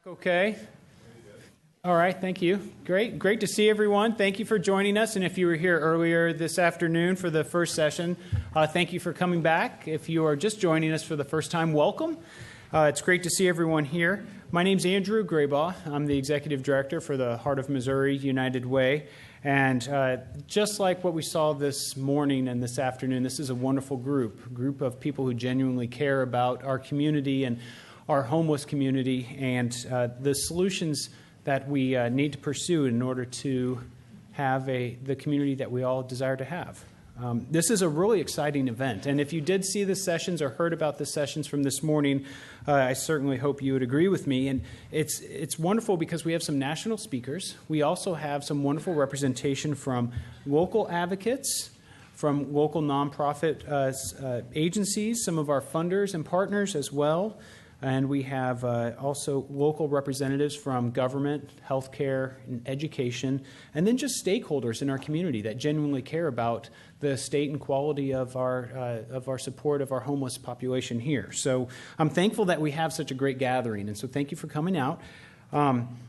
Okay. All right, thank you. Great to see everyone. Thank you for joining us. And if you were here earlier this afternoon for the first session, thank you for coming back. If you are just joining us for the first time, welcome. It's great to see everyone here. My name's Andrew Graybaugh. I'm the Executive Director for the Heart of Missouri United Way. And just like what we saw this morning and this afternoon, this is a wonderful group of people who genuinely care about our community and our homeless community and the solutions that we need to pursue in order to have the community that we all desire to have. This is a really exciting event, and if you did see the sessions or heard about the sessions from this morning, I certainly hope you would agree with me. And it's wonderful because we have some national speakers. We also have some wonderful representation from local advocates, from local nonprofit agencies, some of our funders and partners as well. And we have also local representatives from government, healthcare, and education, and then just stakeholders in our community that genuinely care about the state and quality of our support of our homeless population here. So I'm thankful that we have such a great gathering, and so thank you for coming out.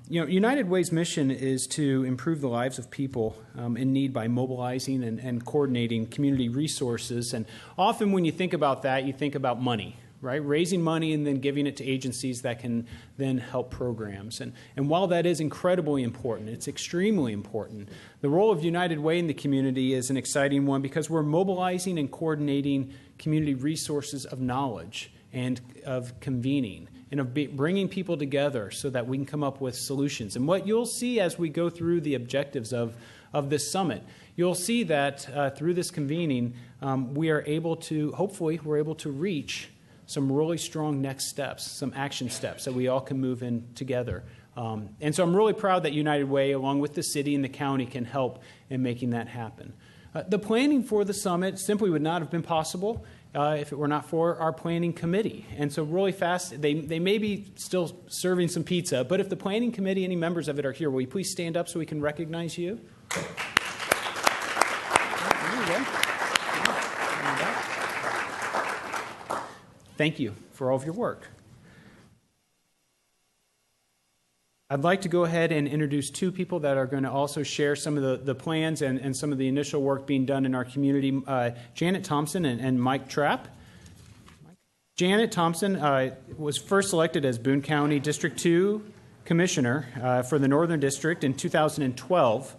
United Way's mission is to improve the lives of people in need by mobilizing and coordinating community resources. And often when you think about that, you think about money. Right? Raising money and then giving it to agencies that can then help programs. And while that is incredibly important, it's extremely important, the role of United Way in the community is an exciting one because we're mobilizing and coordinating community resources of knowledge and of convening and of bringing people together so that we can come up with solutions. And what you'll see as we go through the objectives of this summit, you'll see that through this convening, hopefully we're able to reach some really strong next steps, some action steps that we all can move in together. And so I'm really proud that United Way, along with the city and the county, can help in making that happen. The planning for the summit simply would not have been possible if it were not for our planning committee. And so really fast, they may be still serving some pizza, but if the planning committee, any members of it are here, will you please stand up so we can recognize you? Thank you for all of your work. I'd like to go ahead and introduce two people that are going to also share some of the plans and some of the initial work being done in our community, Janet Thompson and Mike Trapp. Janet Thompson was first elected as Boone County District 2 Commissioner for the Northern District in 2012.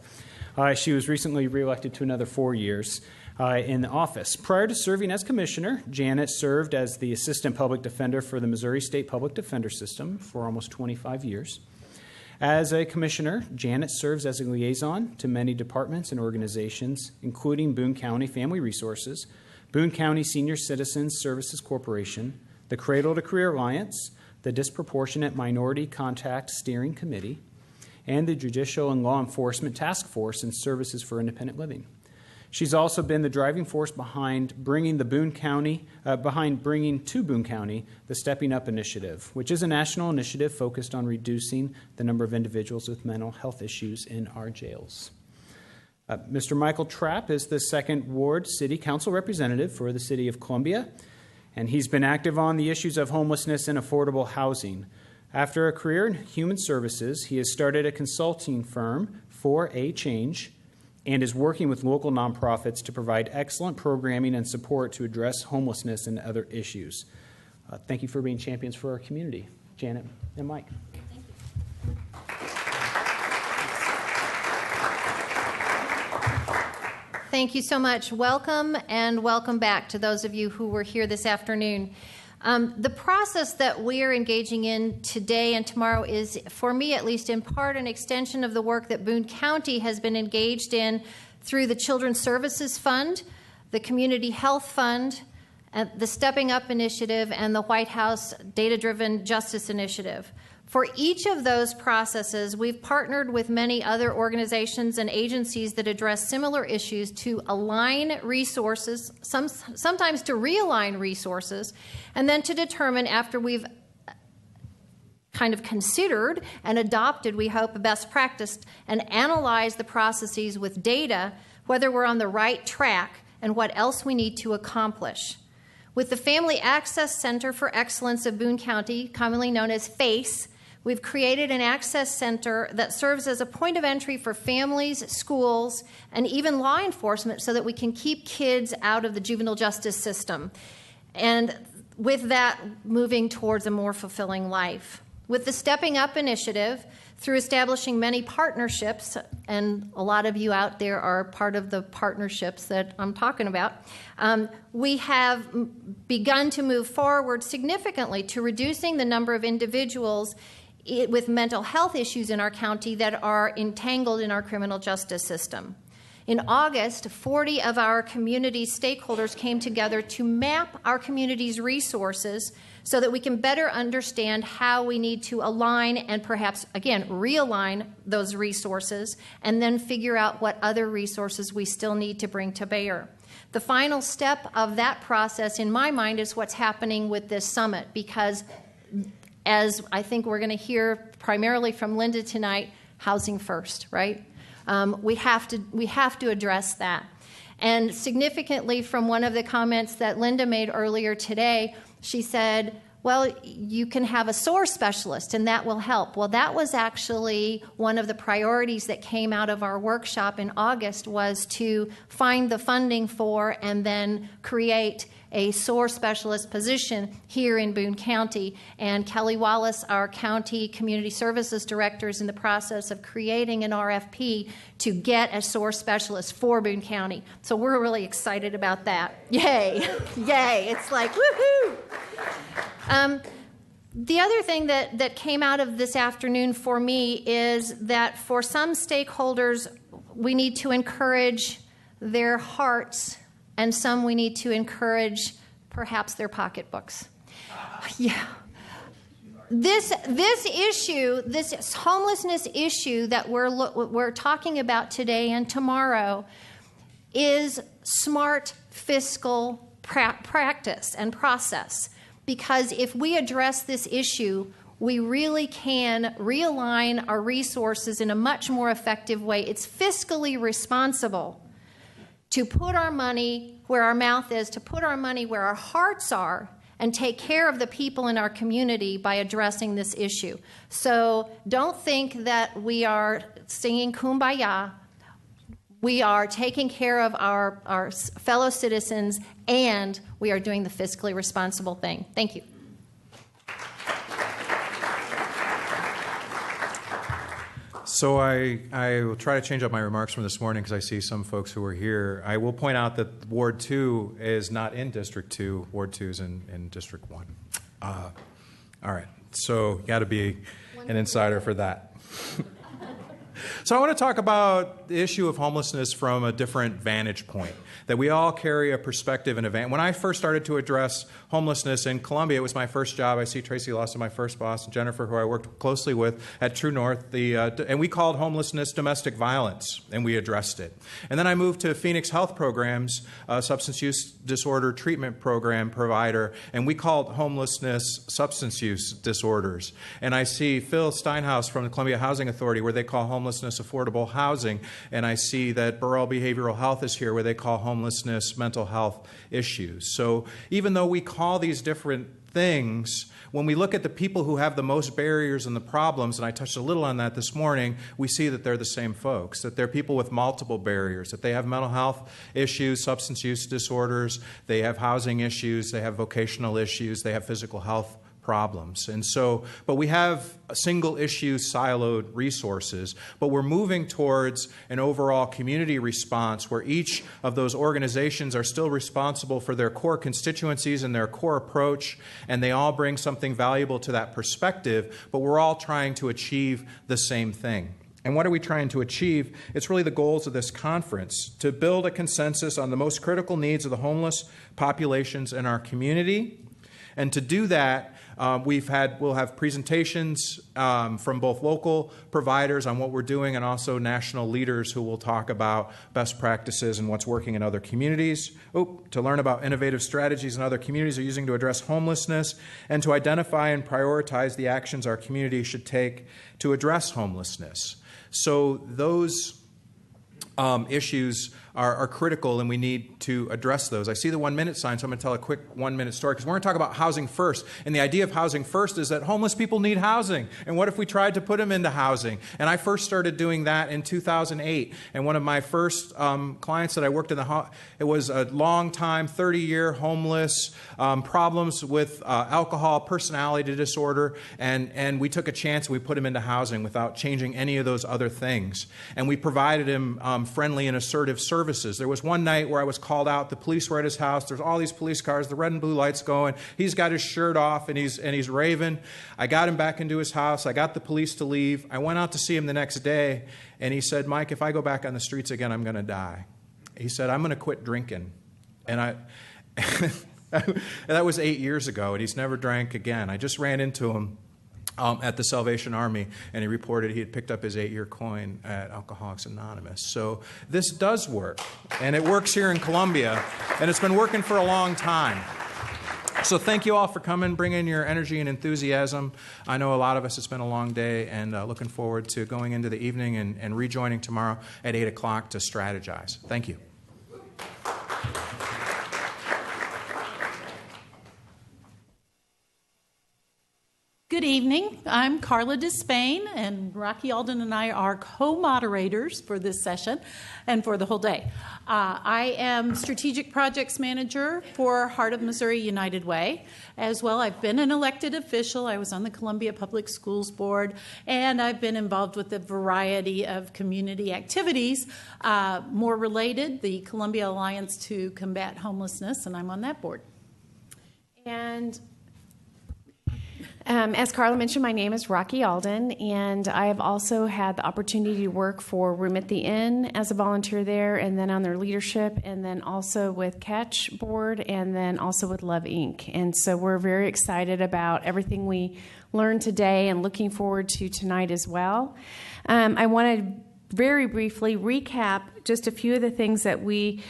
She was recently reelected to another 4 years in the office. Prior to serving as commissioner, Janet served as the assistant public defender for the Missouri State Public Defender System for almost 25 years. As a commissioner, Janet serves as a liaison to many departments and organizations, including Boone County Family Resources, Boone County Senior Citizens Services Corporation, the Cradle to Career Alliance, the Disproportionate Minority Contact Steering Committee, and the Judicial and Law Enforcement Task Force and Services for Independent Living. She's also been the driving force behind bringing to Boone County the Stepping Up Initiative, which is a national initiative focused on reducing the number of individuals with mental health issues in our jails. Mr. Michael Trapp is the 2nd Ward City Council representative for the City of Columbia, and he's been active on the issues of homelessness and affordable housing. After a career in human services, he has started a consulting firm, For a Change, and is working with local nonprofits to provide excellent programming and support to address homelessness and other issues. Thank you for being champions for our community, Janet and Mike. Thank you so much. Welcome, and welcome back to those of you who were here this afternoon. The process that we are engaging in today and tomorrow is, for me at least, in part an extension of the work that Boone County has been engaged in through the Children's Services Fund, the Community Health Fund, the Stepping Up Initiative, and the White House Data-Driven Justice Initiative. For each of those processes, we've partnered with many other organizations and agencies that address similar issues to align resources, sometimes to realign resources, and then to determine, after we've kind of considered and adopted, we hope, a best practice, and analyzed the processes with data, whether we're on the right track and what else we need to accomplish. With the Family Access Center for Excellence of Boone County, commonly known as FACE, We've created an access center that serves as a point of entry for families, schools, and even law enforcement so that we can keep kids out of the juvenile justice system. And with that, moving towards a more fulfilling life. With the Stepping Up initiative, through establishing many partnerships, and a lot of you out there are part of the partnerships that I'm talking about, we have begun to move forward significantly to reducing the number of individuals with mental health issues in our county that are entangled in our criminal justice system. In August, 40 of our community stakeholders came together to map our community's resources so that we can better understand how we need to align and perhaps, again, realign those resources and then figure out what other resources we still need to bring to bear. The final step of that process, in my mind, is what's happening with this summit, because as I think we're going to hear primarily from Linda tonight, housing first, right? We have to address that. And significantly, from one of the comments that Linda made earlier today, she said, well, you can have a SOAR specialist and that will help. Well, that was actually one of the priorities that came out of our workshop in August, was to find the funding for and then create a SOAR specialist position here in Boone County. And Kelly Wallace, our county community services director, is in the process of creating an RFP to get a SOAR specialist for Boone County. So we're really excited about that. Yay. Yay. It's like, woohoo. The other thing that came out of this afternoon for me is that for some stakeholders, we need to encourage their hearts, and some we need to encourage perhaps their pocketbooks. Yeah. This issue, this homelessness issue that we're talking about today and tomorrow, is smart fiscal practice and process. Because if we address this issue, we really can realign our resources in a much more effective way. It's fiscally responsible to put our money where our mouth is, to put our money where our hearts are, and take care of the people in our community by addressing this issue. So don't think that we are singing Kumbaya. We are taking care of our fellow citizens, and we are doing the fiscally responsible thing. Thank you. So I will try to change up my remarks from this morning because I see some folks who are here. I will point out that Ward 2 is not in District 2. Ward 2 is in District 1. All right. So you got to be an insider for that. So I want to talk about the issue of homelessness from a different vantage point, that we all carry a perspective and a vantage. When I first started to address homelessness in Columbia, it was my first job. I see Tracy Lawson, my first boss, and Jennifer, who I worked closely with at True North, and we called homelessness domestic violence, and we addressed it. And then I moved to Phoenix Health Programs, a substance use disorder treatment program provider, and we called homelessness substance use disorders. And I see Phil Steinhaus from the Columbia Housing Authority, where they call homelessness affordable housing, and I see that Burrell Behavioral Health is here, where they call homelessness mental health issues. So even though we call these different things, when we look at the people who have the most barriers and the problems, and I touched a little on that this morning, we see that they're the same folks, that they're people with multiple barriers, that they have mental health issues, substance use disorders, they have housing issues, they have vocational issues, they have physical health problems. And so, but we have single issue siloed resources, but we're moving towards an overall community response where each of those organizations are still responsible for their core constituencies and their core approach, and they all bring something valuable to that perspective, but we're all trying to achieve the same thing. And what are we trying to achieve? It's really the goals of this conference, to build a consensus on the most critical needs of the homeless populations in our community. And to do that, we'll have presentations from both local providers on what we're doing and also national leaders who will talk about best practices and what's working in other communities, to learn about innovative strategies in other communities are using to address homelessness, and to identify and prioritize the actions our community should take to address homelessness. So those issues are critical, and we need to address those. I see the 1 minute sign, so I'm going to tell a quick 1 minute story, because we're going to talk about housing first. And the idea of housing first is that homeless people need housing. And what if we tried to put them into housing? And I first started doing that in 2008. And one of my first clients that I worked in it was a long time, 30-year homeless, problems with alcohol, personality disorder, and we took a chance. We put him into housing without changing any of those other things. And we provided him friendly and assertive services. There was one night where I was called out. The police were at his house. There's all these police cars, the red and blue lights going. He's got his shirt off and he's raving. I got him back into his house. I got the police to leave. I went out to see him the next day, and he said, "Mike, if I go back on the streets again, I'm going to die." He said, "I'm going to quit drinking." And that was 8 years ago, and he's never drank again. I just ran into him at the Salvation Army, and he reported he had picked up his 8-year coin at Alcoholics Anonymous. So this does work, and it works here in Columbia, and it's been working for a long time. So thank you all for coming, bringing your energy and enthusiasm. I know a lot of us, it's been a long day, and looking forward to going into the evening and rejoining tomorrow at 8 o'clock to strategize. Thank you. Good evening. I'm Carla Despain, and Rocky Alden and I are co-moderators for this session and for the whole day. I am Strategic Projects Manager for Heart of Missouri United Way. As well, I've been an elected official. I was on the Columbia Public Schools Board, and I've been involved with a variety of community activities. More related, the Columbia Alliance to Combat Homelessness, and I'm on that board. And as Carla mentioned, my name is Rocky Alden, and I have also had the opportunity to work for Room at the Inn as a volunteer there, and then on their leadership, and then also with Catch Board, and then also with Love Inc. And so we're very excited about everything we learned today and looking forward to tonight as well. I want to very briefly recap just a few of the things that we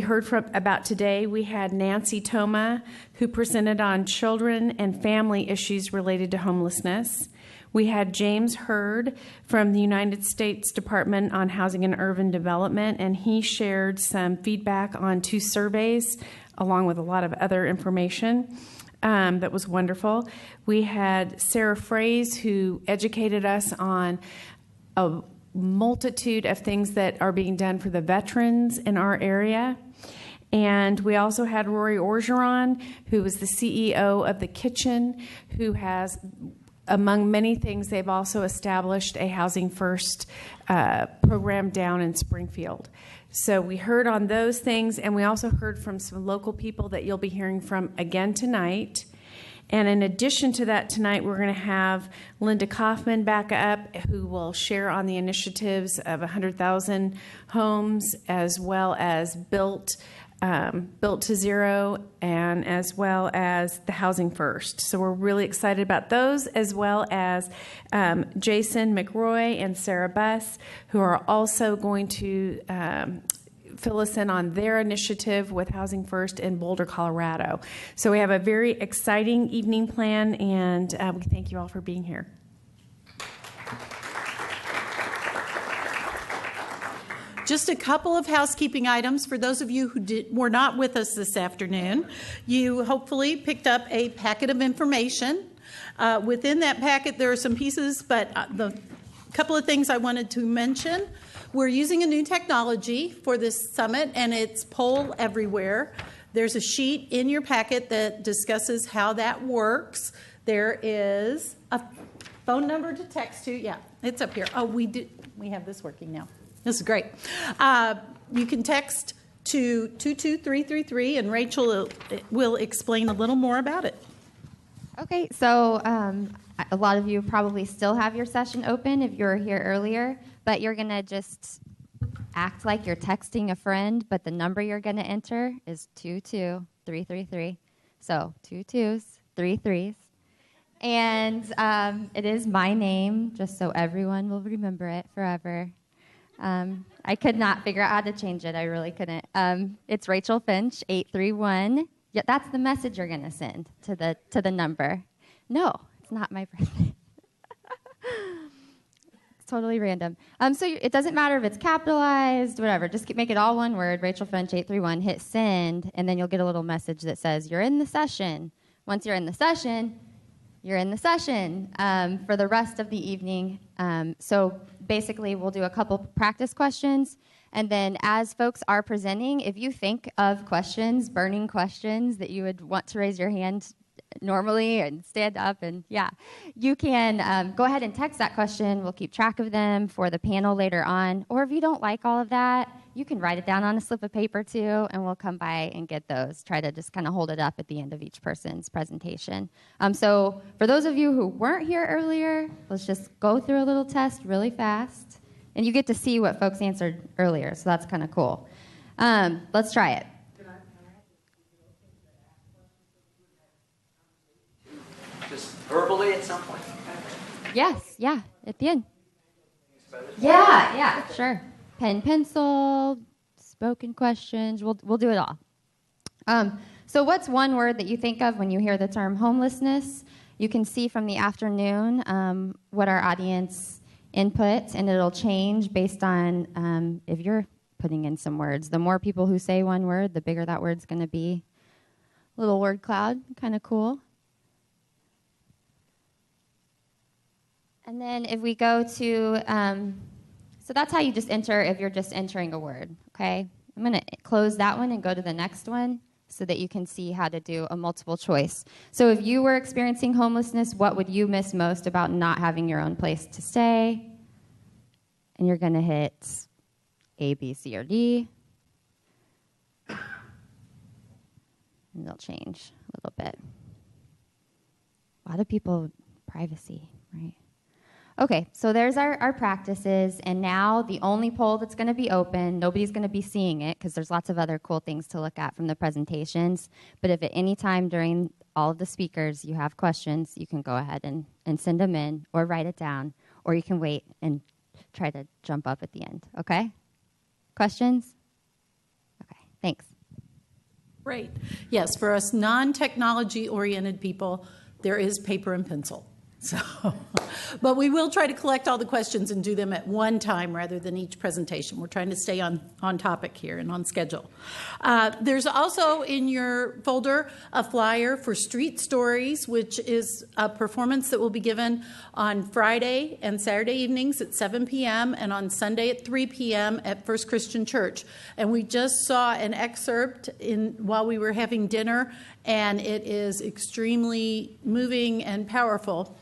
heard about today. We had Nancy Toma, who presented on children and family issues related to homelessness. We had James Hurd from the United States Department on Housing and Urban Development, and he shared some feedback on 2 surveys, along with a lot of other information. That was wonderful. We had Sarah Fraze, who educated us on a multitude of things that are being done for the veterans in our area. And we also had Rory Orgeron, who was the CEO of The Kitchen, who has, among many things, they've also established a Housing First program down in Springfield. So we heard on those things, and we also heard from some local people that you'll be hearing from again tonight. And in addition to that, tonight we're going to have Linda Kaufman back up, who will share on the initiatives of 100,000 homes, as well as Built to Zero, and as well as the Housing First. So we're really excited about those, as well as Jason McRoy and Sarah Buss, who are also going to fill us in on their initiative with Housing First in Boulder, Colorado. So we have a very exciting evening plan, and we thank you all for being here. Just a couple of housekeeping items for those of you who were not with us this afternoon. You hopefully picked up a packet of information. Within that packet, there are some pieces, but the couple of things I wanted to mention. We're using a new technology for this summit, and it's Poll Everywhere. There's a sheet in your packet that discusses how that works. There is a phone number to text to. Yeah, it's up here. Oh, we have this working now. This is great. You can text to 22333, and Rachel will explain a little more about it. Okay, so a lot of you probably still have your session open if you were here earlier, but you're going to just act like you're texting a friend, but the number you're going to enter is 22333. So 2 2s, 3 3s. And it is my name, just so everyone will remember it forever. I could not figure out how to change it. I really couldn't. It's Rachel Finch, 831. Yeah, that's the message you're going to send to the number. No, it's not my birthday. It's totally random. So it doesn't matter if it's capitalized, whatever. Just make it all one word, Rachel French 831, hit send, and then you'll get a little message that says you're in the session. Once you're in the session, you're in the session for the rest of the evening. So basically, we'll do a couple practice questions, and then as folks are presenting, if you think of questions, burning questions that you would want to raise your hand normally and stand up, and you can go ahead and text that question. We'll keep track of them for the panel later on. Or if you don't like all of that, you can write it down on a slip of paper too, and we'll come by and get those. Try to just kind of hold it up at the end of each person's presentation. So for those of you who weren't here earlier, let's just go through a little test really fast. And you get to see what folks answered earlier, so that's kind of cool. Let's try it. Verbally at some point? Yes, at the end. Yeah, sure. Pen, pencil, spoken questions. We'll do it all. So what's one word that you think of when you hear the term homelessness? You can see from the afternoon what our audience input, and it'll change based on if you're putting in some words. The more people who say one word, the bigger that word's going to be. Little word cloud, kind of cool. And then if we go to, so that's how you just enter if you're just entering a word, okay? I'm going to close that one and go to the next one so that you can see how to do a multiple choice. So if you were experiencing homelessness, what would you miss most about not having your own place to stay? And you're going to hit A, B, C, or D. And they'll change a little bit. A lot of people, privacy, right? Okay, so there's our practices, and now the only poll that's going to be open, nobody's going to be seeing it because there's lots of other cool things to look at from the presentations, but if at any time during all of the speakers you have questions, you can go ahead and send them in or write it down, or you can wait and try to jump up at the end, okay? Questions? Okay, thanks. Great. Yes, for us non-technology oriented people, there is paper and pencil. So, but we will try to collect all the questions and do them at one time rather than each presentation. We're trying to stay on topic here and on schedule. There's also in your folder a flyer for Street Stories, which is a performance that will be given on Friday and Saturday evenings at 7 p.m. and on Sunday at 3 p.m. at First Christian Church. And we just saw an excerpt while we were having dinner, and it is extremely moving and powerful.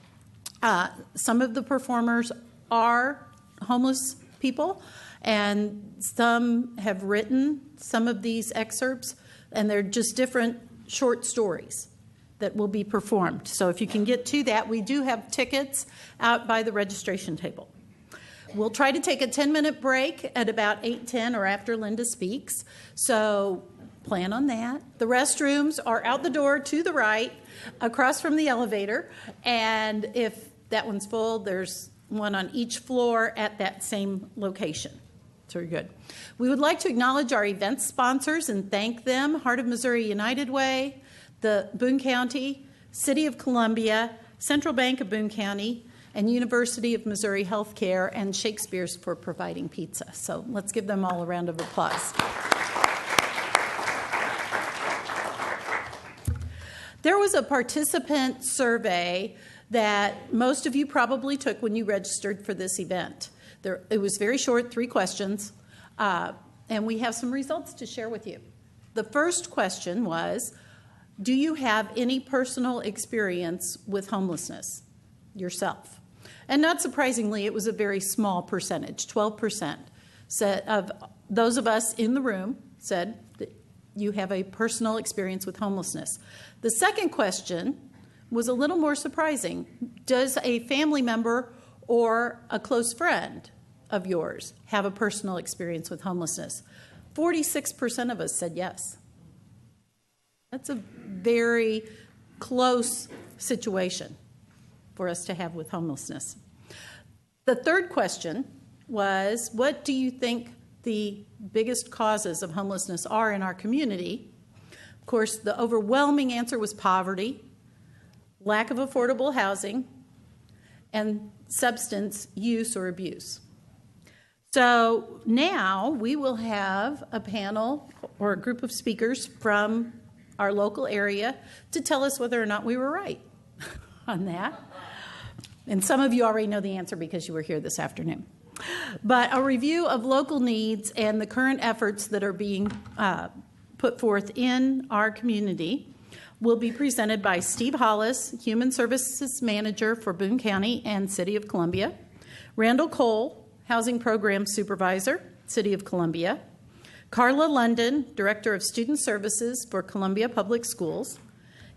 Some of the performers are homeless people, and some have written some of these excerpts, and they're just different short stories that will be performed. So if you can get to that, we do have tickets out by the registration table. We'll try to take a 10-minute break at about 8:10 or after Linda speaks, so plan on that. The restrooms are out the door to the right, across from the elevator, and if that one's full, there's one on each floor at that same location. So we're good. We would like to acknowledge our event sponsors and thank them: Heart of Missouri United Way, the Boone County, City of Columbia, Central Bank of Boone County, and University of Missouri Healthcare, and Shakespeare's for providing pizza. So let's give them all a round of applause. There was a participant survey that most of you probably took when you registered for this event. It was very short, 3 questions, and we have some results to share with you. The first question was, do you have any personal experience with homelessness yourself? And not surprisingly, it was a very small percentage, 12% of those of us in the room said that you have a personal experience with homelessness. The second question was a little more surprising. Does a family member or a close friend of yours have a personal experience with homelessness? 46% of us said yes. That's a very close situation for us to have with homelessness. The third question was, what do you think the biggest causes of homelessness are in our community? Of course, the overwhelming answer was poverty, lack of affordable housing, and substance use or abuse. So now we will have a panel or a group of speakers from our local area to tell us whether or not we were right on that. And some of you already know the answer because you were here this afternoon. But a review of local needs and the current efforts that are being put forth in our community will be presented by Steve Hollis, Human Services Manager for Boone County and City of Columbia, Randall Cole, Housing Program Supervisor, City of Columbia, Carla London, Director of Student Services for Columbia Public Schools,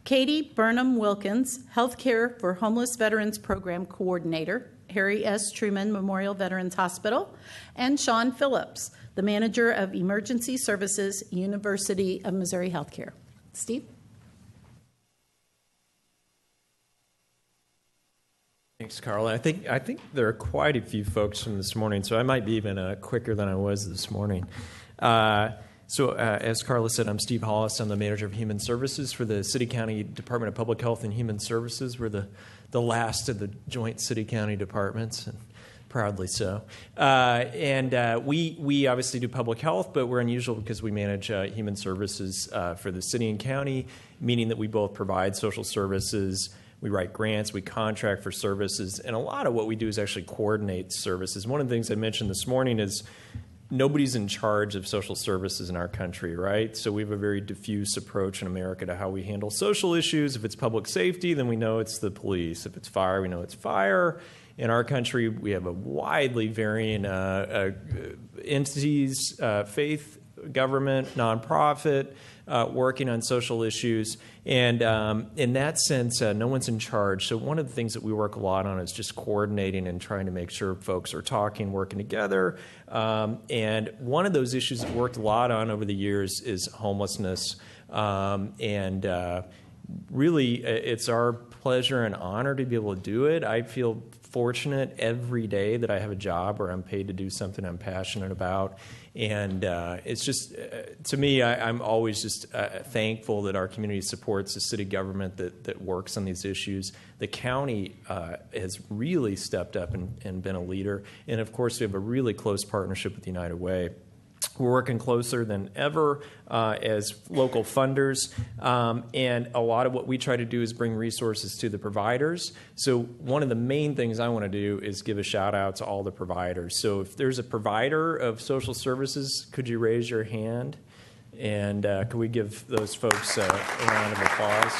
Katie Burnham Wilkins, Healthcare for Homeless Veterans Program Coordinator, Harry S. Truman Memorial Veterans Hospital, and Sean Phillips, the Manager of Emergency Services, University of Missouri Healthcare. Steve? Thanks, Carla. I think there are quite a few folks from this morning, so I might be even quicker than I was this morning. As Carla said, I'm Steve Hollis. I'm the Manager of Human Services for the City-County Department of Public Health and Human Services. We're the last of the joint city-county departments, and proudly so. We obviously do public health, but we're unusual because we manage human services for the city and county, meaning that we both provide social services, we write grants, we contract for services, and a lot of what we do is actually coordinate services. One of the things I mentioned this morning is nobody's in charge of social services in our country, right? So we have a very diffuse approach in America to how we handle social issues. If it's public safety, then we know it's the police. If it's fire, we know it's fire. In our country, we have a widely varying entities, faith, government, nonprofit, working on social issues. And in that sense, no one's in charge. So one of the things that we work a lot on is just coordinating and trying to make sure folks are talking, working together. And one of those issues that we worked a lot on over the years is homelessness. Really, it's our pleasure and honor to be able to do it. I feel fortunate every day that I have a job where I'm paid to do something I'm passionate about. And it's just, to me, I'm always just thankful that our community supports a city government that works on these issues. The county has really stepped up and been a leader. And, of course, we have a really close partnership with United Way. We're working closer than ever as local funders, and a lot of what we try to do is bring resources to the providers. So one of the main things I want to do is give a shout out to all the providers. So if there's a provider of social services, could you raise your hand? And could we give those folks a round of applause?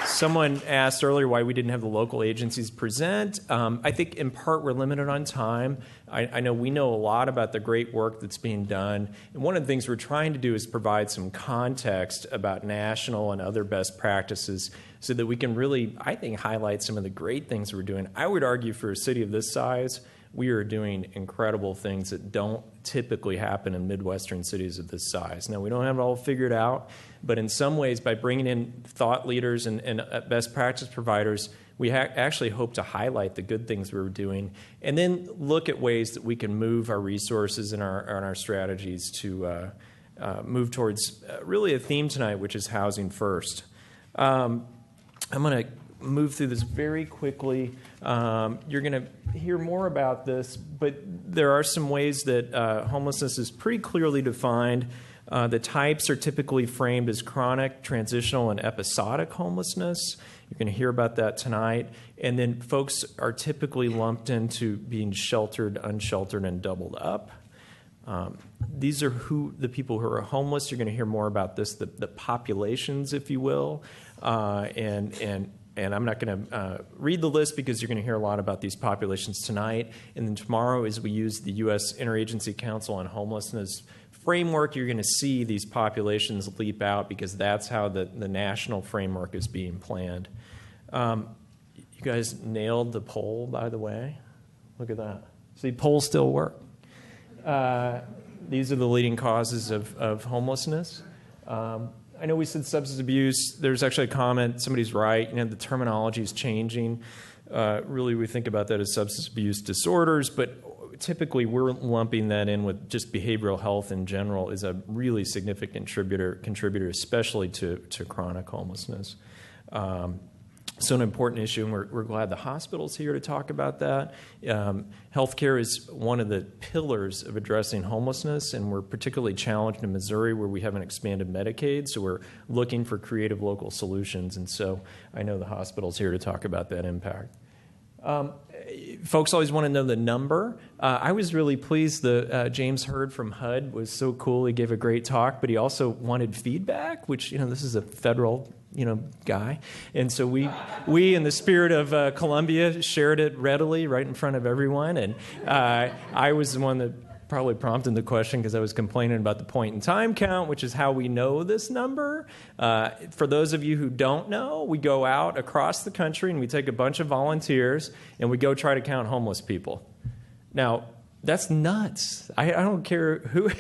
Someone asked earlier why we didn't have the local agencies present. I think in part we're limited on time. I know we know a lot about the great work that's being done. And one of the things we're trying to do is provide some context about national and other best practices so that we can really, I think, highlight some of the great things we're doing. I would argue for a city of this size, we are doing incredible things that don't typically happen in Midwestern cities of this size. Now, we don't have it all figured out, but in some ways, by bringing in thought leaders and best practice providers, we actually hope to highlight the good things we're doing and then look at ways that we can move our resources and our strategies to move towards really a theme tonight, which is housing first. I'm going to move through this very quickly. You're going to hear more about this, but there are some ways that homelessness is pretty clearly defined. The types are typically framed as chronic, transitional, and episodic homelessness. You're going to hear about that tonight. And then folks are typically lumped into being sheltered, unsheltered, and doubled up. These are the people who are homeless. You're going to hear more about this, the populations, if you will, and I'm not going to read the list because you're going to hear a lot about these populations tonight. And then tomorrow, as we use the U.S. Interagency Council on Homelessness framework, you're going to see these populations leap out because that's how the national framework is being planned. You guys nailed the poll, by the way. Look at that. See, polls still work. These are the leading causes of homelessness. I know we said substance abuse. There's actually a comment. Somebody's right. The terminology is changing. Really, we think about that as substance abuse disorders, but typically we're lumping that in with just behavioral health in general is a really significant contributor, especially to chronic homelessness. So an important issue, and we're glad the hospital's here to talk about that. Healthcare is one of the pillars of addressing homelessness, and we're particularly challenged in Missouri where we haven't expanded Medicaid, so we're looking for creative local solutions, and so I know the hospital's here to talk about that impact. Folks always want to know the number. I was really pleased that James Hurd from HUD was so cool. He gave a great talk, but he also wanted feedback, which, this is a federal guy. And so we in the spirit of Columbia, shared it readily right in front of everyone. And I was the one that probably prompted the question because I was complaining about the point in time count, which is how we know this number. For those of you who don't know, we go out across the country and we take a bunch of volunteers and we go try to count homeless people. Now, that's nuts. I don't care who.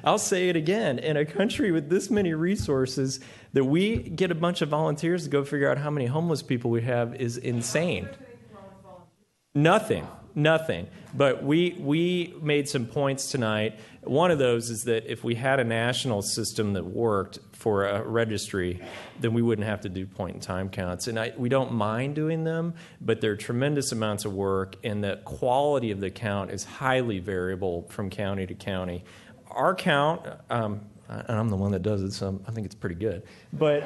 I'll say it again. In a country with this many resources, that we get a bunch of volunteers to go figure out how many homeless people we have is insane. Nothing. But we made some points tonight. One of those is that if we had a national system that worked for a registry, then we wouldn't have to do point-in-time counts. And we don't mind doing them, but they're tremendous amounts of work, and the quality of the count is highly variable from county to county. Our count, and I'm the one that does it, so I think it's pretty good. But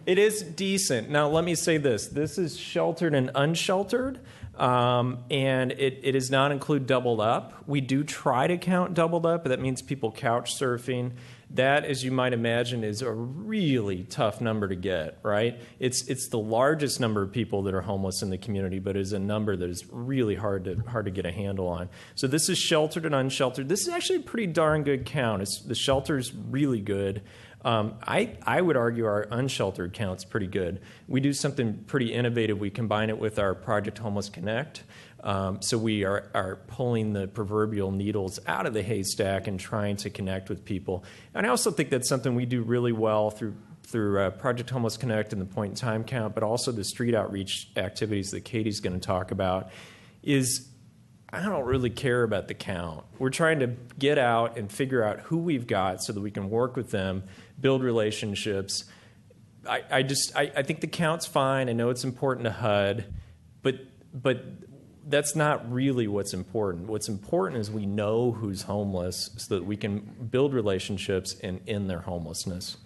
it is decent. Now, let me say this. This is sheltered and unsheltered, and it does not include doubled up. We do try to count doubled up, but that means people couch surfing. That, as you might imagine, is a really tough number to get, right? It's the largest number of people that are homeless in the community, but is a number that is really hard to get a handle on. So this is sheltered and unsheltered. This is actually a pretty darn good count. The shelter's really good. I would argue our unsheltered count's pretty good. We do something pretty innovative. We combine it with our Project Homeless Connect. So we are pulling the proverbial needles out of the haystack and trying to connect with people. And I also think that's something we do really well through Project Homeless Connect and the point-in-time count, but also the street outreach activities that Katie's going to talk about, is I don't really care about the count. We're trying to get out and figure out who we've got so that we can work with them, build relationships. I think the count's fine. I know it's important to HUD, but that's not really what's important. What's important is we know who's homeless so that we can build relationships and end their homelessness.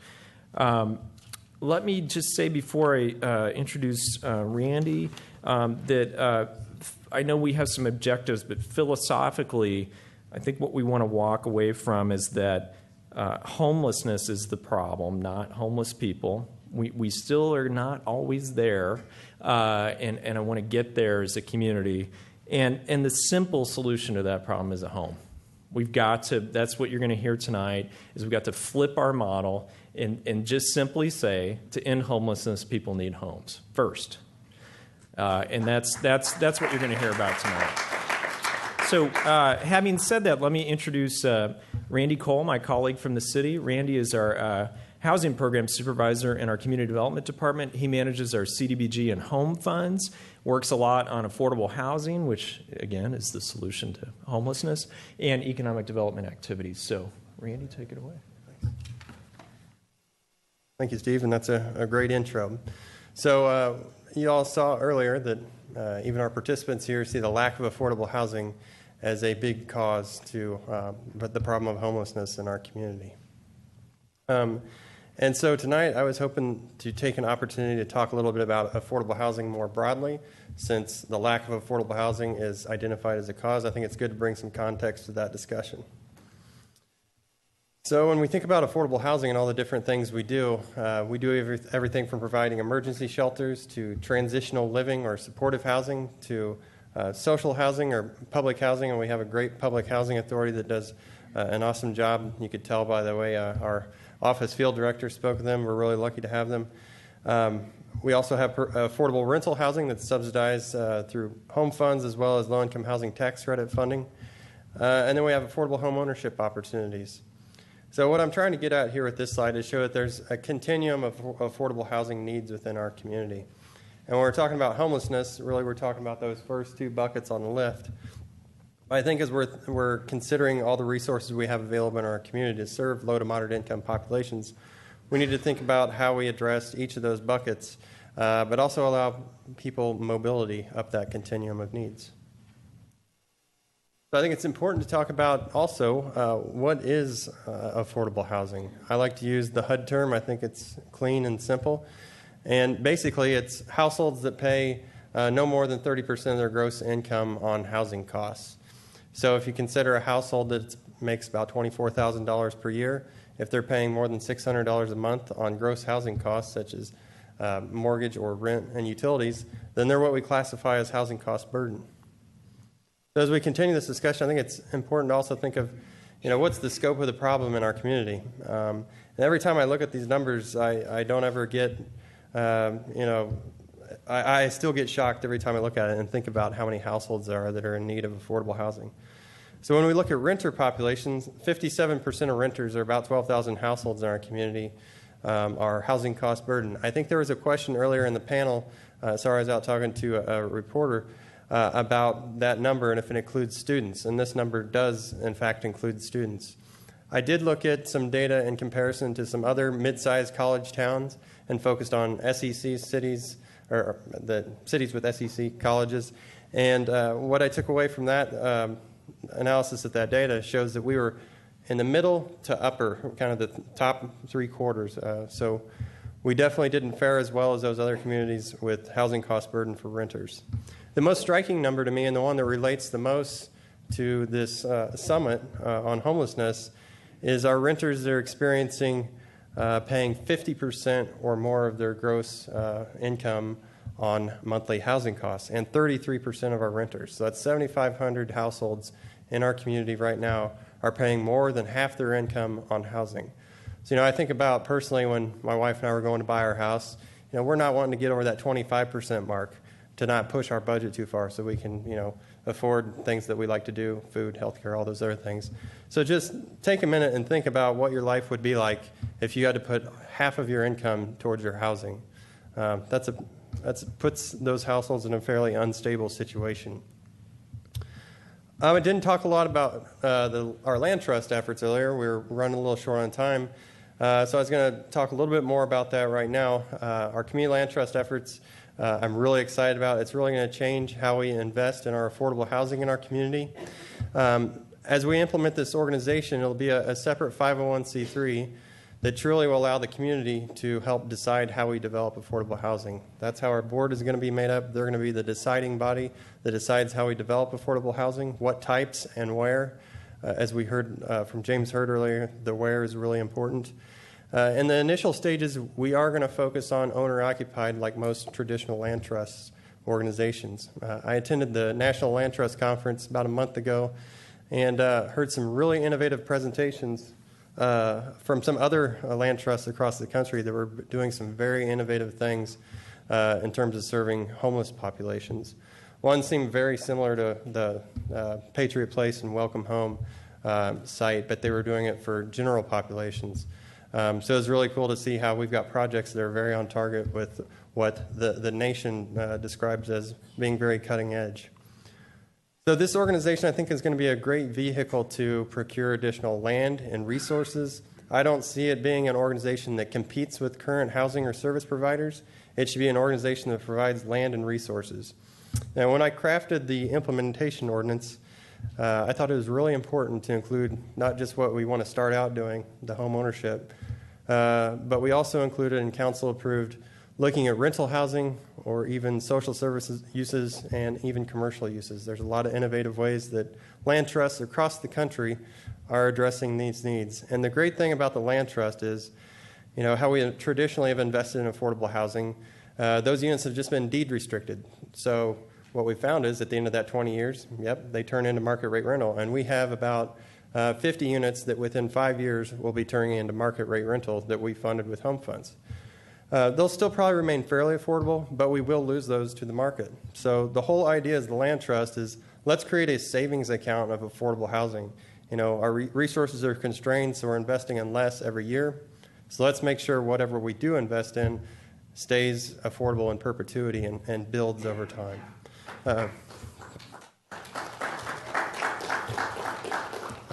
Let me just say before I introduce Randy that I know we have some objectives, but philosophically, I think what we want to walk away from is that homelessness is the problem, not homeless people. We still are not always there, and I want to get there as a community. And the simple solution to that problem is a home. We've got to, that's what you're going to hear tonight, is we've got to flip our model and just simply say, to end homelessness, people need homes first. And that's what you're going to hear about tonight. So having said that, let me introduce Randy Cole, my colleague from the city. Randy is our housing program supervisor in our community development department. He manages our CDBG and home funds, works a lot on affordable housing, which, again, is the solution to homelessness, and economic development activities. So, Randy, take it away. Thanks. Thank you, Steve, and that's a great intro. So you all saw earlier that even our participants here see the lack of affordable housing as a big cause to the problem of homelessness in our community. And so tonight I was hoping to take an opportunity to talk a little bit about affordable housing more broadly, since the lack of affordable housing is identified as a cause. I think it's good to bring some context to that discussion. So when we think about affordable housing and all the different things we do everything from providing emergency shelters to transitional living or supportive housing to social housing or public housing, and we have a great public housing authority that does an awesome job. You could tell by the way our office field director spoke with them. We're really lucky to have them. We also have affordable rental housing that's subsidized through home funds as well as low-income housing tax credit funding. And then we have affordable home ownership opportunities. So what I'm trying to get at here with this slide is show that there's a continuum of affordable housing needs within our community. And when we're talking about homelessness, really we're talking about those first two buckets on the left. I think as we're considering all the resources we have available in our community to serve low to moderate income populations, we need to think about how we address each of those buckets, but also allow people mobility up that continuum of needs. So I think it's important to talk about also what is affordable housing. I like to use the HUD term. I think it's clean and simple. And basically, it's households that pay no more than 30% of their gross income on housing costs. So if you consider a household that makes about $24,000 per year, if they're paying more than $600 a month on gross housing costs, such as mortgage or rent and utilities, then they're what we classify as housing cost burden. So as we continue this discussion, I think it's important to also think of, what's the scope of the problem in our community? And every time I look at these numbers, I don't ever get, I still get shocked every time I look at it and think about how many households there are that are in need of affordable housing. So when we look at renter populations, 57% of renters, or about 12,000 households in our community, are housing cost burden. I think there was a question earlier in the panel, sorry, I was out talking to a reporter, about that number and if it includes students, and this number does, in fact, include students. I did look at some data in comparison to some other mid-sized college towns and focused on SEC cities, or the cities with SEC colleges, and what I took away from that analysis of that data shows that we were in the middle to upper, kind of the top three quarters, so we definitely didn't fare as well as those other communities with housing cost burden for renters. The most striking number to me, and the one that relates the most to this summit on homelessness, is our renters that are experiencing paying 50% or more of their gross income on monthly housing costs, and 33% of our renters. So that's 7,500 households in our community right now are paying more than half their income on housing. So, I think about personally when my wife and I were going to buy our house, we're not wanting to get over that 25% mark to not push our budget too far so we can, afford things that we like to do, food, healthcare, all those other things. So just take a minute and think about what your life would be like if you had to put half of your income towards your housing. That puts those households in a fairly unstable situation. I didn't talk a lot about our land trust efforts earlier. We were running a little short on time. So I was going to talk a little bit more about that right now. Our community land trust efforts, I'm really excited about. It's really going to change how we invest in our affordable housing in our community. As we implement this organization, it'll be a separate 501c3 that truly will allow the community to help decide how we develop affordable housing. That's how our board is going to be made up. They're going to be the deciding body that decides how we develop affordable housing, what types and where. As we heard from James Hurd earlier, the where is really important. In the initial stages, we are going to focus on owner-occupied like most traditional land trust organizations. I attended the National Land Trust Conference about a month ago and heard some really innovative presentations from some other land trusts across the country that were doing some very innovative things in terms of serving homeless populations. One seemed very similar to the Patriot Place and Welcome Home site, but they were doing it for general populations. So it was really cool to see how we've got projects that are very on target with what the nation describes as being very cutting edge. So this organization, I think, is going to be a great vehicle to procure additional land and resources. I don't see it being an organization that competes with current housing or service providers. It should be an organization that provides land and resources. Now, when I crafted the implementation ordinance, I thought it was really important to include not just what we want to start out doing, the home ownership, but we also included and council approved looking at rental housing or even social services uses and even commercial uses. There's a lot of innovative ways that land trusts across the country are addressing these needs. And the great thing about the land trust is, how we traditionally have invested in affordable housing, those units have just been deed restricted. So what we found is at the end of that 20 years, they turn into market rate rental. And we have about 50 units that within 5 years will be turning into market rate rental that we funded with home funds. They'll still probably remain fairly affordable, but we will lose those to the market. So the whole idea of the land trust is let's create a savings account of affordable housing. Our resources are constrained, so we're investing in less every year. So let's make sure whatever we do invest in stays affordable in perpetuity and builds over time. I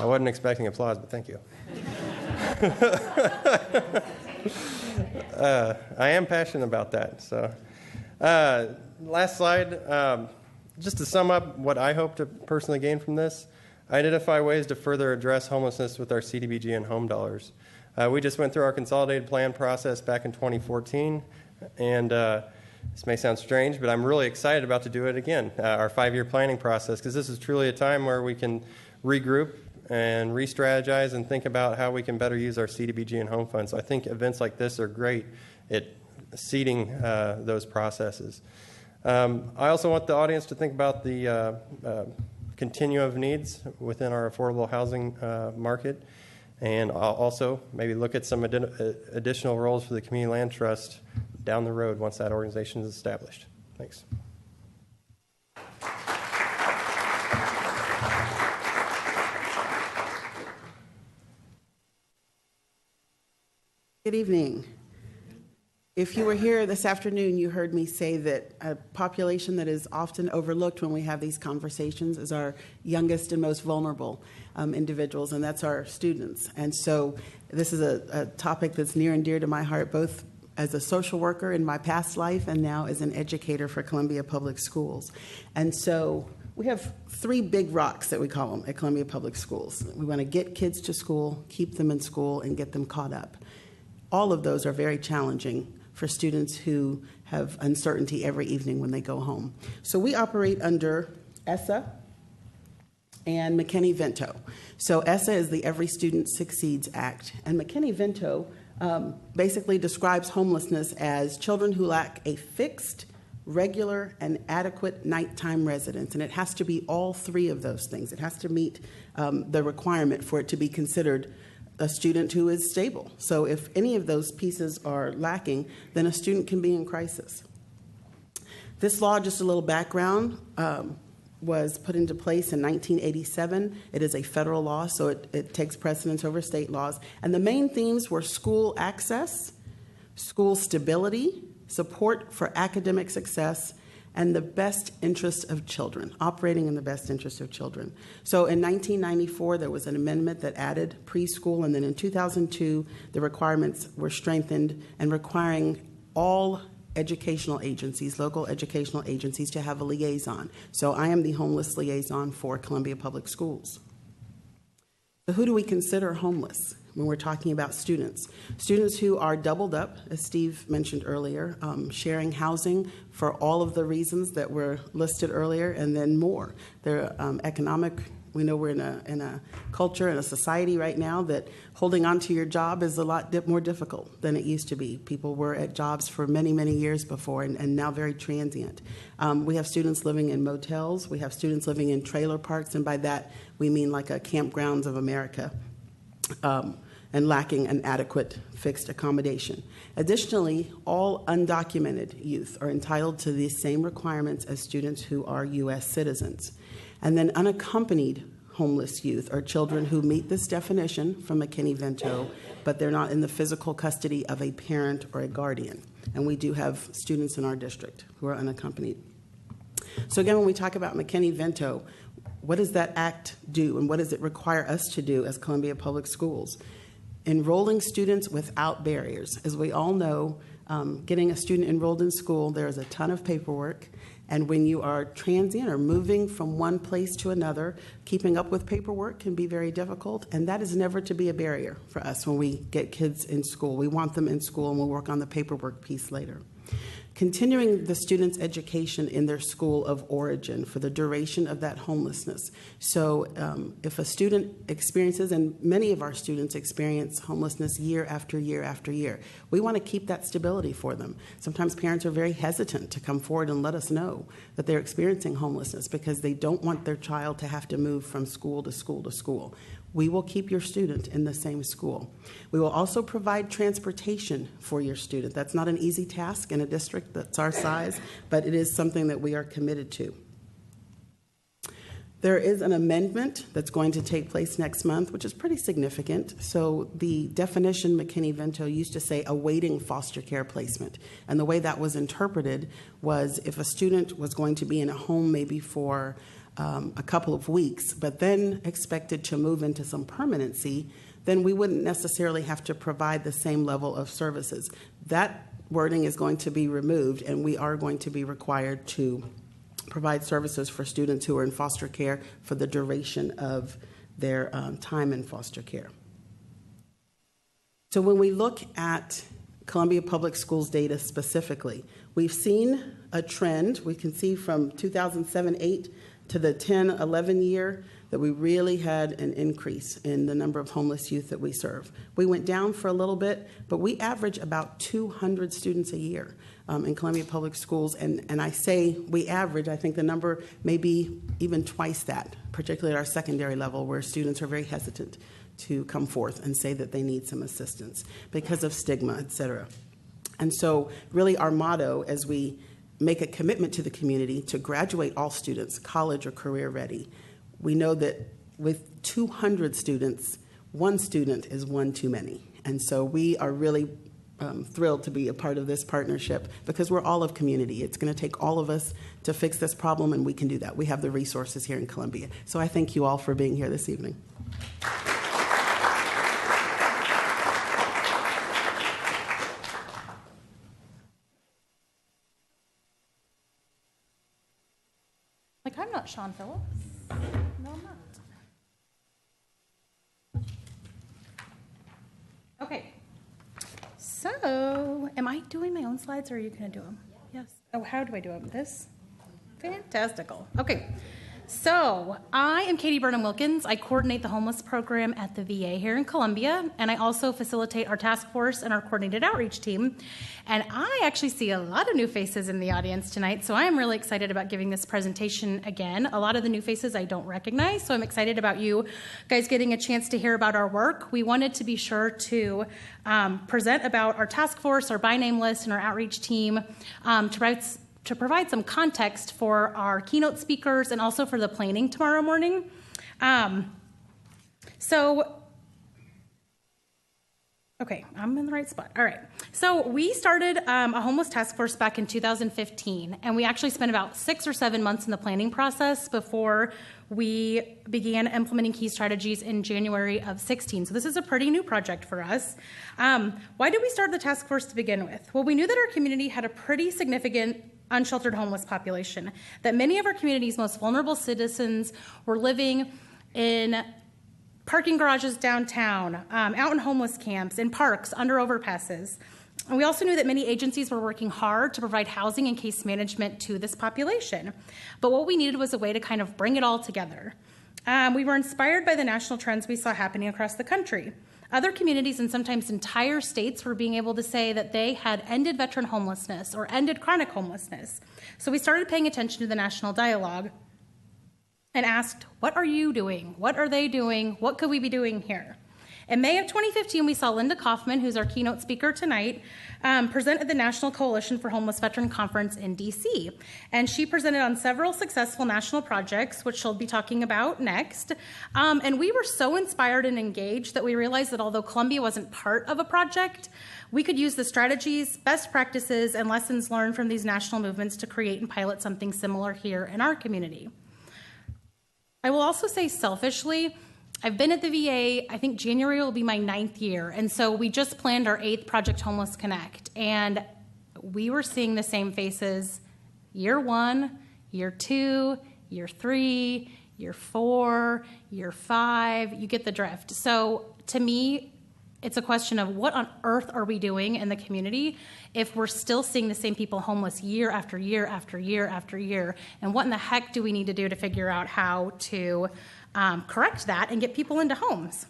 wasn't expecting applause, but thank you. I am passionate about that. So, last slide. Just to sum up what I hope to personally gain from this, identify ways to further address homelessness with our CDBG and home dollars. We just went through our consolidated plan process back in 2014, and this may sound strange, but I'm really excited about to do it again, our 5-year planning process, because this is truly a time where we can regroup and re-strategize and think about how we can better use our CDBG and home funds. So I think events like this are great at seeding those processes. I also want the audience to think about the continuum of needs within our affordable housing market, and I'll also maybe look at some additional roles for the Community Land Trust down the road once that organization is established. Thanks. Good evening. If you were here this afternoon, you heard me say that a population that is often overlooked when we have these conversations is our youngest and most vulnerable individuals, and that's our students. And so this is a topic that's near and dear to my heart, both as a social worker in my past life and now as an educator for Columbia Public Schools. And so we have 3 big rocks that we call them at Columbia Public Schools. We want to get kids to school, keep them in school, and get them caught up. All of those are very challenging for students who have uncertainty every evening when they go home. So we operate under ESSA and McKinney-Vento. So ESSA is the Every Student Succeeds Act, and McKinney-Vento basically describes homelessness as children who lack a fixed, regular, and adequate nighttime residence, and it has to be all 3 of those things. It has to meet the requirement for it to be considered a student who is stable. So if any of those pieces are lacking, then a student can be in crisis. This law, just a little background, was put into place in 1987. It is a federal law, so it takes precedence over state laws. And the main themes were school access, school stability, support for academic success, and the best interest of children, operating in the best interest of children. So in 1994, there was an amendment that added preschool, and then in 2002, the requirements were strengthened and requiring all educational agencies, local educational agencies, to have a liaison. So I am the homeless liaison for Columbia Public Schools. So who do we consider homeless when we're talking about students? Students who are doubled up, as Steve mentioned earlier, sharing housing for all of the reasons that were listed earlier, and then more. They're economic. We know we're in a culture and a society right now that holding on to your job is a lot more difficult than it used to be. People were at jobs for many, many years before, and now very transient. We have students living in motels. We have students living in trailer parks, and by that we mean like a Campgrounds of America. And lacking an adequate fixed accommodation. Additionally, all undocumented youth are entitled to the same requirements as students who are U.S. citizens. And then unaccompanied homeless youth are children who meet this definition from McKinney-Vento, but they're not in the physical custody of a parent or a guardian. And we do have students in our district who are unaccompanied. So again, when we talk about McKinney-Vento, what does that act do, and what does it require us to do as Columbia Public Schools? Enrolling students without barriers. As we all know, getting a student enrolled in school, there is a ton of paperwork, and when you are transient or moving from one place to another, keeping up with paperwork can be very difficult, and that is never to be a barrier for us when we get kids in school. We want them in school, and we'll work on the paperwork piece later. Continuing the student's education in their school of origin for the duration of that homelessness. So if a student experiences, and many of our students experience homelessness year after year after year, we want to keep that stability for them. Sometimes parents are very hesitant to come forward and let us know that they're experiencing homelessness because they don't want their child to have to move from school to school to school. We will keep your student in the same school. We will also provide transportation for your student. That's not an easy task in a district that's our size, but it is something that we are committed to. There is an amendment that's going to take place next month, which is pretty significant. So the definition McKinney-Vento used to say awaiting foster care placement. And the way that was interpreted was if a student was going to be in a home maybe for a couple of weeks, but then expected to move into some permanency, then we wouldn't necessarily have to provide the same level of services. That wording is going to be removed, and we are going to be required to provide services for students who are in foster care for the duration of their time in foster care. So when we look at Columbia Public Schools data specifically, we've seen a trend. We can see from 2007-8 to the 10-11 year that we really had an increase in the number of homeless youth that we serve. We went down for a little bit, but we average about 200 students a year in Columbia Public Schools. And I say we average, I think the number may be even twice that, particularly at our secondary level where students are very hesitant to come forth and say that they need some assistance because of stigma, et cetera. And so really our motto as we make a commitment to the community to graduate all students, college or career ready, we know that with 200 students, one student is one too many. And so we are really thrilled to be a part of this partnership because we're all of community. It's going to take all of us to fix this problem, and we can do that. We have the resources here in Columbia. So I thank you all for being here this evening. Like, I'm not Sean Phillips. No, I'm not. Okay. So, am I doing my own slides or are you going to do them? Yes. Oh, how do I do them? This? Fantastical. Okay. So, I am Katie Burnham Wilkins. I coordinate the homeless program at the VA here in Columbia, and I also facilitate our task force and our coordinated outreach team. And I actually see a lot of new faces in the audience tonight, so I am really excited about giving this presentation again. A lot of the new faces I don't recognize, so I'm excited about you guys getting a chance to hear about our work. We wanted to be sure to present about our task force, our by name list, and our outreach team to provide some context for our keynote speakers and also for the planning tomorrow morning. Okay, I'm in the right spot. All right. So we started a homeless task force back in 2015, and we actually spent about 6 or 7 months in the planning process before we began implementing key strategies in January of 16. So this is a pretty new project for us. Why did we start the task force to begin with? Well, we knew that our community had a pretty significant unsheltered homeless population, that many of our community's most vulnerable citizens were living in parking garages downtown, out in homeless camps, in parks, under overpasses. And we also knew that many agencies were working hard to provide housing and case management to this population. But what we needed was a way to kind of bring it all together. We were inspired by the national trends we saw happening across the country. Other communities and sometimes entire states were being able to say that they had ended veteran homelessness or ended chronic homelessness. So we started paying attention to the national dialogue and asked, what are you doing? What are they doing? What could we be doing here? In May of 2015, we saw Linda Kaufman, who's our keynote speaker tonight, present at the National Coalition for Homeless Veteran Conference in DC. And she presented on several successful national projects, which she'll be talking about next. And we were so inspired and engaged that we realized that although Columbia wasn't part of a project, we could use the strategies, best practices, and lessons learned from these national movements to create and pilot something similar here in our community. I will also say selfishly, I've been at the VA, I think January will be my 9th year, and so we just planned our 8th Project Homeless Connect, and we were seeing the same faces year 1, year 2, year 3, year 4, year 5, you get the drift. So to me, it's a question of what on earth are we doing in the community if we're still seeing the same people homeless year after year after year after year, and what in the heck do we need to do to figure out how to correct that and get people into homes?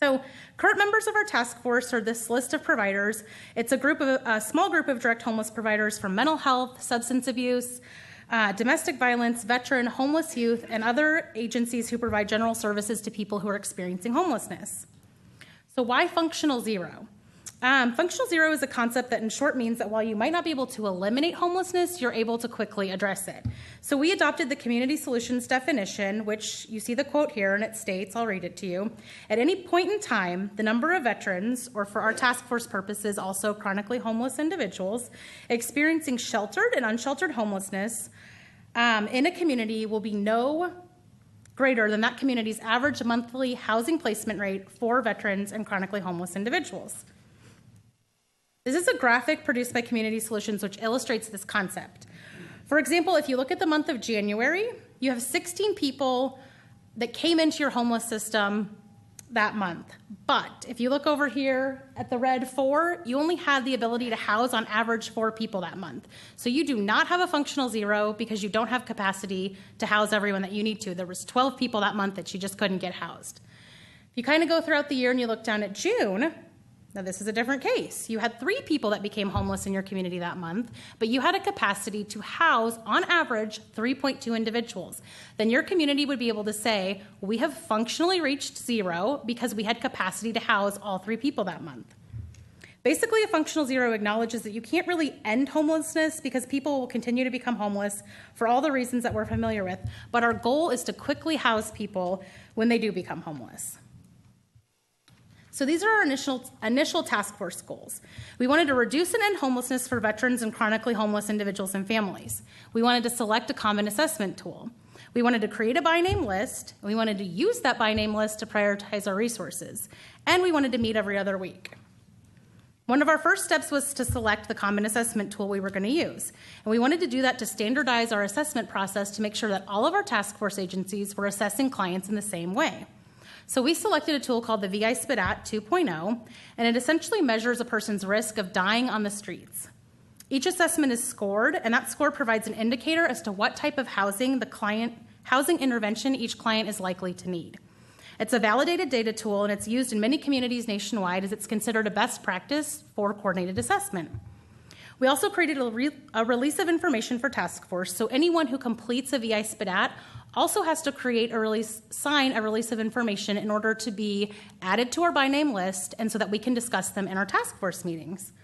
So current members of our task force are this list of providers. It's a small group of direct homeless providers from mental health, substance abuse, domestic violence, veteran, homeless youth, and other agencies who provide general services to people who are experiencing homelessness. So why functional zero? Functional zero is a concept that in short means that while you might not be able to eliminate homelessness, you're able to quickly address it. So we adopted the community solutions definition, which you see the quote here, and it states, I'll read it to you, at any point in time, the number of veterans, or for our task force purposes, also chronically homeless individuals, experiencing sheltered and unsheltered homelessness in a community will be no greater than that community's average monthly housing placement rate for veterans and chronically homeless individuals. This is a graphic produced by Community Solutions which illustrates this concept. For example, if you look at the month of January, you have 16 people that came into your homeless system that month. But if you look over here at the red 4, you only had the ability to house on average 4 people that month. So you do not have a functional 0 because you don't have capacity to house everyone that you need to. There was 12 people that month that you just couldn't get housed. If you kind of go throughout the year and you look down at June, now this is a different case. You had 3 people that became homeless in your community that month, but you had a capacity to house, on average, 3.2 individuals. Then your community would be able to say, we have functionally reached 0 because we had capacity to house all 3 people that month. Basically, a functional 0 acknowledges that you can't really end homelessness because people will continue to become homeless for all the reasons that we're familiar with, but our goal is to quickly house people when they do become homeless. So these are our initial task force goals. We wanted to reduce and end homelessness for veterans and chronically homeless individuals and families. We wanted to select a common assessment tool. We wanted to create a by name list, and we wanted to use that by name list to prioritize our resources. And we wanted to meet every other week. One of our first steps was to select the common assessment tool we were going to use. And we wanted to do that to standardize our assessment process to make sure that all of our task force agencies were assessing clients in the same way. So we selected a tool called the VI SPDAT 2.0, and it essentially measures a person's risk of dying on the streets. Each assessment is scored, and that score provides an indicator as to what type of housing intervention each client is likely to need. It's a validated data tool, and it's used in many communities nationwide as it's considered a best practice for coordinated assessment. We also created a release of information for task force, so anyone who completes a VI SPDAT also has to sign a release of information in order to be added to our by name list and so that we can discuss them in our task force meetings.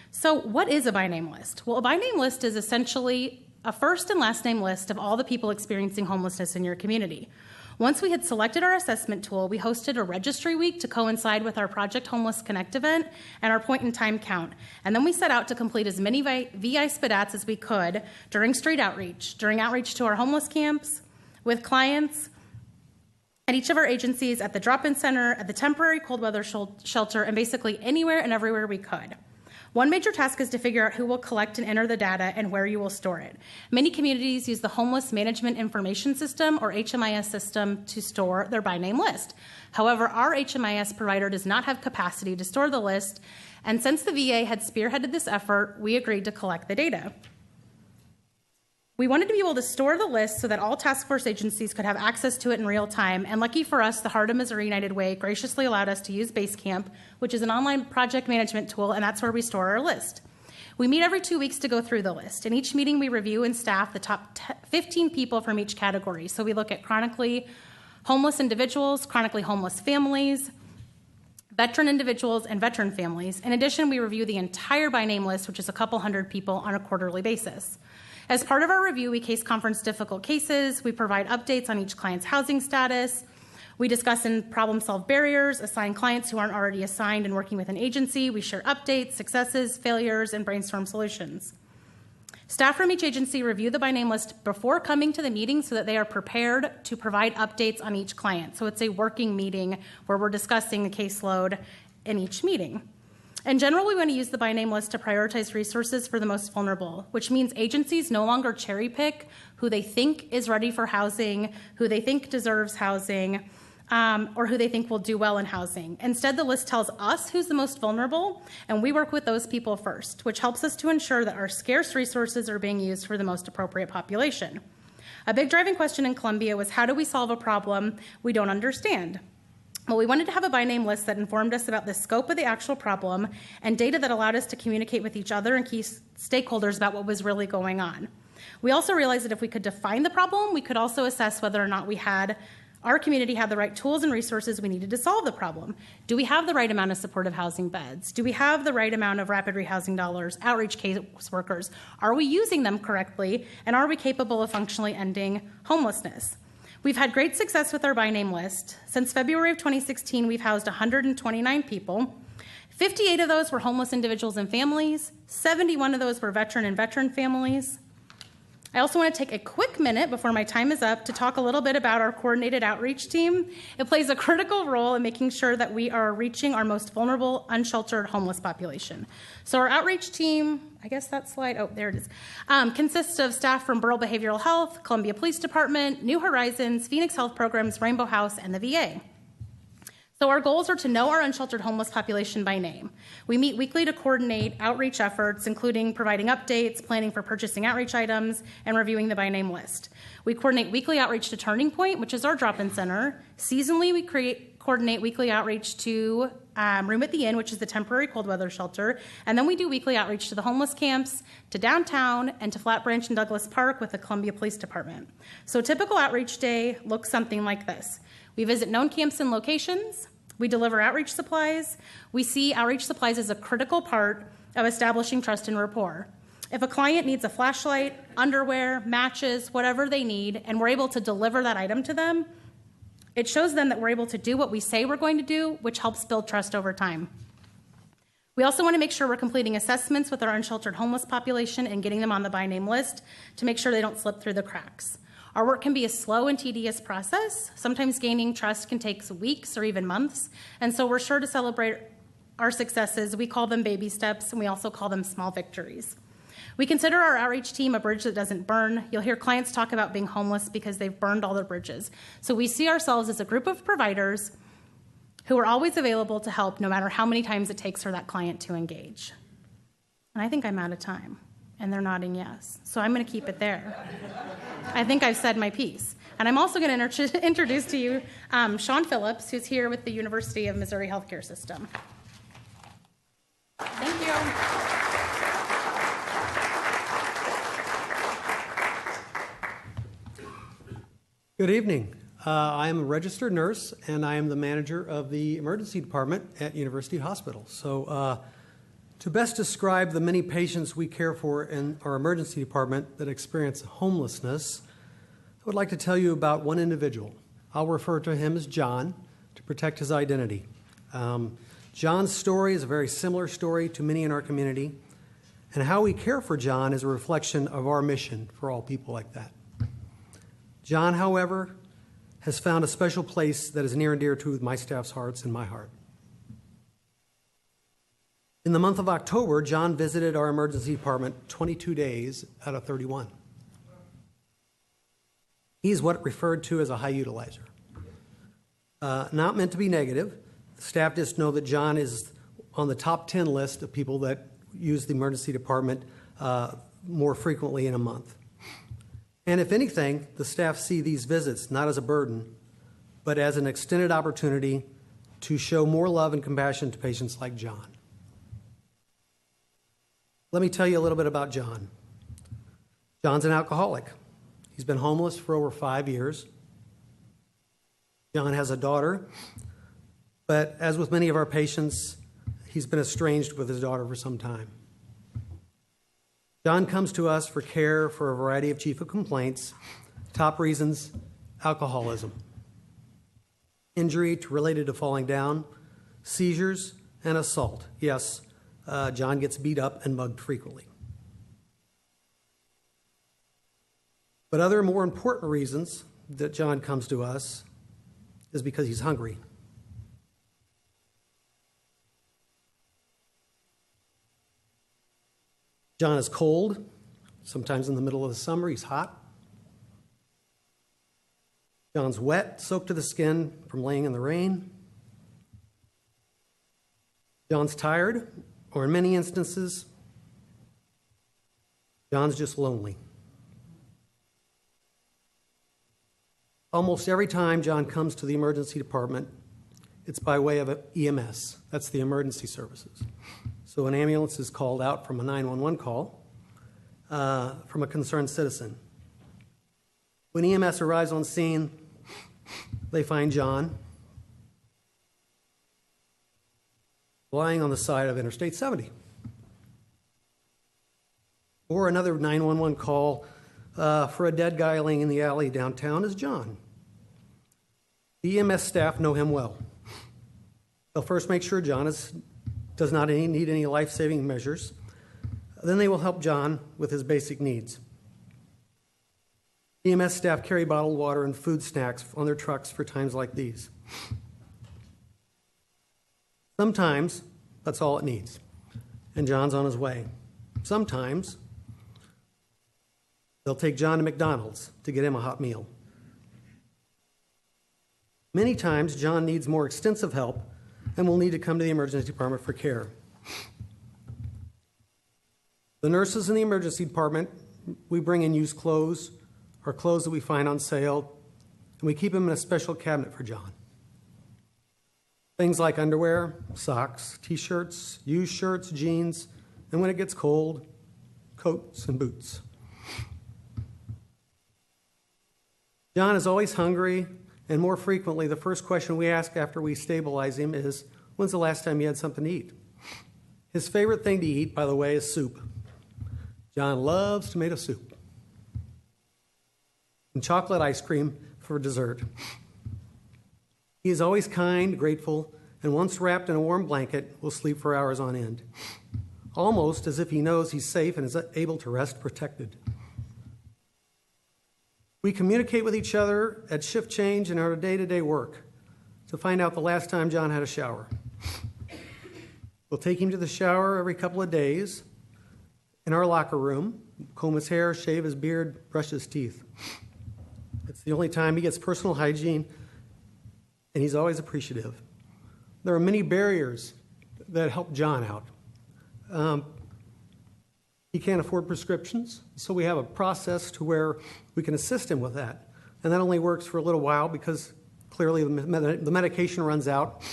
So what is a by name list? Well, a by name list is essentially a first and last name list of all the people experiencing homelessness in your community. Once we had selected our assessment tool, we hosted a registry week to coincide with our Project Homeless Connect event and our point-in-time count. And then we set out to complete as many VI SPDATs as we could during street outreach, during outreach to our homeless camps, with clients, at each of our agencies, at the drop-in center, at the temporary cold weather shelter, and basically anywhere and everywhere we could. One major task is to figure out who will collect and enter the data and where you will store it. Many communities use the Homeless Management Information System, or HMIS system, to store their by name list. However, our HMIS provider does not have capacity to store the list, and since the VA had spearheaded this effort, we agreed to collect the data. We wanted to be able to store the list so that all task force agencies could have access to it in real time, and lucky for us, the Heart of Missouri United Way graciously allowed us to use Basecamp, which is an online project management tool, and that's where we store our list. We meet every 2 weeks to go through the list. In each meeting, we review and staff the top 15 people from each category. So we look at chronically homeless individuals, chronically homeless families, veteran individuals, and veteran families. In addition, we review the entire by name list, which is a couple hundred people, on a quarterly basis. As part of our review, we case conference difficult cases, we provide updates on each client's housing status, we discuss and problem-solve barriers, assign clients who aren't already assigned and working with an agency, we share updates, successes, failures, and brainstorm solutions. Staff from each agency review the by name list before coming to the meeting so that they are prepared to provide updates on each client. So it's a working meeting where we're discussing the caseload in each meeting. In general, we want to use the by name list to prioritize resources for the most vulnerable, which means agencies no longer cherry pick who they think is ready for housing, who they think deserves housing, or who they think will do well in housing. Instead, the list tells us who's the most vulnerable, and we work with those people first, which helps us to ensure that our scarce resources are being used for the most appropriate population. A big driving question in Columbia was, how do we solve a problem we don't understand? Well, we wanted to have a by name list that informed us about the scope of the actual problem and data that allowed us to communicate with each other and key stakeholders about what was really going on. We also realized that if we could define the problem, we could also assess whether or not our community had the right tools and resources we needed to solve the problem. Do we have the right amount of supportive housing beds? Do we have the right amount of rapid rehousing dollars, outreach caseworkers? Are we using them correctly? And are we capable of functionally ending homelessness? We've had great success with our by name list. Since February of 2016, we've housed 129 people. 58 of those were homeless individuals and families. 71 of those were veteran and veteran families. I also want to take a quick minute before my time is up to talk a little bit about our coordinated outreach team. It plays a critical role in making sure that we are reaching our most vulnerable, unsheltered homeless population. So our outreach team, I guess that slide, oh, there it is, consists of staff from Burrell Behavioral Health, Columbia Police Department, New Horizons, Phoenix Health Programs, Rainbow House, and the VA. So our goals are to know our unsheltered homeless population by name. We meet weekly to coordinate outreach efforts, including providing updates, planning for purchasing outreach items, and reviewing the by name list. We coordinate weekly outreach to Turning Point, which is our drop-in center. Seasonally, we coordinate weekly outreach to Room at the Inn, which is the temporary cold weather shelter. And then we do weekly outreach to the homeless camps, to downtown, and to Flat Branch and Douglas Park with the Columbia Police Department. So a typical outreach day looks something like this. We visit known camps and locations. We deliver outreach supplies. We see outreach supplies as a critical part of establishing trust and rapport. If a client needs a flashlight, underwear, matches, whatever they need, and we're able to deliver that item to them, it shows them that we're able to do what we say we're going to do, which helps build trust over time. We also want to make sure we're completing assessments with our unsheltered homeless population and getting them on the by name list to make sure they don't slip through the cracks. Our work can be a slow and tedious process. Sometimes gaining trust can take weeks or even months, and so we're sure to celebrate our successes. We call them baby steps, and we also call them small victories. We consider our outreach team a bridge that doesn't burn. You'll hear clients talk about being homeless because they've burned all their bridges. So we see ourselves as a group of providers who are always available to help no matter how many times it takes for that client to engage. And I think I'm out of time. And they're nodding yes. So I'm going to keep it there. I think I've said my piece. And I'm also going to introduce to you Sean Phillips, who's here with the University of Missouri Healthcare System. Thank you. Good evening. I am a registered nurse, and I am the manager of the emergency department at University Hospital. So to best describe the many patients we care for in our emergency department that experience homelessness, I would like to tell you about one individual. I'll refer to him as John to protect his identity. John's story is a very similar story to many in our community, and how we care for John is a reflection of our mission for all people like that. John, however, has found a special place that is near and dear to my staff's hearts and my heart. In the month of October, John visited our emergency department 22 days out of 31. He's what referred to as a high utilizer. Not meant to be negative. The staff just know that John is on the top 10 list of people that use the emergency department more frequently in a month. And if anything, the staff see these visits not as a burden, but as an extended opportunity to show more love and compassion to patients like John. Let me tell you a little bit about John. John's an alcoholic. He's been homeless for over 5 years. John has a daughter, but as with many of our patients, he's been estranged with his daughter for some time. John comes to us for care for a variety of chief of complaints. Top reasons: alcoholism, injury related to falling down, seizures, and assault. Yes, John gets beat up and mugged frequently. But other more important reasons that John comes to us is because he's hungry. John is cold. Sometimes in the middle of the summer, he's hot. John's wet, soaked to the skin from laying in the rain. John's tired, or in many instances, John's just lonely. Almost every time John comes to the emergency department, it's by way of EMS. That's the emergency services. So an ambulance is called out from a 911 call from a concerned citizen. When EMS arrives on scene, they find John lying on the side of Interstate 70. Or another 911 call for a dead guy laying in the alley downtown is John. The EMS staff know him well. They'll first make sure John does not need any life-saving measures. Then they will help John with his basic needs. EMS staff carry bottled water and food snacks on their trucks for times like these. Sometimes that's all it needs, and John's on his way. Sometimes they'll take John to McDonald's to get him a hot meal. Many times, John needs more extensive help and will need to come to the emergency department for care. The nurses in the emergency department, we bring in used clothes or clothes that we find on sale, and we keep them in a special cabinet for John. Things like underwear, socks, t-shirts, used shirts, jeans, and when it gets cold, coats and boots. John is always hungry, and more frequently, the first question we ask after we stabilize him is, when's the last time you had something to eat? His favorite thing to eat, by the way, is soup. John loves tomato soup. And chocolate ice cream for dessert. He is always kind, grateful, and once wrapped in a warm blanket, will sleep for hours on end, almost as if he knows he's safe and is able to rest protected. We communicate with each other at shift change and our day-to-day work to find out the last time John had a shower. We'll take him to the shower every couple of days in our locker room, comb his hair, shave his beard, brush his teeth. It's the only time he gets personal hygiene, and he's always appreciative. There are many barriers that help John out. He can't afford prescriptions, so we have a process to where we can assist him with that. And that only works for a little while because clearly the medication runs out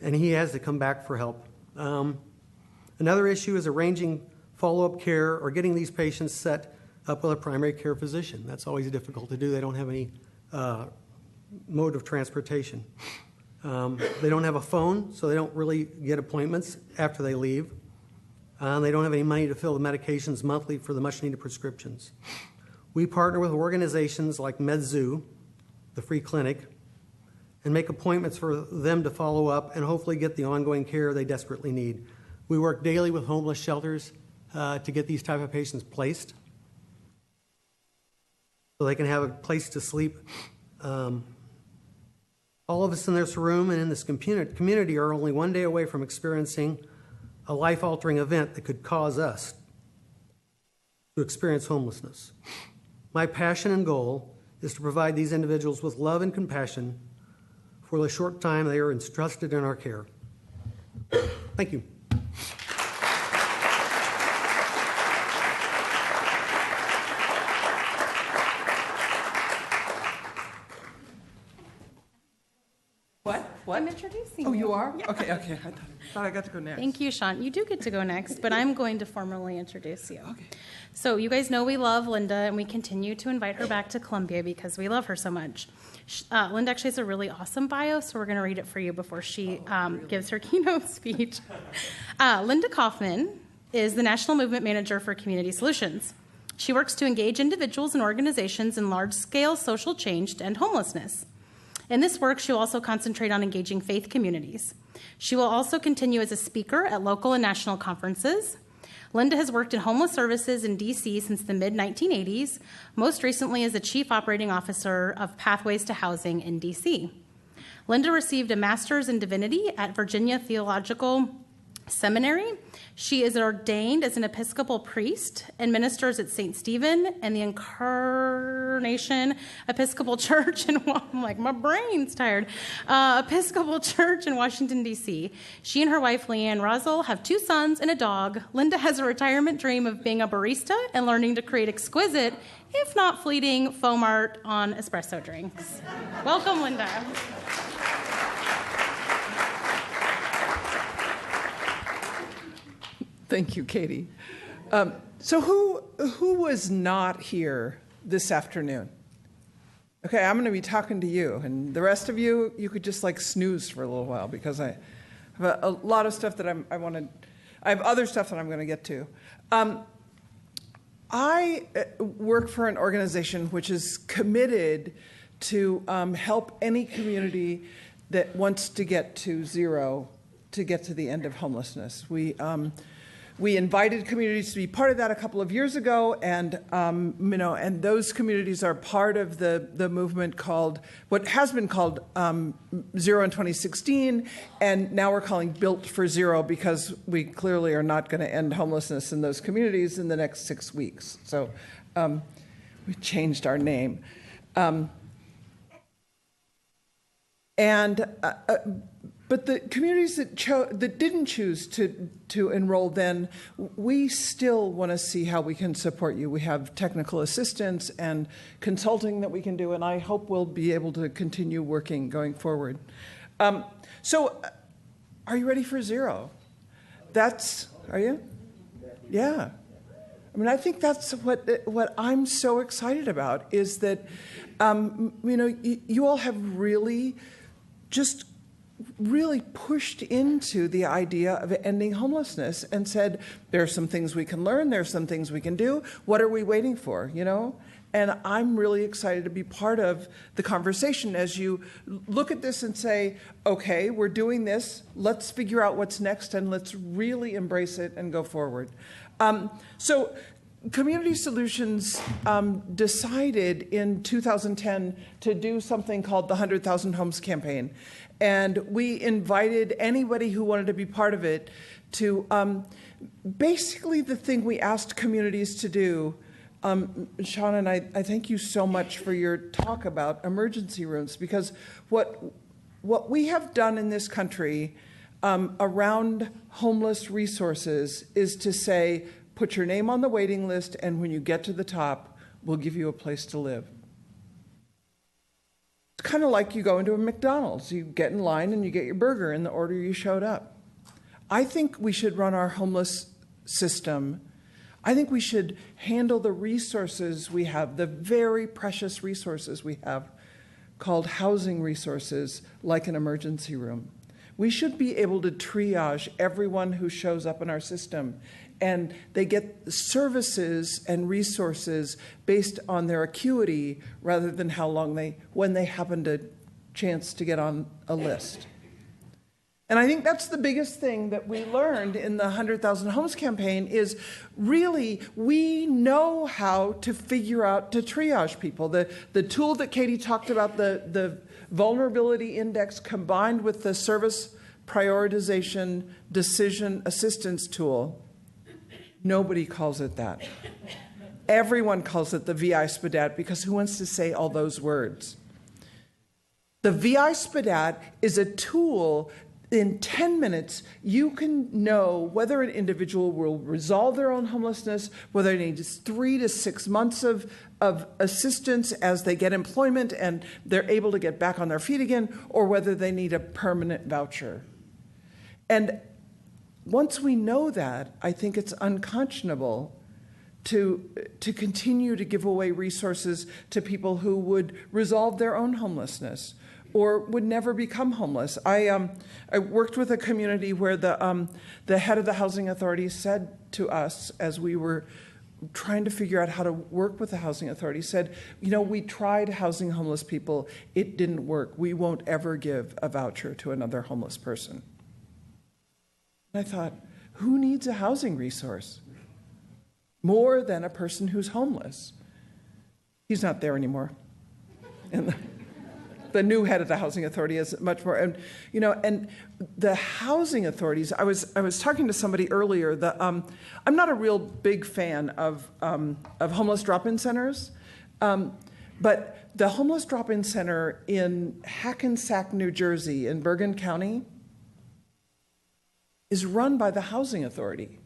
and he has to come back for help. Another issue is arranging follow-up care or getting these patients set up with a primary care physician. That's always difficult to do. They don't have any mode of transportation. They don't have a phone, so they don't really get appointments after they leave. They don't have any money to fill the medications monthly for the much-needed prescriptions. We partner with organizations like MedZoo, the free clinic, and make appointments for them to follow up and hopefully get the ongoing care they desperately need. We work daily with homeless shelters to get these type of patients placed so they can have a place to sleep. All of us in this room and in this community are only one day away from experiencing a life-altering event that could cause us to experience homelessness. My passion and goal is to provide these individuals with love and compassion for the short time they are entrusted in our care. Thank you. What? I'm introducing Oh, you. you are? Yeah. Okay. I thought I got to go next. Thank you, Sean. You do get to go next, but I'm going to formally introduce you. Okay. So you guys know we love Linda, and we continue to invite her back to Columbia because we love her so much. Linda actually has a really awesome bio, so we're going to read it for you before she gives her keynote speech. Linda Kaufman is the National Movement Manager for Community Solutions. She works to engage individuals and organizations in large-scale social change to end homelessness. In this work, she will also concentrate on engaging faith communities. She will also continue as a speaker at local and national conferences. Linda has worked in homeless services in D.C. since the mid-1980s, most recently as the Chief Operating Officer of Pathways to Housing in D.C. Linda received a Master's in Divinity at Virginia Theological Seminary. She is ordained as an Episcopal priest and ministers at St. Stephen and the Incarnation Episcopal Church in, I'm like, my brain's tired, Episcopal Church in Washington, D.C. She and her wife, Leanne Russell, have 2 sons and a dog. Linda has a retirement dream of being a barista and learning to create exquisite, if not fleeting, foam art on espresso drinks. Welcome, Linda. Thank you, Katie. So who was not here this afternoon? Okay, I'm going to be talking to you, and the rest of you, you could just like snooze for a little while because I have a lot of stuff that I have other stuff that I'm going to get to. I work for an organization which is committed to help any community that wants to get to zero, to get to the end of homelessness. We invited communities to be part of that a couple of years ago, and and those communities are part of the movement called what has been called Zero in 2016, and now we're calling Built for Zero because we clearly are not going to end homelessness in those communities in the next 6 weeks. So we changed our name, But the communities that didn't choose to enroll then, we still want to see how we can support you. We have technical assistance and consulting that we can do, and I hope we'll be able to continue working going forward. So are you ready for zero? Are you? Yeah. I mean, I think that's what I'm so excited about is that, you all have really pushed into the idea of ending homelessness and said, there are some things we can learn, there are some things we can do. What are we waiting for, And I'm really excited to be part of the conversation as you look at this and say, okay, we're doing this, let's figure out what's next and let's really embrace it and go forward. So Community Solutions decided in 2010 to do something called the 100,000 Homes Campaign. And we invited anybody who wanted to be part of it to basically the thing we asked communities to do. Sean and I thank you so much for your talk about emergency rooms, because what we have done in this country around homeless resources is to say, put your name on the waiting list, and when you get to the top, we'll give you a place to live. It's kind of like you go into a McDonald's. You get in line and you get your burger in the order you showed up. I think we should run our homeless system. I think we should handle the resources we have, the very precious resources we have, called housing resources, like an emergency room. We should be able to triage everyone who shows up in our system, and they get services and resources based on their acuity rather than how long when they happen to chance to get on a list. And I think that's the biggest thing that we learned in the 100,000 Homes campaign is really we know how to figure out to triage people. The tool that Katie talked about, the vulnerability index combined with the service prioritization decision assistance tool, nobody calls it that. Everyone calls it the VI SPDAT because who wants to say all those words? The VI SPDAT is a tool. In 10 minutes, you can know whether an individual will resolve their own homelessness, whether they need 3 to 6 months of assistance as they get employment and they're able to get back on their feet again, or whether they need a permanent voucher. And once we know that, I think it's unconscionable to continue to give away resources to people who would resolve their own homelessness or would never become homeless. I worked with a community where the head of the housing authority said to us as we were trying to figure out how to work with the housing authority, said, we tried housing homeless people. It didn't work. We won't ever give a voucher to another homeless person. And I thought, who needs a housing resource more than a person who's homeless? He's not there anymore. And the new head of the housing authority is much more, and the housing authorities. I was talking to somebody earlier. I'm not a real big fan of homeless drop-in centers, but the homeless drop-in center in Hackensack, New Jersey, in Bergen County, is run by the housing authority.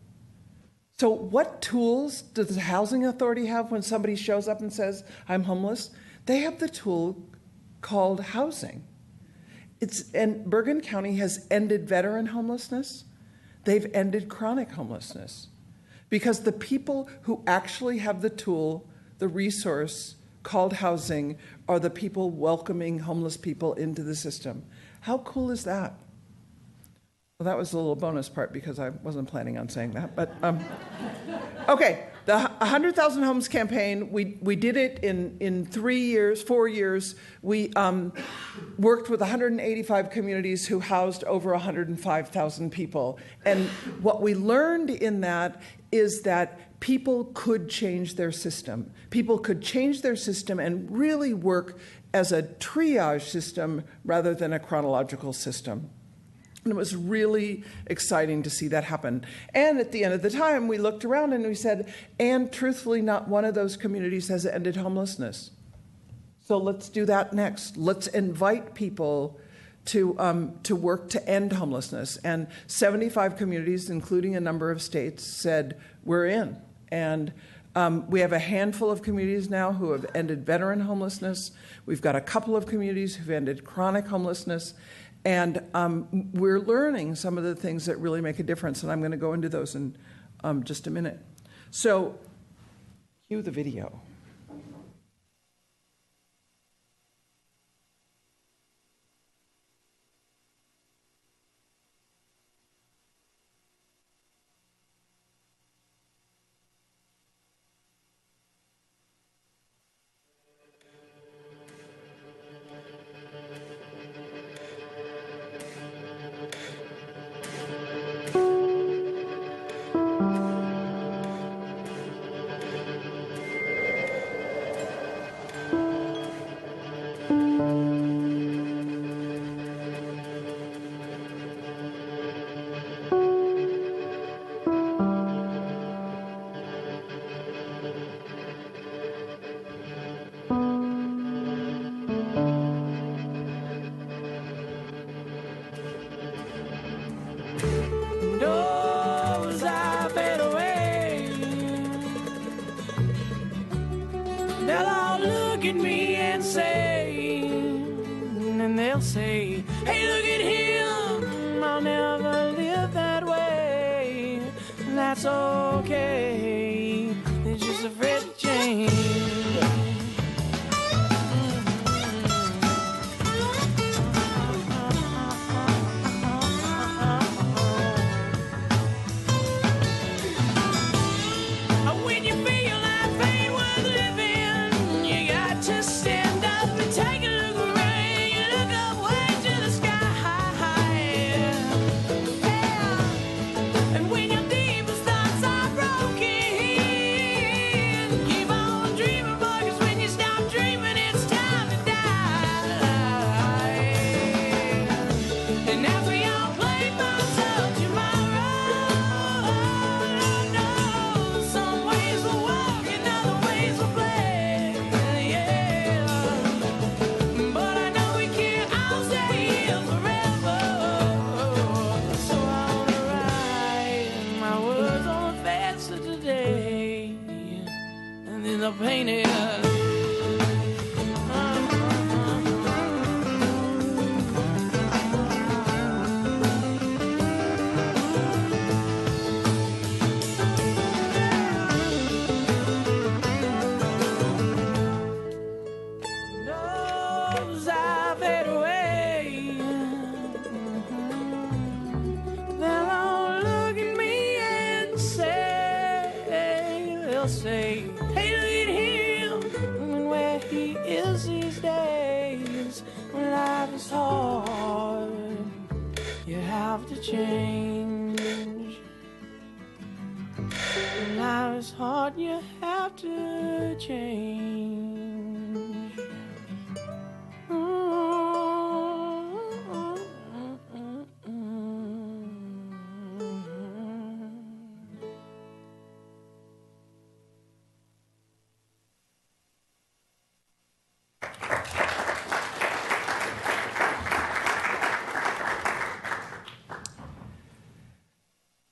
So what tools does the housing authority have when somebody shows up and says, I'm homeless? They have the tool called housing. And Bergen County has ended veteran homelessness. They've ended chronic homelessness because the people who actually have the tool, the resource called housing, are the people welcoming homeless people into the system. How cool is that? Well, that was the little bonus part because I wasn't planning on saying that. But okay, the 100,000 Homes campaign, we did it in 4 years. We worked with 185 communities who housed over 105,000 people. And what we learned in that is that people could change their system. People could change their system and really work as a triage system rather than a chronological system. And it was really exciting to see that happen. And at the end of the time, we looked around and we said, and truthfully, not one of those communities has ended homelessness. So let's do that next. Let's invite people to work to end homelessness. And 75 communities, including a number of states, said, we're in. And we have a handful of communities now who have ended veteran homelessness. We've got a couple of communities who've ended chronic homelessness. And we're learning some of the things that really make a difference, and I'm going to go into those in just a minute. So, cue the video. Say, hey, look at him, I'll never live that way. That's okay, it's just afraid to change. When you feel life ain't worth living, you got to stand up and take a look around. Painted. Knows I fade away. They'll all look at me and say, they'll say, hey, these days when life is hard, you have to change. When life is hard, you have to change.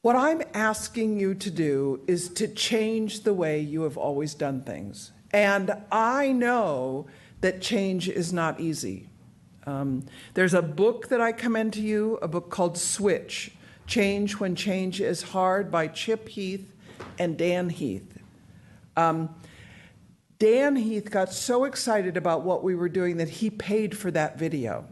What I'm asking you to do is to change the way you have always done things. And I know that change is not easy. There's a book that I commend to you, a book called Switch, Change When Change is Hard by Chip Heath and Dan Heath. Dan Heath got so excited about what we were doing that he paid for that video,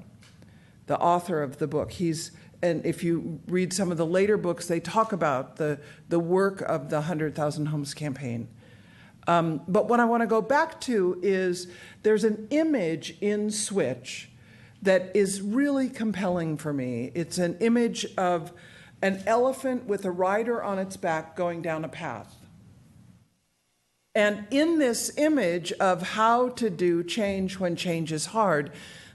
the author of the book. He's And if you read some of the later books, they talk about the work of the 100,000 Homes campaign. But what I want to go back to is there's an image in Switch that is really compelling for me. It's an image of an elephant with a rider on its back going down a path. And in this image of how to do change when change is hard,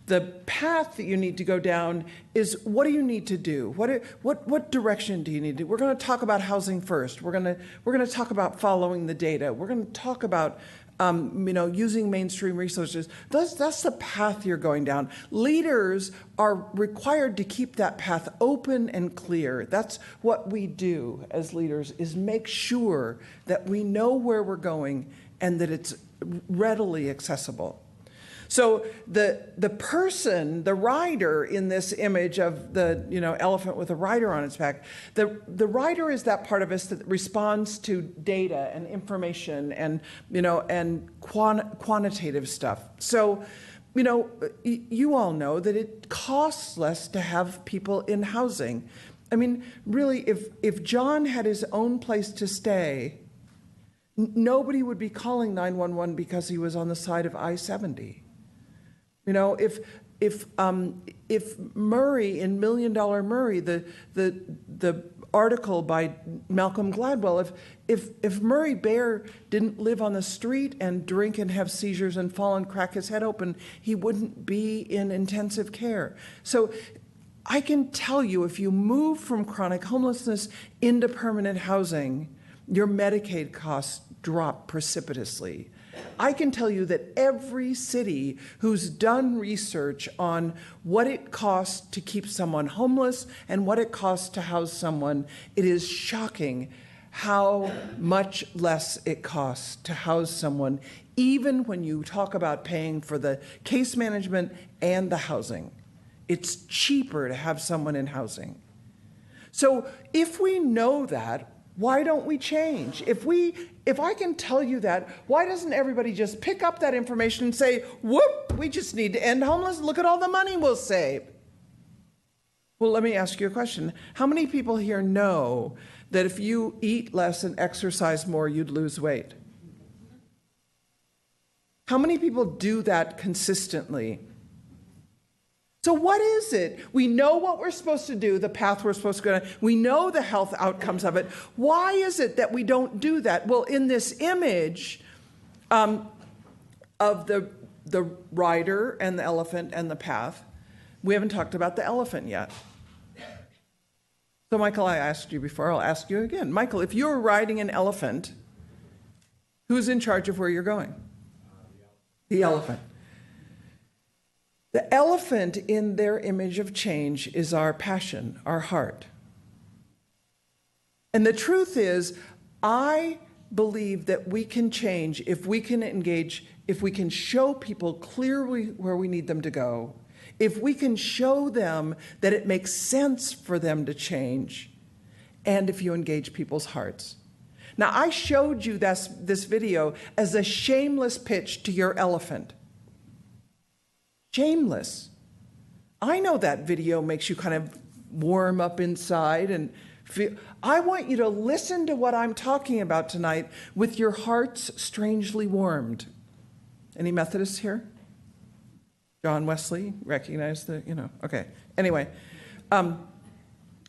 the path that you need to go down is, what do you need to do? What direction do you need to do? We're going to talk about housing first. We're going to talk about following the data. We're going to talk about using mainstream resources. That's the path you're going down. Leaders are required to keep that path open and clear. That's what we do as leaders, is make sure that we know where we're going and that it's readily accessible. So the person, the rider in this image of the elephant with a rider on its back, the rider is that part of us that responds to data and information and quantitative stuff. So you all know that it costs less to have people in housing. I mean, really, if John had his own place to stay, nobody would be calling 911 because he was on the side of I-70. If Murray in $1 Million Murray, the article by Malcolm Gladwell, if Murray Bear didn't live on the street and drink and have seizures and fall and crack his head open, he wouldn't be in intensive care. So I can tell you, if you move from chronic homelessness into permanent housing, your Medicaid costs drop precipitously. I can tell you that every city who's done research on what it costs to keep someone homeless and what it costs to house someone, it is shocking how much less it costs to house someone, even when you talk about paying for the case management and the housing. It's cheaper to have someone in housing. So if we know that, why don't we change? If I can tell you that, why doesn't everybody just pick up that information and say, whoop, we just need to end homelessness, look at all the money we'll save? Well, let me ask you a question. How many people here know that if you eat less and exercise more, you'd lose weight? How many people do that consistently? So what is it? We know what we're supposed to do, the path we're supposed to go down. We know the health outcomes of it. Why is it that we don't do that? Well, in this image of the rider and the elephant and the path, we haven't talked about the elephant yet. So, Michael, I asked you before, I'll ask you again. Michael, if you're riding an elephant, who's in charge of where you're going? The elephant. The elephant in their image of change is our passion, our heart. And the truth is, I believe that we can change if we can engage, if we can show people clearly where we need them to go, if we can show them that it makes sense for them to change, and if you engage people's hearts. Now, I showed you this video as a shameless pitch to your elephant. Shameless. I know that video makes you kind of warm up inside and feel. I want you to listen to what I'm talking about tonight with your hearts strangely warmed. Any Methodists here? John Wesley, recognize the, okay. Anyway,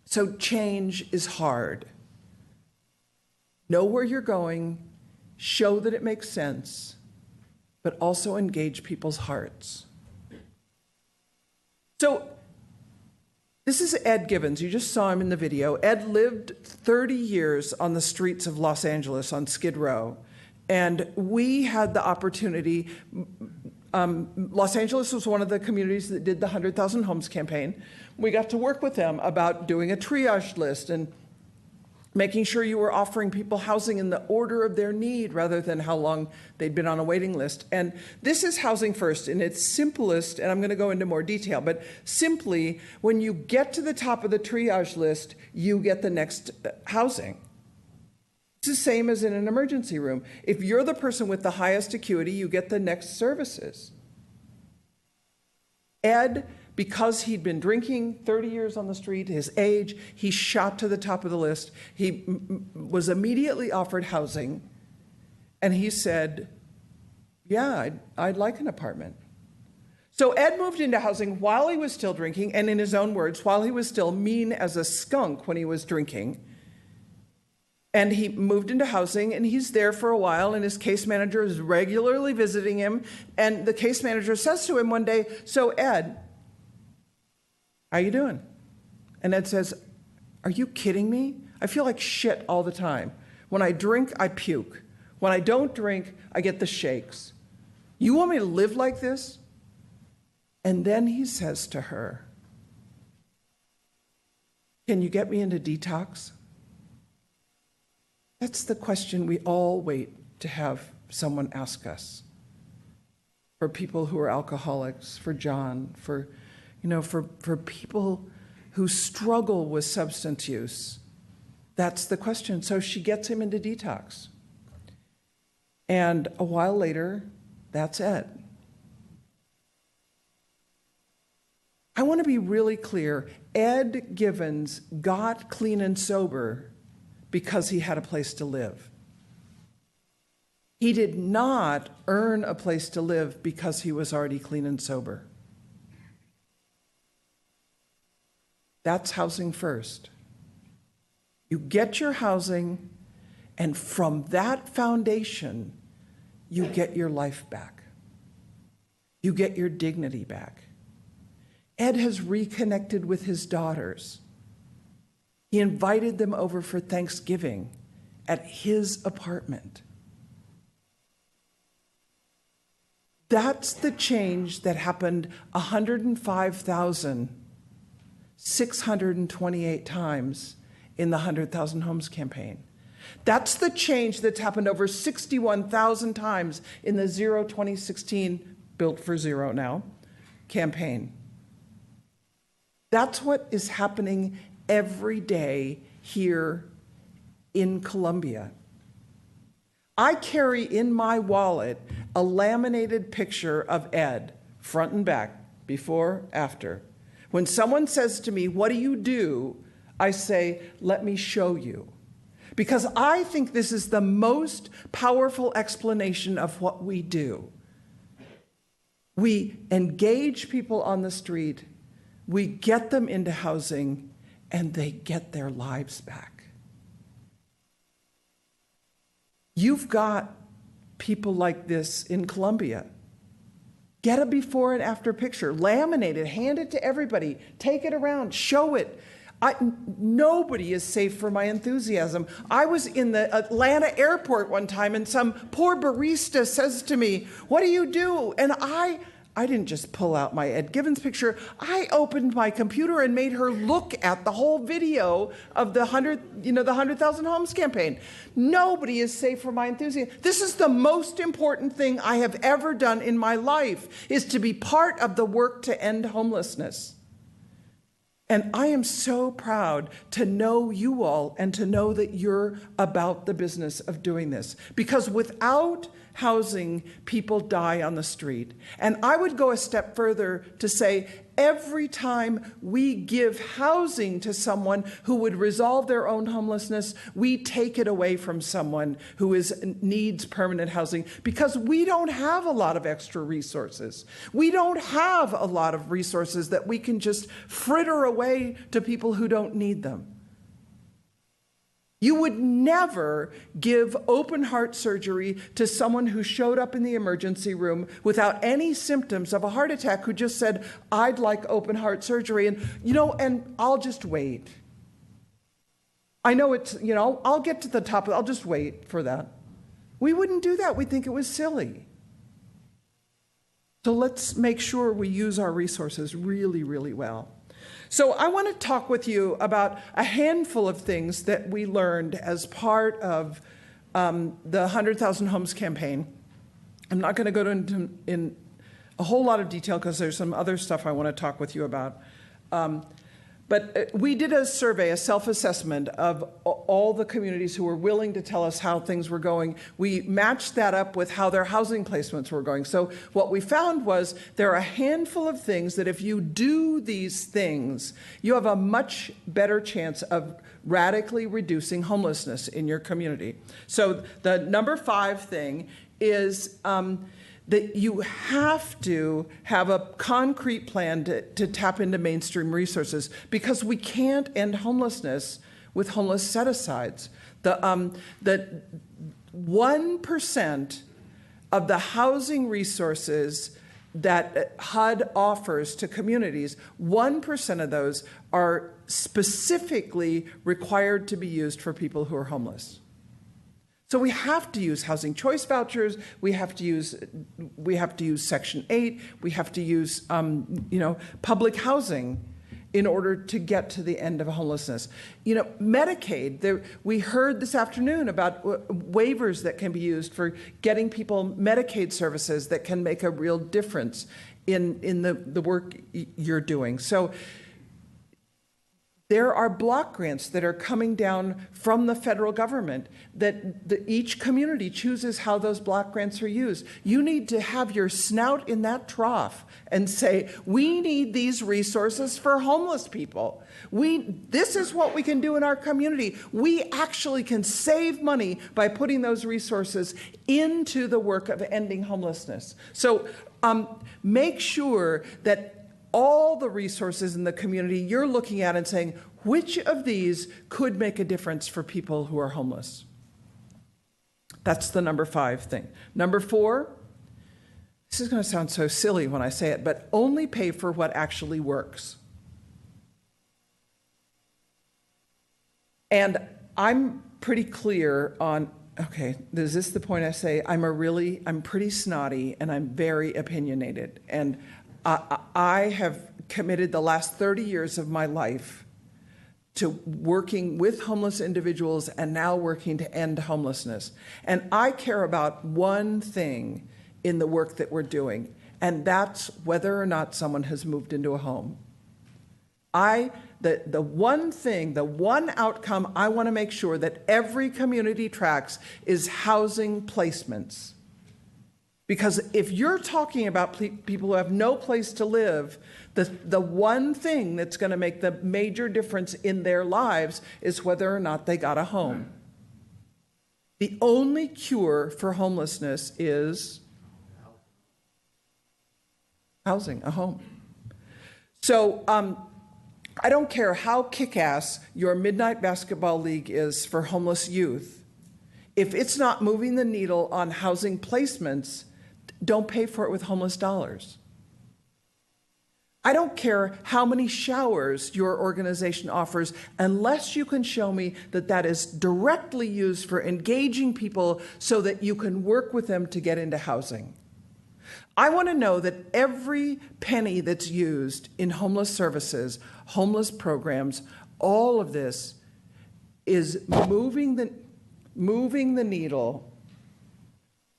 so change is hard. Know where you're going, show that it makes sense, but also engage people's hearts. So this is Ed Gibbons. You just saw him in the video. Ed lived 30 years on the streets of Los Angeles on Skid Row. And we had the opportunity. Los Angeles was one of the communities that did the 100,000 Homes campaign. We got to work with them about doing a triage list and making sure you were offering people housing in the order of their need rather than how long they'd been on a waiting list. And this is Housing First in its simplest, and I'm going to go into more detail, but simply, when you get to the top of the triage list, you get the next housing. It's the same as in an emergency room. If you're the person with the highest acuity, you get the next services. Ed because he'd been drinking 30 years on the street, his age, he shot to the top of the list. He was immediately offered housing, and he said, yeah, I'd like an apartment. So Ed moved into housing while he was still drinking, and in his own words, while he was still mean as a skunk when he was drinking. And he moved into housing, and he's there for a while, and his case manager is regularly visiting him. And the case manager says to him one day, so Ed, how you doing? And Ed says, are you kidding me? I feel like shit all the time. When I drink, I puke. When I don't drink, I get the shakes. You want me to live like this? And then he says to her, can you get me into detox? That's the question we all wait to have someone ask us. For people who are alcoholics, for John, for people who struggle with substance use. That's the question. So she gets him into detox. And a while later, that's Ed. I want to be really clear. Ed Givens got clean and sober because he had a place to live. He did not earn a place to live because he was already clean and sober. That's housing first. You get your housing, and from that foundation, you get your life back. You get your dignity back. Ed has reconnected with his daughters. He invited them over for Thanksgiving at his apartment. That's the change that happened 105,628 times in the 100,000 Homes campaign. That's the change that's happened over 61,000 times in the Zero 2016, Built for Zero now, campaign. That's what is happening every day here in Columbia. I carry in my wallet a laminated picture of Ed, front and back, before, after. When someone says to me, what do? I say, let me show you. Because I think this is the most powerful explanation of what we do. We engage people on the street, we get them into housing, and they get their lives back. You've got people like this in Columbia. Get a before and after picture, laminate it, hand it to everybody, take it around, show it. Nobody is safe for my enthusiasm. I was in the Atlanta airport one time, and some poor barista says to me, what do? And I didn't just pull out my Ed Givens picture. I opened my computer and made her look at the whole video of the 100,000 Homes campaign. Nobody is safe for my enthusiasm. This is the most important thing I have ever done in my life, is to be part of the work to end homelessness. And I am so proud to know you all and to know that you're about the business of doing this. Because without housing, people die on the street. And I would go a step further to say, every time we give housing to someone who would resolve their own homelessness, we take it away from someone who needs permanent housing, because we don't have a lot of extra resources. We don't have a lot of resources that we can just fritter away to people who don't need them. You would never give open heart surgery to someone who showed up in the emergency room without any symptoms of a heart attack, who just said, I'd like open heart surgery, and I'll just wait. I know it's, I'll get to the top, I'll just wait for that. We wouldn't do that. We'd think it was silly. So let's make sure we use our resources really, really well. So I want to talk with you about a handful of things that we learned as part of the 100,000 Homes campaign. I'm not going to go into a whole lot of detail because there's some other stuff I want to talk with you about. But But we did a survey, a self-assessment of all the communities who were willing to tell us how things were going. We matched that up with how their housing placements were going. So what we found was there are a handful of things that if you do these things, you have a much better chance of radically reducing homelessness in your community. So the number 5 thing is that you have to have a concrete plan to tap into mainstream resources, because we can't end homelessness with homeless set-asides. The 1% of the housing resources that HUD offers to communities, 1% of those are specifically required to be used for people who are homeless. So we have to use housing choice vouchers. We have to use Section 8. We have to use public housing in order to get to the end of homelessness. Medicaid. We heard this afternoon about waivers that can be used for getting people Medicaid services that can make a real difference in the work you're doing. So there are block grants that are coming down from the federal government that each community chooses how those block grants are used. You need to have your snout in that trough and say, we need these resources for homeless people. This is what we can do in our community. We actually can save money by putting those resources into the work of ending homelessness. So make sure that all the resources in the community you're looking at and saying, which of these could make a difference for people who are homeless? That's the number 5 thing. Number 4, this is going to sound so silly when I say it, but only pay for what actually works. And I'm pretty clear on, okay, is this the point I say? I'm pretty snotty and I'm very opinionated. And I have committed the last 30 years of my life to working with homeless individuals and now working to end homelessness. And I care about one thing in the work that we're doing, and that's whether or not someone has moved into a home. The one outcome I want to make sure that every community tracks is housing placements. Because if you're talking about people who have no place to live, the one thing that's going to make the major difference in their lives is whether or not they got a home. The only cure for homelessness is housing, a home. So I don't care how kick-ass your Midnight Basketball League is for homeless youth. If it's not moving the needle on housing placements, don't pay for it with homeless dollars. I don't care how many showers your organization offers unless you can show me that that is directly used for engaging people so that you can work with them to get into housing. I want to know that every penny that's used in homeless services, homeless programs, all of this is moving the needle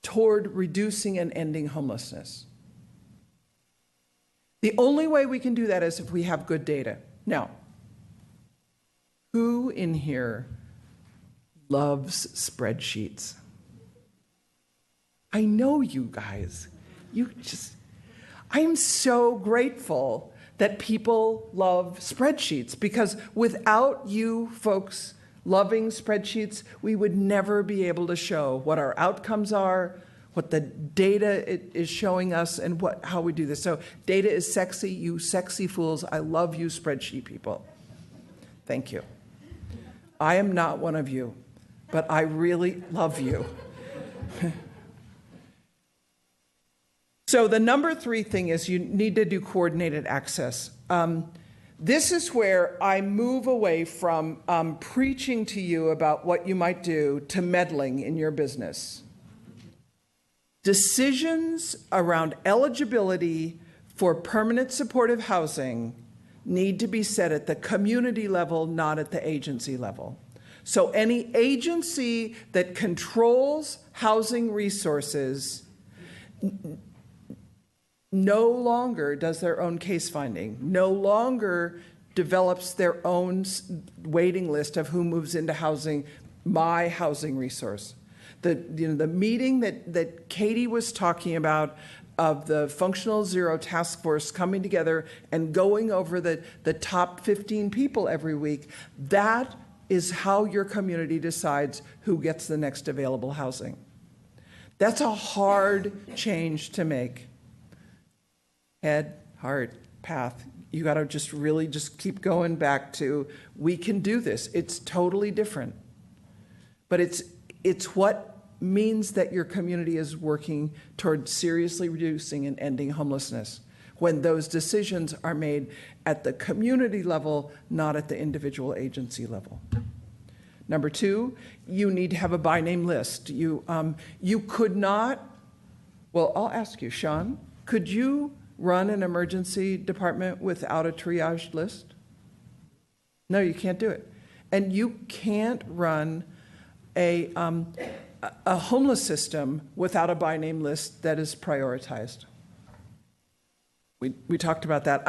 toward reducing and ending homelessness. The only way we can do that is if we have good data. Now, who in here loves spreadsheets? I know you guys. I'm so grateful that people love spreadsheets, because without you folks loving spreadsheets, we would never be able to show what our outcomes are, what the data is showing us, and how we do this. So data is sexy, you sexy fools. I love you spreadsheet people. Thank you. I am not one of you, but I really love you. So the number 3 thing is you need to do coordinated access. This is where I move away from preaching to you about what you might do to meddling in your business. Decisions around eligibility for permanent supportive housing need to be set at the community level, not at the agency level. So any agency that controls housing resources no longer does their own case finding, no longer develops their own waiting list of who moves into housing, my housing resource. The meeting that Katie was talking about of the Functional Zero Task Force coming together and going over the top 15 people every week, that is how your community decides who gets the next available housing. That's a hard change to make. Head, heart, path. You got to just keep going back to, we can do this. It's totally different. But it's what means that your community is working toward seriously reducing and ending homelessness when those decisions are made at the community level, not at the individual agency level. Number two, you need to have a by name list. You could not, well, I'll ask you, Sean, could you run an emergency department without a triage list? No, you can't do it. And you can't run a homeless system without a by name list that is prioritized. We talked about that.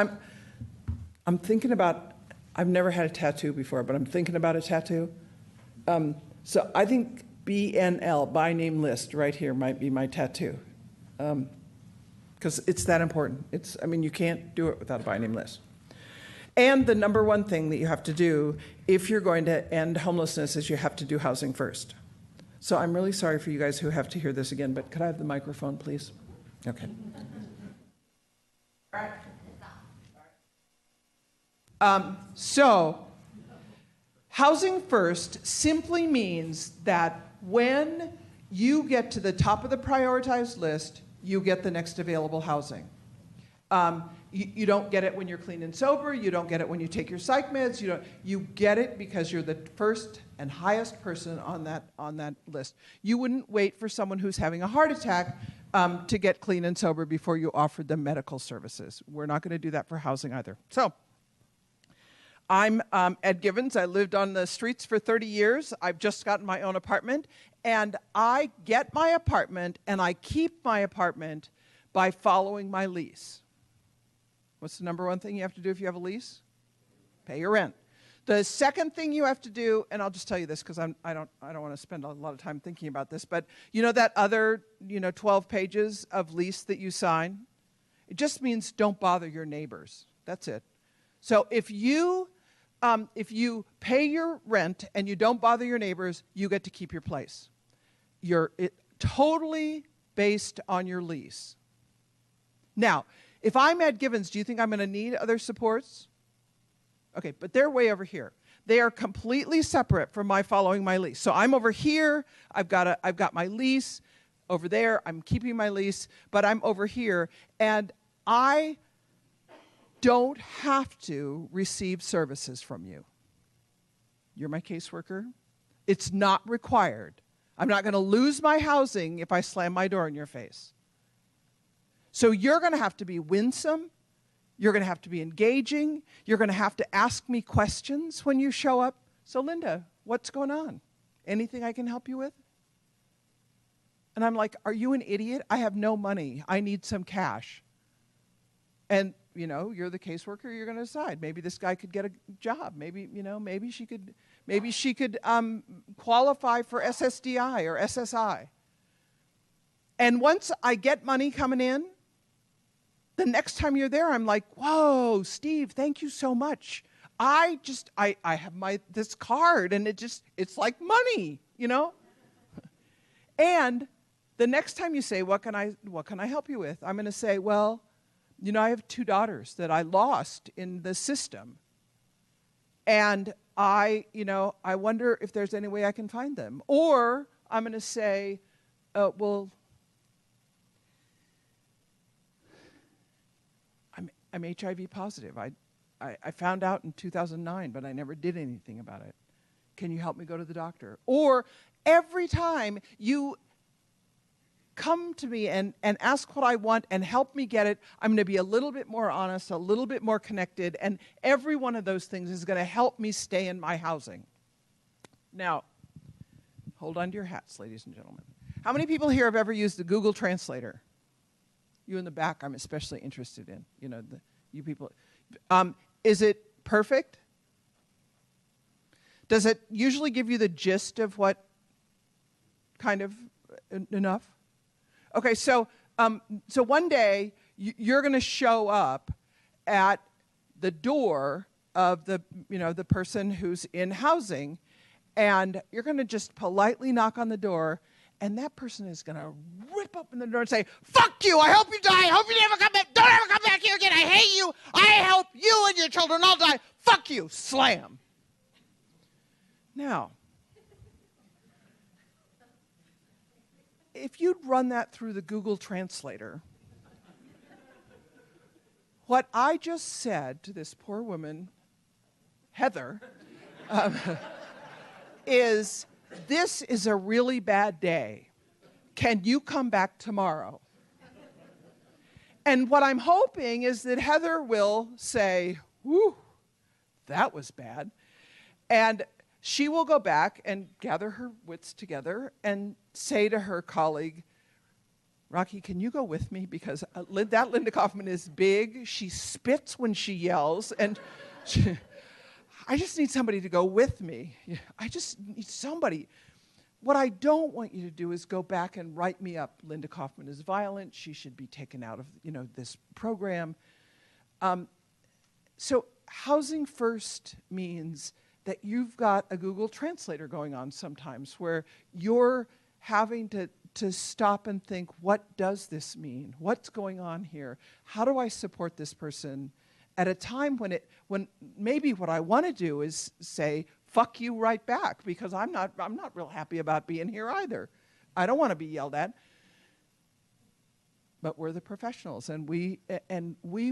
I'm thinking about, I've never had a tattoo before, but I'm thinking about a tattoo. So I think BNL, by name list, right here might be my tattoo. Because it's that important. You can't do it without a by name list. And the number one thing that you have to do if you're going to end homelessness is you have to do housing first. So I'm really sorry for you guys who have to hear this again, but could I have the microphone, please? Okay. All right. So housing first simply means that when you get to the top of the prioritized list, you get the next available housing. You don't get it when you're clean and sober. You don't get it when you take your psych meds. You get it because you're the first and highest person on that list. You wouldn't wait for someone who's having a heart attack to get clean and sober before you offered them medical services. We're not going to do that for housing either. So I'm Ed Givens. I lived on the streets for 30 years. I've just gotten my own apartment. And I get my apartment and I keep my apartment by following my lease. What's the number one thing you have to do if you have a lease? Pay your rent. The second thing you have to do, and I'll just tell you this because I don't want to spend a lot of time thinking about this, but you know that other 12 pages of lease that you sign? It just means don't bother your neighbors. That's it. So if you pay your rent and you don't bother your neighbors, you get to keep your place. You're totally based on your lease. Now, if I'm Ed Givens, do you think I'm going to need other supports? Okay, but they're way over here. They are completely separate from my following my lease. So I'm over here. I've got my lease over there. I'm keeping my lease, but I'm over here, and I don't have to receive services from you. You're my caseworker. It's not required. I'm not going to lose my housing if I slam my door in your face. So you're going to have to be winsome. You're going to have to be engaging. You're going to have to ask me questions when you show up. So Linda, what's going on? Anything I can help you with? And I'm like, are you an idiot? I have no money. I need some cash. And, you're the caseworker. You're going to decide. Maybe this guy could get a job. Maybe she could qualify for SSDI or SSI. And once I get money coming in, the next time you're there, I'm like, whoa, Steve, thank you so much. I have this card, and it's like money, And the next time you say, what can I help you with? I'm going to say, well, I have 2 daughters that I lost in the system. And I wonder if there's any way I can find them. Or I'm going to say, well, I'm HIV positive. I found out in 2009, but I never did anything about it. Can you help me go to the doctor? Or every time you come to me and ask what I want and help me get it, I'm going to be a little bit more honest, a little bit more connected, and every one of those things is going to help me stay in my housing. Now, hold on to your hats, ladies and gentlemen. How many people here have ever used the Google Translator? You in the back, I'm especially interested in. You people. Is it perfect? Does it usually give you the gist of what kind of enough? Okay, so one day you're going to show up at the door of the person who's in housing, and you're going to just politely knock on the door, and that person is going to rip open the door and say, "Fuck you! I hope you die! I hope you never come back! Don't ever come back here again! I hate you! I hope you and your children all die! Fuck you!" Slam. Now, if you'd run that through the Google Translator, what I just said to this poor woman, Heather, is, "This is a really bad day. Can you come back tomorrow?" And what I'm hoping is that Heather will say, "Whew, that was bad." And she will go back and gather her wits together and say to her colleague, "Rocky, can you go with me? Because that Linda Kaufman is big. She spits when she yells. And I just need somebody to go with me. I just need somebody. What I don't want you to do is go back and write me up. Linda Kaufman is violent. She should be taken out of this program." So Housing First means that you've got a Google Translator going on sometimes where you're having to stop and think, what does this mean? What's going on here? How do I support this person at a time when maybe what I want to do is say, "Fuck you" right back, because I'm not real happy about being here either. I don't want to be yelled at. But we're the professionals, and we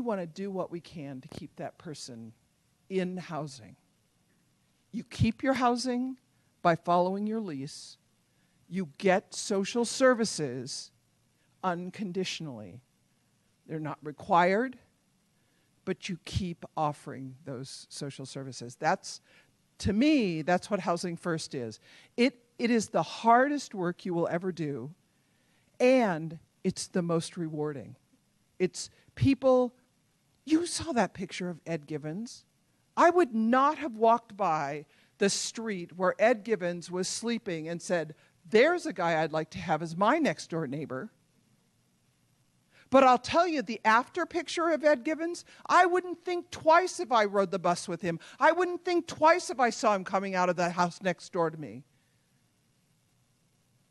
want to do what we can to keep that person in housing. You keep your housing by following your lease. You get social services unconditionally. They're not required, but you keep offering those social services. To me, that's what Housing First is. It is the hardest work you will ever do, and it's the most rewarding. It's people, you saw that picture of Ed Givens. I would not have walked by the street where Ed Givens was sleeping and said, "There's a guy I'd like to have as my next door neighbor." But I'll tell you, the after picture of Ed Givens, I wouldn't think twice if I rode the bus with him. I wouldn't think twice if I saw him coming out of the house next door to me.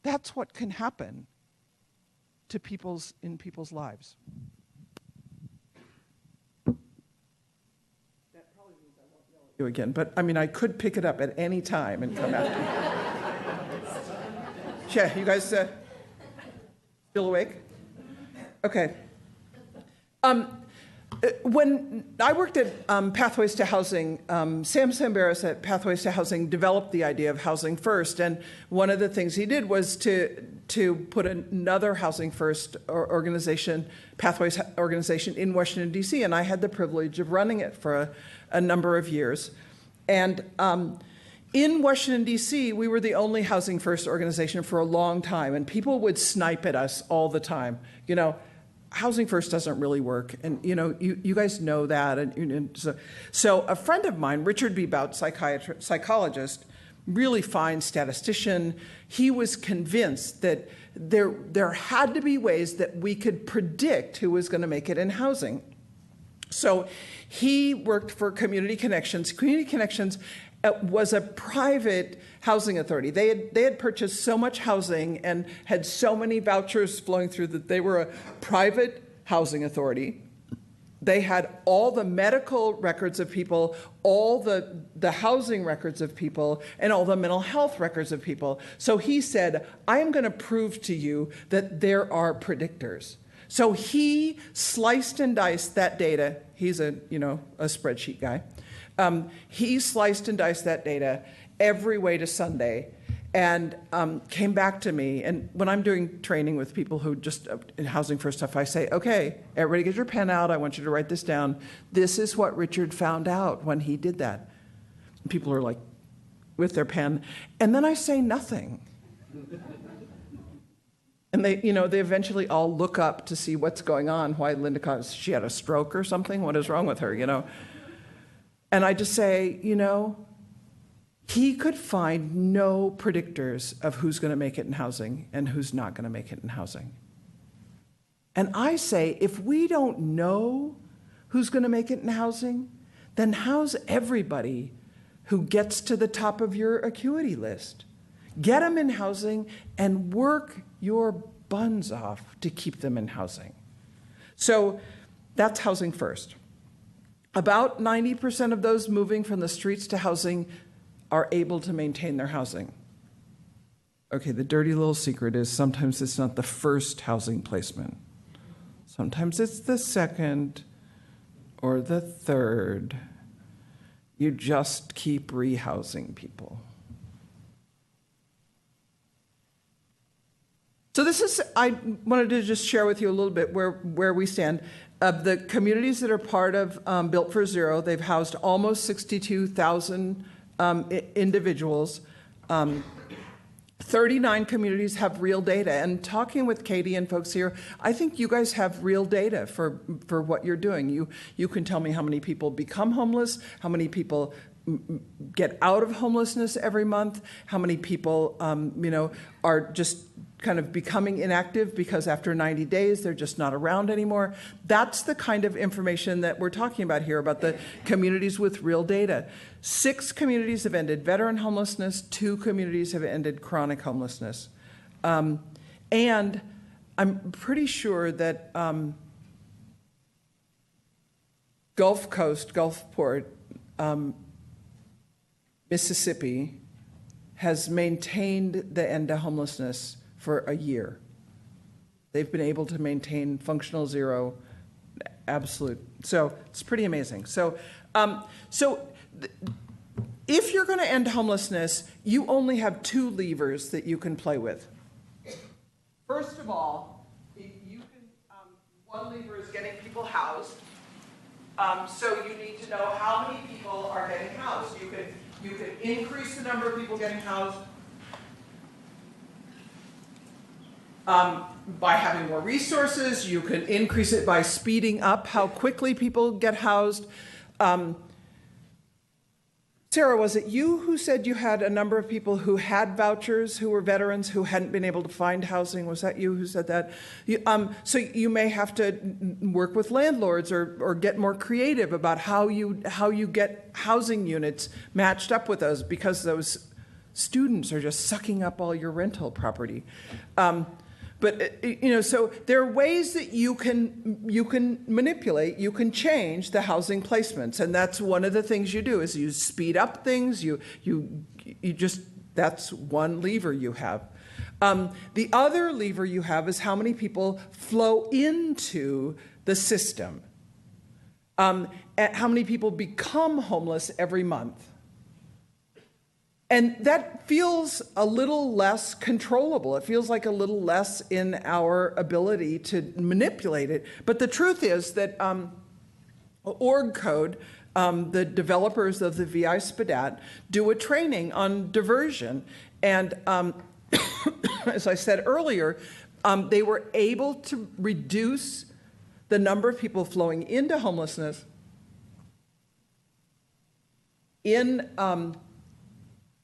That's what can happen to in people's lives. That probably means I won't yell at you again, but I could pick it up at any time and come after you. Yeah, you guys still awake? Okay. When I worked at Pathways to Housing, Sam Sambaris at Pathways to Housing developed the idea of Housing First, and one of the things he did was to put another Housing First organization, Pathways organization, in Washington, D.C., and I had the privilege of running it for a number of years. And in Washington, D.C., we were the only Housing First organization for a long time, and people would snipe at us all the time. Housing First doesn't really work, and you guys know that. And so a friend of mine, Richard B. Bout, psychologist, really fine statistician, he was convinced that there had to be ways that we could predict who was going to make it in housing. So he worked for Community Connections. Community Connections was a private housing authority. They had purchased so much housing and had so many vouchers flowing through that they were a private housing authority. They had all the medical records of people, all the housing records of people, and all the mental health records of people. So he said, "I am going to prove to you that there are predictors." So he sliced and diced that data. He's a spreadsheet guy. He sliced and diced that data every way to Sunday and came back to me. And when I'm doing training with people who just in Housing First stuff, I say, "Okay, everybody get your pen out. I want you to write this down. This is what Richard found out when he did that." And people are like, with their pen. And then I say nothing. And they eventually all look up to see what's going on. Why Linda, she had a stroke or something? What is wrong with her, And I just say, he could find no predictors of who's going to make it in housing and who's not going to make it in housing. And I say, if we don't know who's going to make it in housing, then how's everybody who gets to the top of your acuity list? Get them in housing and work your buns off to keep them in housing. So that's housing first. About 90% of those moving from the streets to housing are able to maintain their housing. Okay, the dirty little secret is sometimes it's not the first housing placement. Sometimes it's the second or the third. You just keep rehousing people. So I wanted to just share with you a little bit where we stand. Of the communities that are part of Built for Zero, they've housed almost 62,000 individuals. 39 communities have real data. And talking with Katie and folks here, I think you guys have real data for what you're doing. You can tell me how many people become homeless, how many people get out of homelessness every month, how many people are just kind of becoming inactive because after 90 days they're just not around anymore. That's the kind of information that we're talking about here, about the communities with real data. 6 communities have ended veteran homelessness, 2 communities have ended chronic homelessness. And I'm pretty sure that Gulf Coast, Gulfport, Mississippi has maintained the end to homelessness for a year. They've been able to maintain functional zero, absolute. So it's pretty amazing. So if you're going to end homelessness, you only have 2 levers that you can play with. First of all, one lever is getting people housed. So you need to know how many people are getting housed. You can increase the number of people getting housed by having more resources. You can increase it by speeding up how quickly people get housed. Sarah, was it you who said you had a number of people who had vouchers, who were veterans, who hadn't been able to find housing? Was that you who said that? So you may have to work with landlords or get more creative about how you get housing units matched up with those, because those students are just sucking up all your rental property. So there are ways that you can manipulate, you can change the housing placements, and that's one of the things you do is you speed up things. That's one lever you have. The other lever you have is how many people flow into the system, and how many people become homeless every month. And that feels a little less controllable. It feels like a little less in our ability to manipulate it. But the truth is that OrgCode, the developers of the VI SPDAT, do a training on diversion. And as I said earlier, they were able to reduce the number of people flowing into homelessness in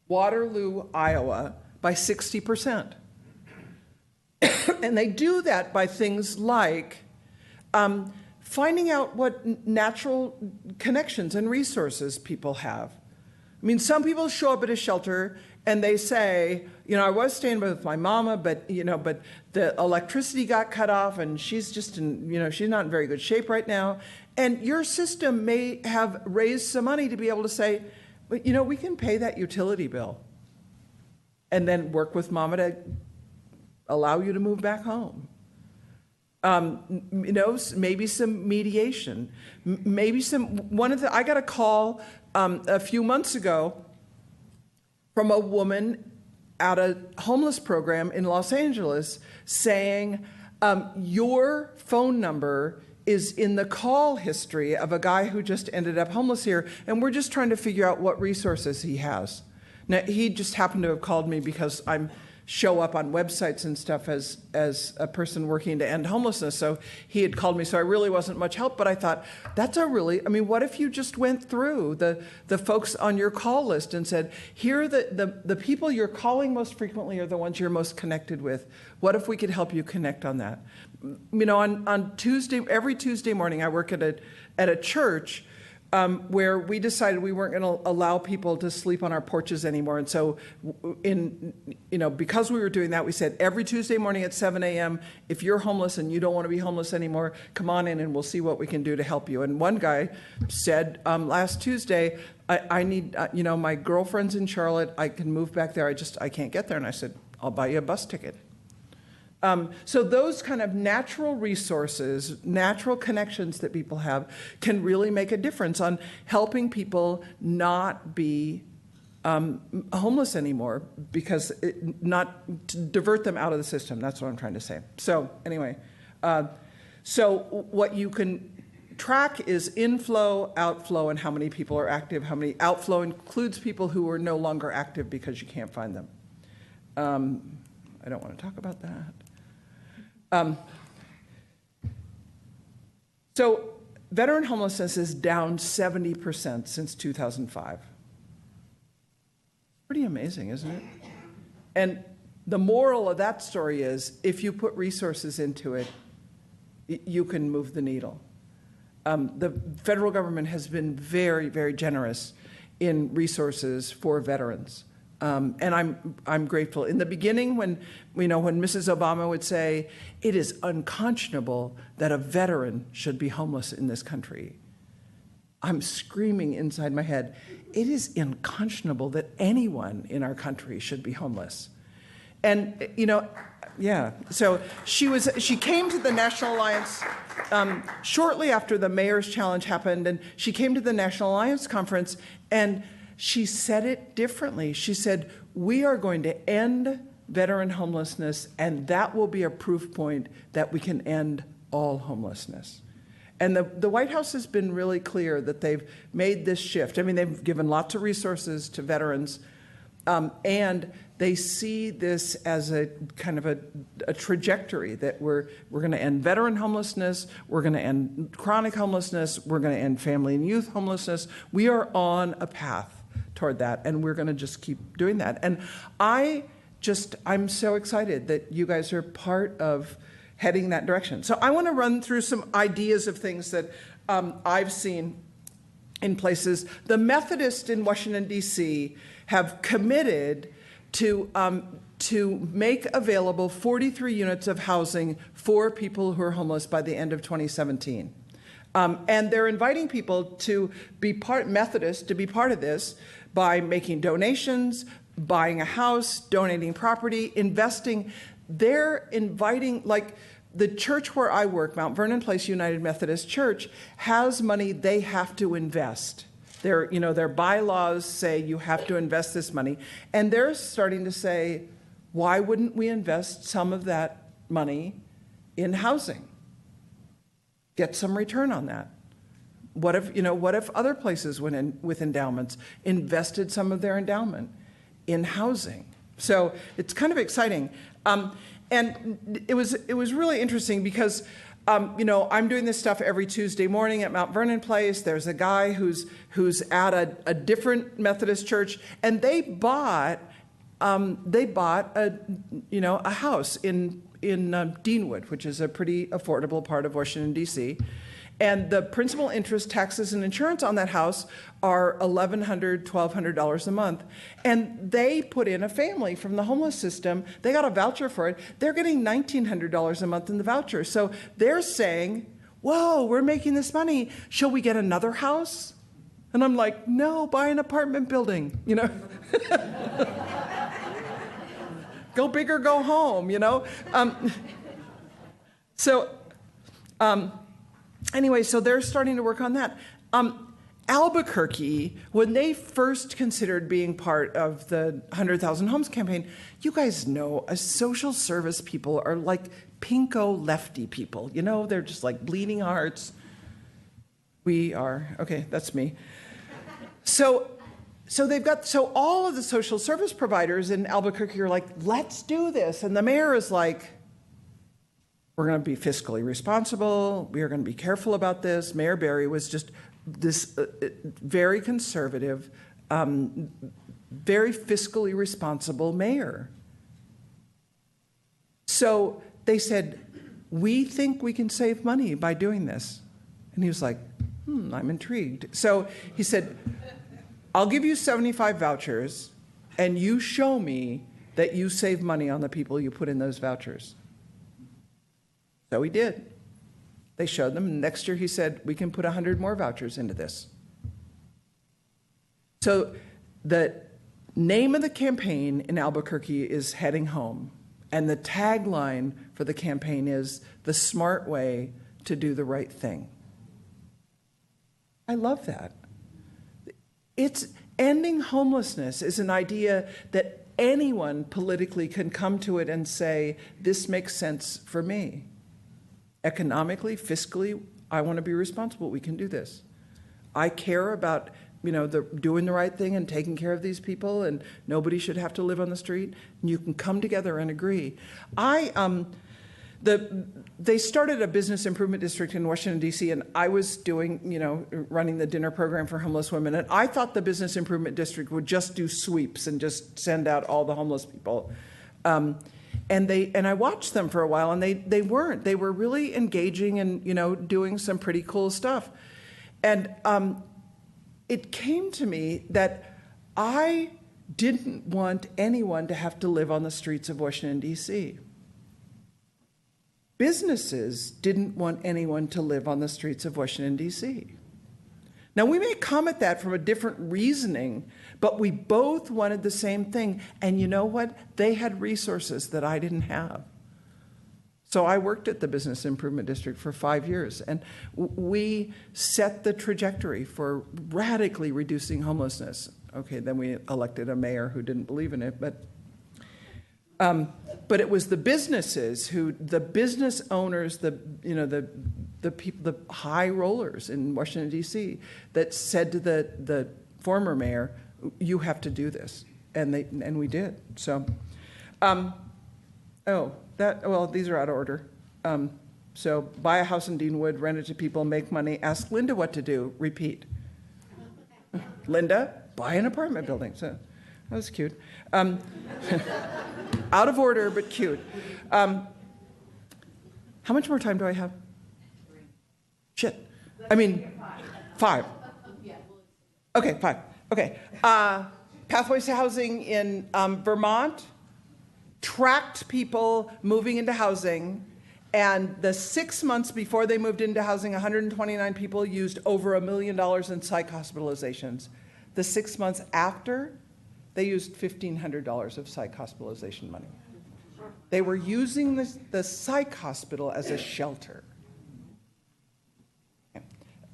Waterloo, Iowa, by 60%. And they do that by things like finding out what natural connections and resources people have. I mean, some people show up at a shelter and they say, I was staying with my mama, but the electricity got cut off and she's just she's not in very good shape right now. And your system may have raised some money to be able to say, but we can pay that utility bill and then work with mama to allow you to move back home. Maybe some mediation, I got a call a few months ago from a woman at a homeless program in Los Angeles saying, your phone number is in the call history of a guy who just ended up homeless here, and we're just trying to figure out what resources he has. Now, he just happened to have called me because I'm show up on websites and stuff as a person working to end homelessness. So he had called me, so I really wasn't much help, but I thought, what if you just went through the folks on your call list and said, here are the people you're calling most frequently are the ones you're most connected with. What if we could help you connect on that? You know, on Tuesday, every Tuesday morning, I work at a church where we decided we weren't going to allow people to sleep on our porches anymore. And so because we were doing that, we said every Tuesday morning at 7 a.m., if you're homeless and you don't want to be homeless anymore, come on in and we'll see what we can do to help you. And one guy said last Tuesday, I need, my girlfriend's in Charlotte. I can move back there. I can't get there. And I said, I'll buy you a bus ticket. So those kind of natural resources, natural connections that people have can really make a difference on helping people not be homeless anymore, because not to divert them out of the system. That's what I'm trying to say. So anyway, so what you can track is inflow, outflow, and how many people are active. How many outflow includes people who are no longer active because you can't find them. I don't want to talk about that. So veteran homelessness is down 70% since 2005. Pretty amazing, isn't it? And the moral of that story is, if you put resources into it, you can move the needle. The federal government has been very, very generous in resources for veterans. And I'm grateful. In the beginning, when Mrs. Obama would say, it is unconscionable that a veteran should be homeless in this country, I'm screaming inside my head, it is unconscionable that anyone in our country should be homeless. And, so she came to the National Alliance shortly after the Mayor's Challenge happened, and she came to the National Alliance Conference, and she said it differently. She said, we are going to end veteran homelessness, and that will be a proof point that we can end all homelessness. And the White House has been really clear that they've made this shift. I mean, they've given lots of resources to veterans, and they see this as a kind of a trajectory that we're going to end veteran homelessness, we're going to end chronic homelessness, we're going to end family and youth homelessness. We are on a path toward that, and we're going to just keep doing that. And I'm so excited that you guys are part of heading that direction. So I want to run through some ideas of things that I've seen in places. The Methodists in Washington, D.C. have committed to make available 43 units of housing for people who are homeless by the end of 2017. And they're inviting people to be Methodists to be part of this by making donations, buying a house, donating property, investing. They're inviting, like the church where I work, Mount Vernon Place United Methodist Church, has money they have to invest. Their bylaws say you have to invest this money. And they're starting to say, why wouldn't we invest some of that money in housing? Get some return on that. What if other places with endowments invested some of their endowment in housing? So it's kind of exciting. And it was really interesting because I'm doing this stuff every Tuesday morning at Mount Vernon Place. There's a guy who's at a different Methodist church, and they bought a house in Deanwood, which is a pretty affordable part of Washington, D.C. And the principal, interest, taxes, and insurance on that house are $1,100, $1,200 a month. And they put in a family from the homeless system. They got a voucher for it. They're getting $1,900 a month in the voucher. So they're saying, whoa, we're making this money. Shall we get another house? And I'm like, no, buy an apartment building, Go big or go home, Anyway, so they're starting to work on that. Albuquerque, when they first considered being part of the 100,000 Homes campaign, you guys know, social service people are like pinko lefty people. They're just like bleeding hearts. We are. Okay, that's me. So So all of the social service providers in Albuquerque are like, let's do this. And the mayor is like, we're going to be fiscally responsible. We are going to be careful about this. Mayor Berry was just this very conservative, very fiscally responsible mayor. So they said, we think we can save money by doing this. And he was like, I'm intrigued. So he said, I'll give you 75 vouchers, and you show me that you save money on the people you put in those vouchers. So he did. They showed them. And next year he said, we can put 100 more vouchers into this. So the name of the campaign in Albuquerque is Heading Home. And the tagline for the campaign is the smart way to do the right thing. I love that. It's ending homelessness is an idea that anyone politically can come to it and say, this makes sense for me. Economically, fiscally, I want to be responsible. We can do this. I care about, doing the right thing and taking care of these people, and nobody should have to live on the street. And you can come together and agree. They started a business improvement district in Washington, D.C., and I was running the dinner program for homeless women, and I thought the business improvement district would just do sweeps and just send out all the homeless people. And I watched them for a while, and they weren't. They were really engaging and, doing some pretty cool stuff. And it came to me that I didn't want anyone to have to live on the streets of Washington, D.C. Businesses didn't want anyone to live on the streets of Washington, D.C. Now, we may come at that from a different reasoning, but we both wanted the same thing. And you know what? They had resources that I didn't have. So I worked at the Business Improvement District for 5 years, and we set the trajectory for radically reducing homelessness. Okay, then we elected a mayor who didn't believe in it, but it was the businesses the business owners, the people, the high rollers in Washington, D.C., that said to the former mayor, you have to do this. And we did. So, these are out of order. So buy a house in Deanwood, rent it to people, make money, ask Linda what to do, repeat. Linda, buy an apartment building. So that was cute. Out of order, but cute. How much more time do I have? Shit. 5. Okay, 5. Okay. Pathways to Housing in Vermont tracked people moving into housing, and the 6 months before they moved into housing, 129 people used over $1 million in psych hospitalizations. The 6 months after, they used $1,500 of psych hospitalization money. They were using the psych hospital as a shelter.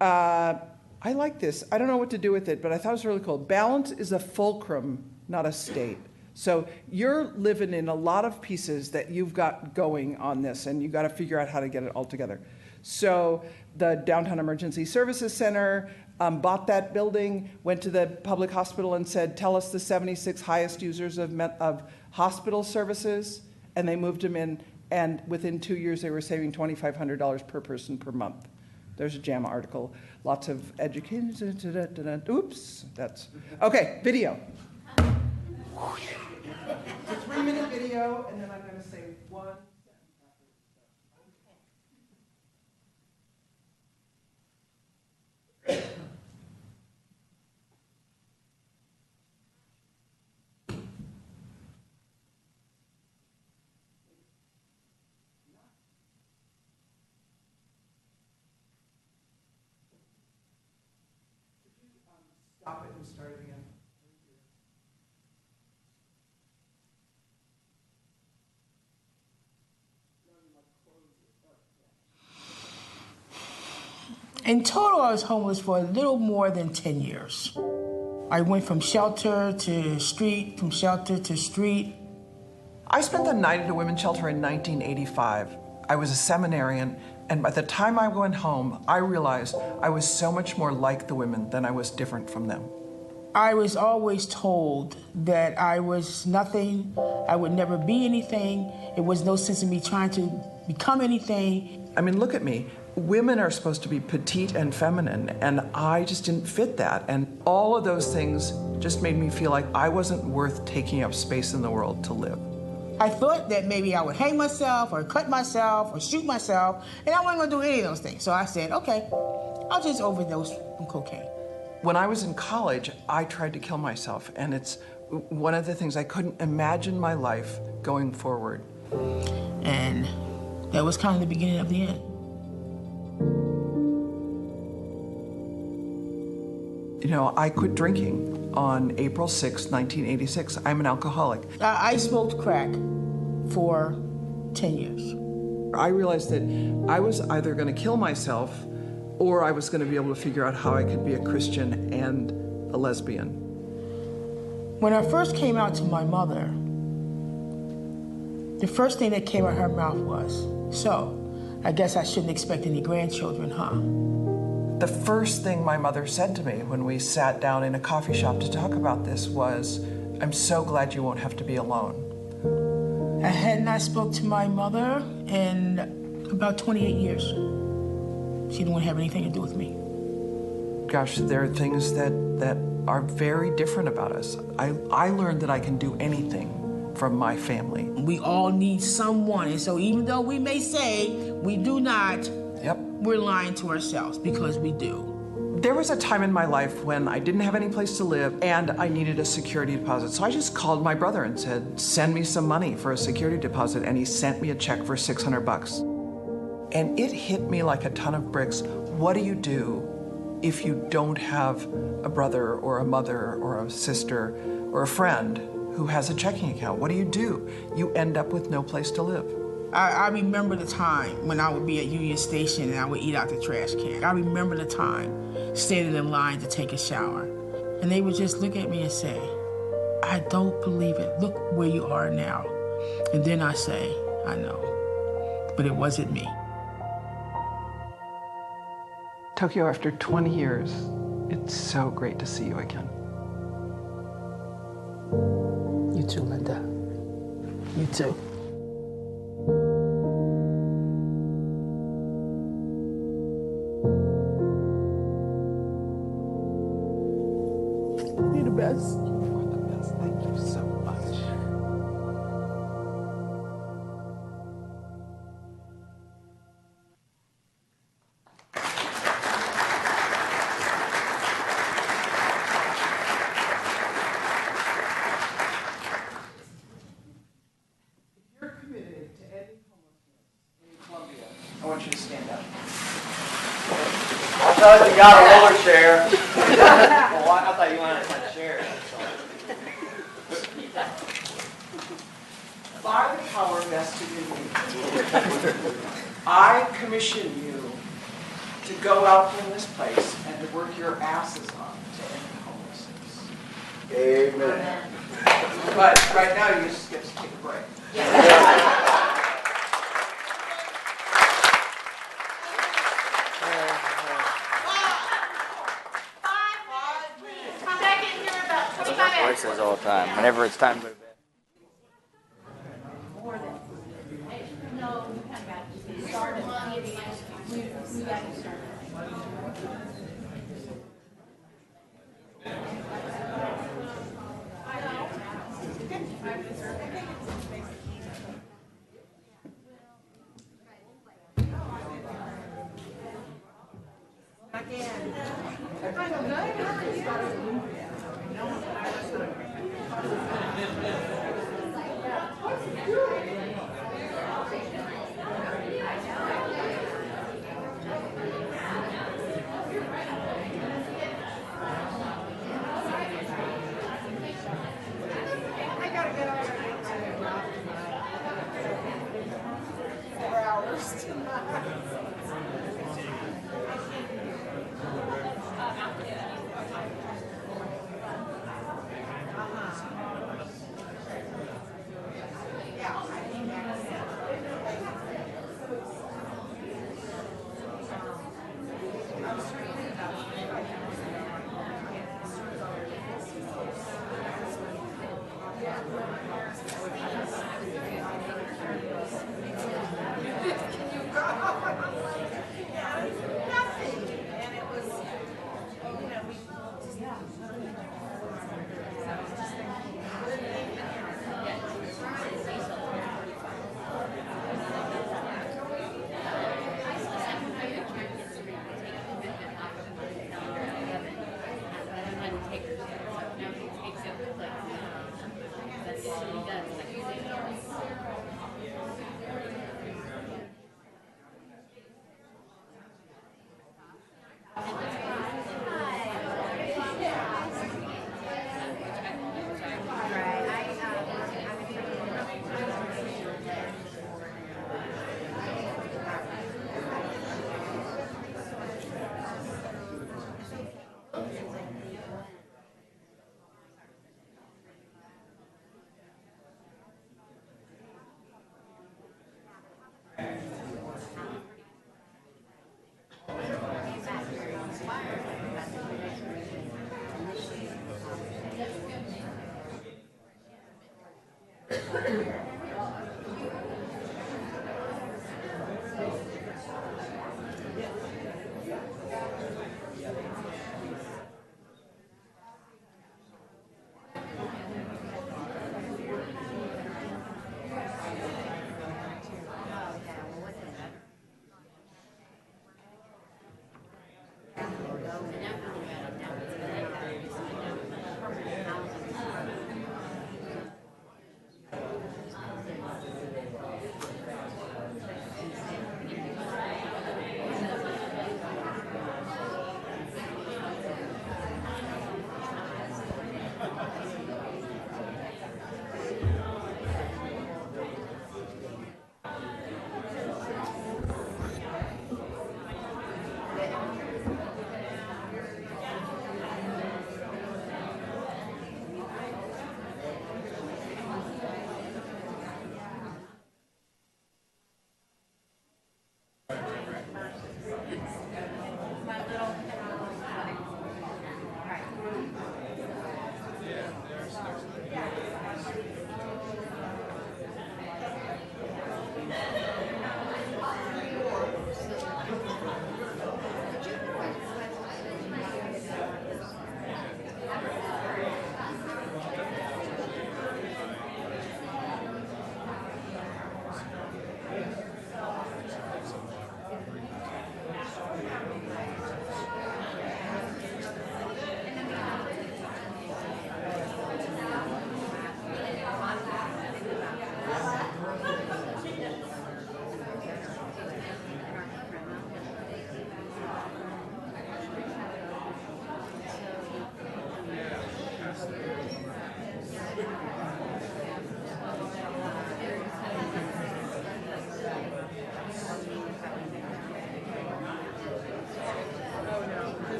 I like this. I don't know what to do with it, but I thought it was really cool. Balance is a fulcrum, not a state. So you're living in a lot of pieces that you've got going on this, and you've got to figure out how to get it all together. So the Downtown Emergency Services Center bought that building, went to the public hospital and said, tell us the 76 highest users of hospital services, and they moved them in, and within 2 years they were saving $2,500 per person per month. There's a JAMA article. Lots of education. Oops, that's okay. Video. It's a 3-minute video, and then I'm going to say one. Stop it and start it again. In total, I was homeless for a little more than 10 years. I went from shelter to street, from shelter to street. I spent the night at a women's shelter in 1985. I was a seminarian, and by the time I went home, I realized I was so much more like the women than I was different from them. I was always told that I was nothing, I would never be anything. It was no sense in me trying to become anything. I mean, look at me. Women are supposed to be petite and feminine, and I just didn't fit that. And all of those things just made me feel like I wasn't worth taking up space in the world to live. I thought that maybe I would hang myself or cut myself or shoot myself, and I wasn't going to do any of those things. So I said, okay, I'll just overdose on cocaine. When I was in college, I tried to kill myself, and it's one of the things I couldn't imagine my life going forward. And that was kind of the beginning of the end. You know, I quit drinking on April 6, 1986. I'm an alcoholic. I smoked crack for 10 years. I realized that I was either going to kill myself or I was going to be able to figure out how I could be a Christian and a lesbian. When I first came out to my mother, the first thing that came out of her mouth was, "So, I guess I shouldn't expect any grandchildren, huh?" The first thing my mother said to me when we sat down in a coffee shop to talk about this was, "I'm so glad you won't have to be alone." I had not spoke to my mother in about 28 years. She didn't want to have anything to do with me. Gosh, there are things that are very different about us. I learned that I can do anything from my family. We all need someone, and so even though we may say we do not, we're lying to ourselves because we do. There was a time in my life when I didn't have any place to live and I needed a security deposit. So I just called my brother and said, "Send me some money for a security deposit." And he sent me a check for $600. And it hit me like a ton of bricks. What do you do if you don't have a brother or a mother or a sister or a friend who has a checking account? What do? You end up with no place to live. I remember the time when I would be at Union Station and I would eat out the trash can. I remember the time standing in line to take a shower. And they would just look at me and say, "I don't believe it. Look where you are now." And then I say, "I know, but it wasn't me." Tokyo, after 20 years, it's so great to see you again. You too, Linda. You too. You're the best. You are the best. Thank you so much. I want you to stand up. I thought you got a roller chair. Well, I thought you wanted a chair. By the power vested in me, I commission you to go out in this place and to work your asses off to end homelessness. Amen. But right now, you just get to take a break. It says all the time. Whenever it's time to go to bed.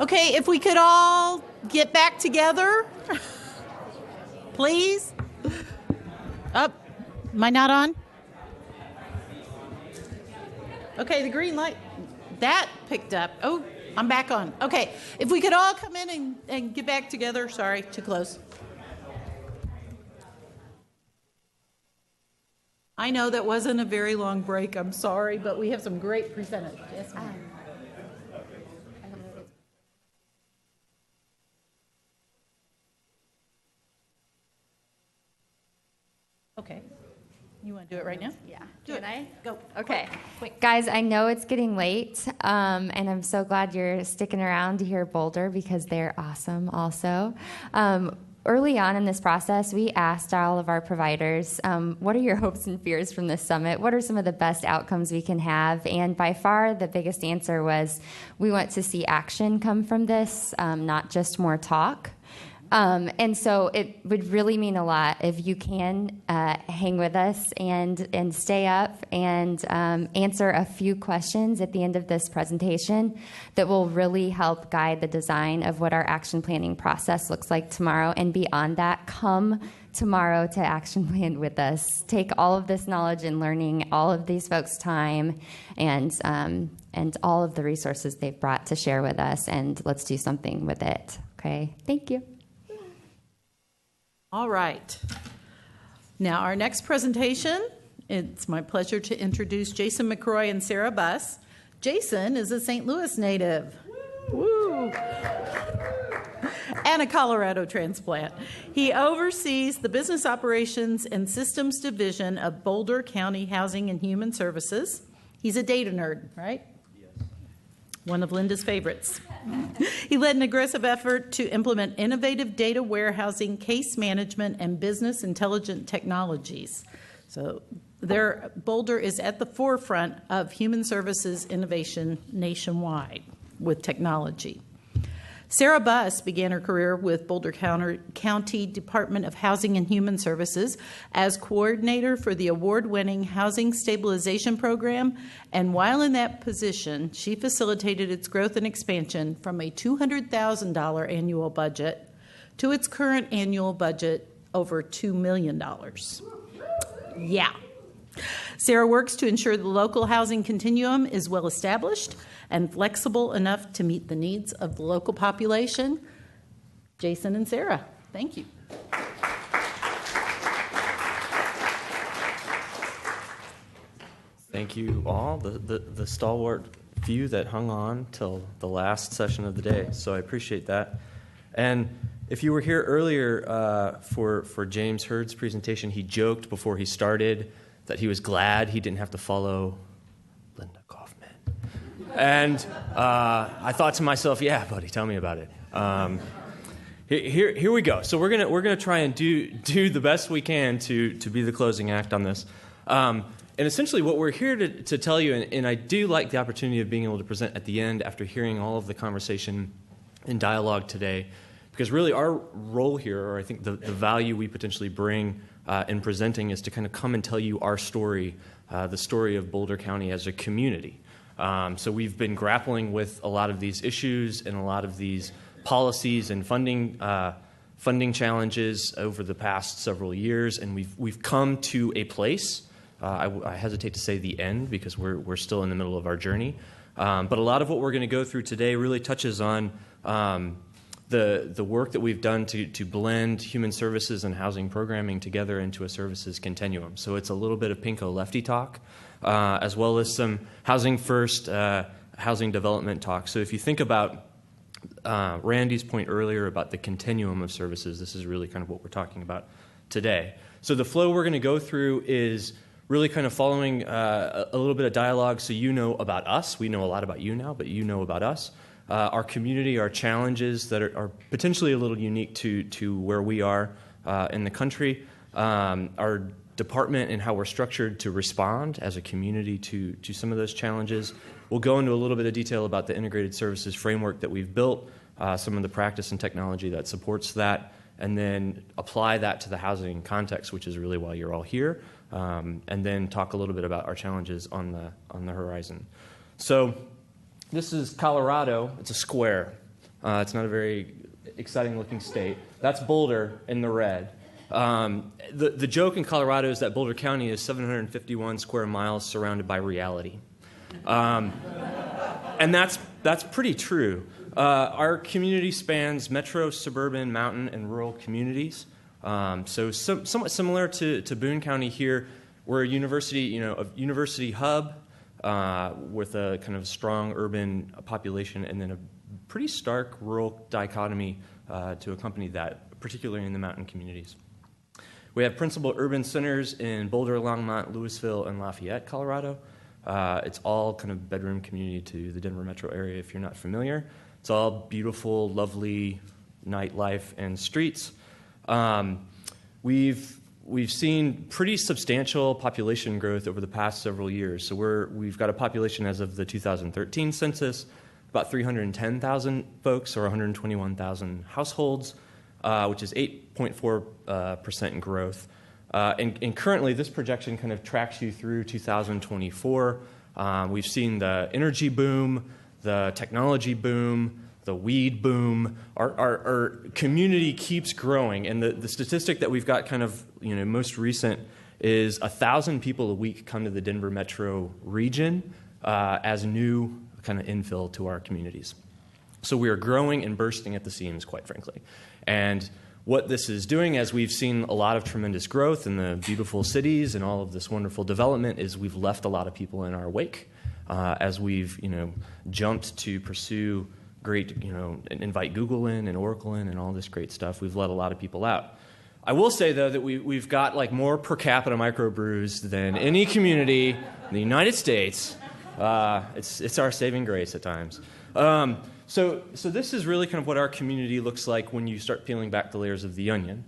Okay, if we could all get back together, please. Up. Am I not on? Okay, the green light. That picked up. Oh, I'm back on. Okay, if we could all come in and get back together. Sorry, too close. I know that wasn't a very long break. I'm sorry, but we have some great presenters. Yes, ma'am. Okay. You want to do it right now? Yeah. Do it. Go. Okay. Guys, I know it's getting late, and I'm so glad you're sticking around to hear Boulder because they're awesome also. Early on in this process, we asked all of our providers, what are your hopes and fears from this summit? What are some of the best outcomes we can have? And by far, the biggest answer was we want to see action come from this, not just more talk. And so it would really mean a lot if you can hang with us and stay up and answer a few questions at the end of this presentation that will really help guide the design of what our action planning process looks like tomorrow. And beyond that, come tomorrow to action plan with us. Take all of this knowledge and learning, all of these folks' time, and all of the resources they've brought to share with us, and let's do something with it. Okay? Thank you. All right. Now, our next presentation, it's my pleasure to introduce Jason McCroy and Sarah Buss. Jason is a St. Louis native. Woo! And a Colorado transplant. He oversees the Business Operations and Systems Division of Boulder County Housing and Human Services. He's a data nerd, right? One of Linda's favorites. He led an aggressive effort to implement innovative data warehousing, case management, and business intelligent technologies. So Boulder is at the forefront of human services innovation nationwide with technology. Sarah Buss began her career with Boulder County Department of Housing and Human Services as coordinator for the award-winning Housing Stabilization Program, and while in that position, she facilitated its growth and expansion from a $200,000 annual budget to its current annual budget over $2 million. Yeah. Sarah works to ensure the local housing continuum is well established and flexible enough to meet the needs of the local population. Jason and Sarah, thank you. Thank you all, the stalwart few that hung on till the last session of the day, so I appreciate that. And if you were here earlier for James Hurd's presentation, he joked before he started that he was glad he didn't have to follow Linda Kaufman. And I thought to myself, yeah, buddy, tell me about it. Here we go. So we're gonna try and do the best we can to be the closing act on this. And essentially what we're here to tell you, and I do like the opportunity of being able to present at the end after hearing all of the conversation and dialogue today, because really our role here, or I think the value we potentially bring in presenting, is to kind of come and tell you our story, the story of Boulder County as a community. So we've been grappling with a lot of these issues and a lot of these policies and funding challenges over the past several years, and we've come to a place. I hesitate to say the end because we're still in the middle of our journey, but a lot of what we're going to go through today really touches on the work that we've done to blend human services and housing programming together into a services continuum. So it's a little bit of Pinko Lefty talk, as well as some housing first, housing development talk. So if you think about Randy's point earlier about the continuum of services, this is really kind of what we're talking about today. So the flow we're going to go through is really kind of following a little bit of dialogue so you know about us. We know a lot about you now, but you know about us. Our community, our challenges that are potentially a little unique to where we are in the country, our department and how we're structured to respond as a community to some of those challenges. We'll go into a little bit of detail about the integrated services framework that we've built, some of the practice and technology that supports that, and then apply that to the housing context, which is really why you're all here, and then talk a little bit about our challenges on the horizon. So this is Colorado. It's a square. It's not a very exciting looking state. That's Boulder in the red. The joke in Colorado is that Boulder County is 751 square miles surrounded by reality. And that's pretty true. Our community spans metro, suburban, mountain, and rural communities. So somewhat similar to Boone County here, we're a university, a university hub with a kind of strong urban population, and then a pretty stark rural dichotomy to accompany that, particularly in the mountain communities. We have principal urban centers in Boulder, Longmont, Louisville, and Lafayette, Colorado. It's all kind of bedroom community to the Denver metro area, if you're not familiar. It's all beautiful, lovely nightlife and streets. We've seen pretty substantial population growth over the past several years. So we've got a population as of the 2013 census, about 310,000 folks or 121,000 households, which is 8.4% growth. And currently, this projection kind of tracks you through 2024. We've seen the energy boom, the technology boom, the weed boom. Our community keeps growing, and the statistic that we've got kind of most recent is 1,000 people a week come to the Denver metro region as new kind of infill to our communities. So we are growing and bursting at the seams, quite frankly. And what this is doing, as we've seen a lot of tremendous growth in the beautiful cities and all of this wonderful development, is we've left a lot of people in our wake as we've jumped to pursue great, invite Google in and Oracle in and all this great stuff. We've let a lot of people out. I will say, though, that we've got like more per capita microbrews than any community in the United States. It's our saving grace at times. So this is really kind of what our community looks like when you start peeling back the layers of the onion.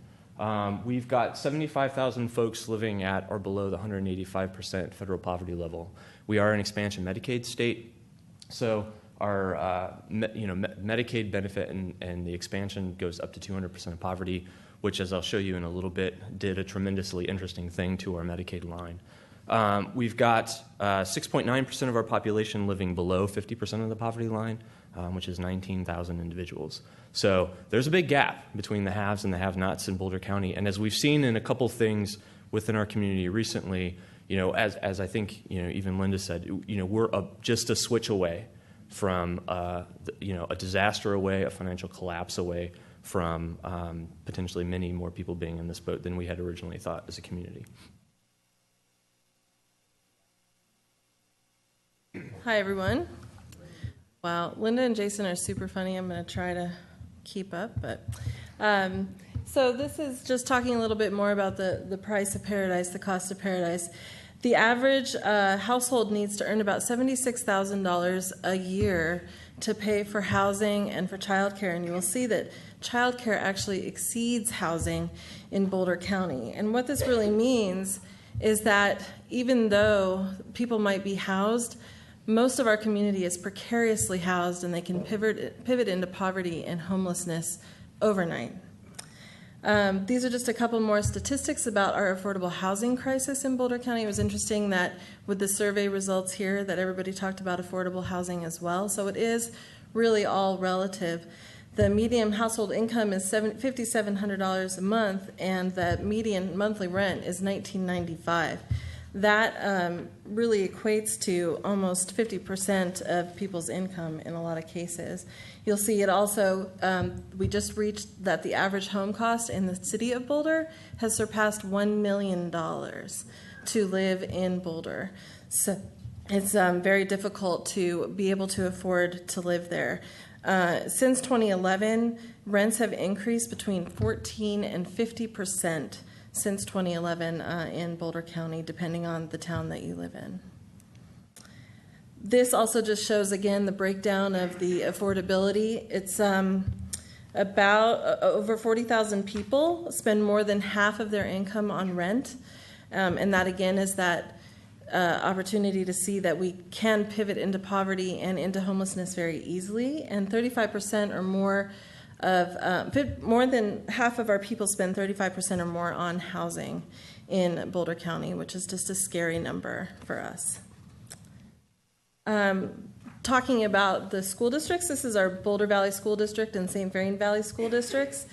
We've got 75,000 folks living at or below the 185% federal poverty level. We are an expansion Medicaid state, so our Medicaid benefit and the expansion goes up to 200% of poverty, which, as I'll show you in a little bit, did a tremendously interesting thing to our Medicaid line. We've got 6.9% of our population living below 50% of the poverty line, which is 19,000 individuals. So there's a big gap between the haves and the have-nots in Boulder County. And as we've seen in a couple things within our community recently, as I think even Linda said, we're just a switch away from a disaster away, a financial collapse away from potentially many more people being in this boat than we had originally thought as a community. Hi, everyone. Wow, Linda and Jason are super funny. I'm going to try to keep up. So this is just talking a little bit more about the price of paradise, the cost of paradise. The average household needs to earn about $76,000 a year to pay for housing and for childcare. And you will see that childcare actually exceeds housing in Boulder County. And what this really means is that even though people might be housed, most of our community is precariously housed, and they can pivot into poverty and homelessness overnight. These are just a couple more statistics about our affordable housing crisis in Boulder County. It was interesting that with the survey results here that everybody talked about affordable housing as well. So it is really all relative. The median household income is $5,700 a month, and the median monthly rent is $1,995. That really equates to almost 50% of people's income in a lot of cases. You'll see it also, we just reached that the average home cost in the city of Boulder has surpassed $1 million to live in Boulder. So it's very difficult to be able to afford to live there. Since 2011, rents have increased between 14 and 50% since 2011 in Boulder County, depending on the town that you live in. This also just shows, again, the breakdown of the affordability. It's about over 40,000 people spend more than half of their income on rent. And that, again, is that opportunity to see that we can pivot into poverty and into homelessness very easily. And 35% or more of more than half of our people spend 35% or more on housing in Boulder To talking about the school districts. This is our Boulder Valley School District and St. Vrain Valley School Districts.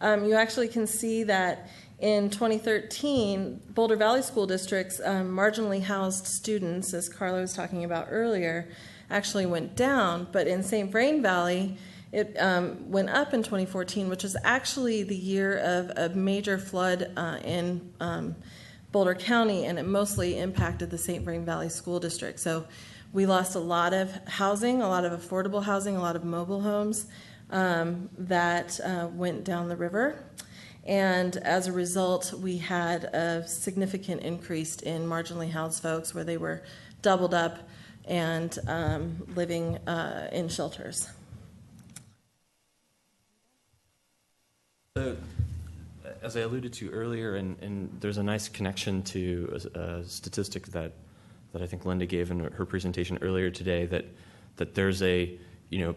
You actually can see that in 2013, Boulder Valley School District's marginally housed students, as Carla was talking about earlier, actually went down. But in St. Vrain Valley, it went up in 2014, which is actually the year of a major flood in Boulder County, and it mostly impacted the St. Vrain Valley School District. So we lost a lot of housing, a lot of affordable housing, a lot of mobile homes that went down the river. And as a result, we had a significant increase in marginally housed folks where they were doubled up and living in shelters. So, as I alluded to earlier, and there's a nice connection to a statistic that I think Linda gave in her presentation earlier today, that there's a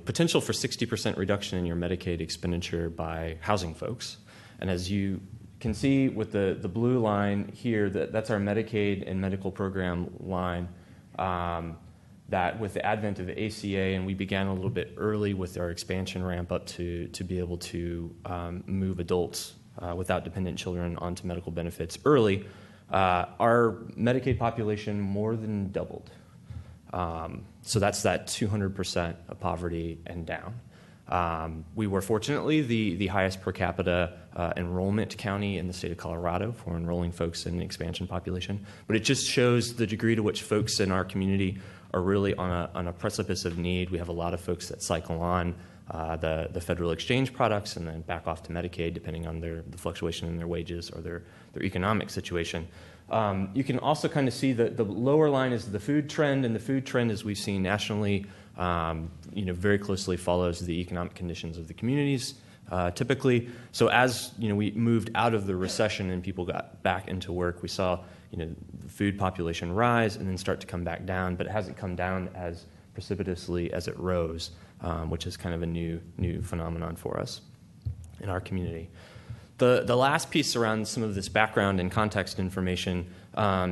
potential for 60% reduction in your Medicaid expenditure by housing folks. And as you can see with the blue line here, that's our Medicaid and medical program line. That with the advent of ACA, and we began a little bit early with our expansion ramp up to be able to move adults without dependent children onto medical benefits early, our Medicaid population more than doubled. So that's that 200% of poverty and down. We were fortunately the highest per capita enrollment county in the state of Colorado for enrolling folks in the expansion population. But it just shows the degree to which folks in our community are really on a precipice of need. We have a lot of folks that cycle on the federal exchange products and then back off to Medicaid depending on the fluctuation in their wages or their economic situation. You can also kind of see the lower line is the food trend, and the food trend, as we've seen nationally, very closely follows the economic conditions of the communities typically. So as we moved out of the recession and people got back into work, we saw the food population rise and then start to come back down, but it hasn't come down as precipitously as it rose, which is kind of a new phenomenon for us in our community. The last piece around some of this background and context information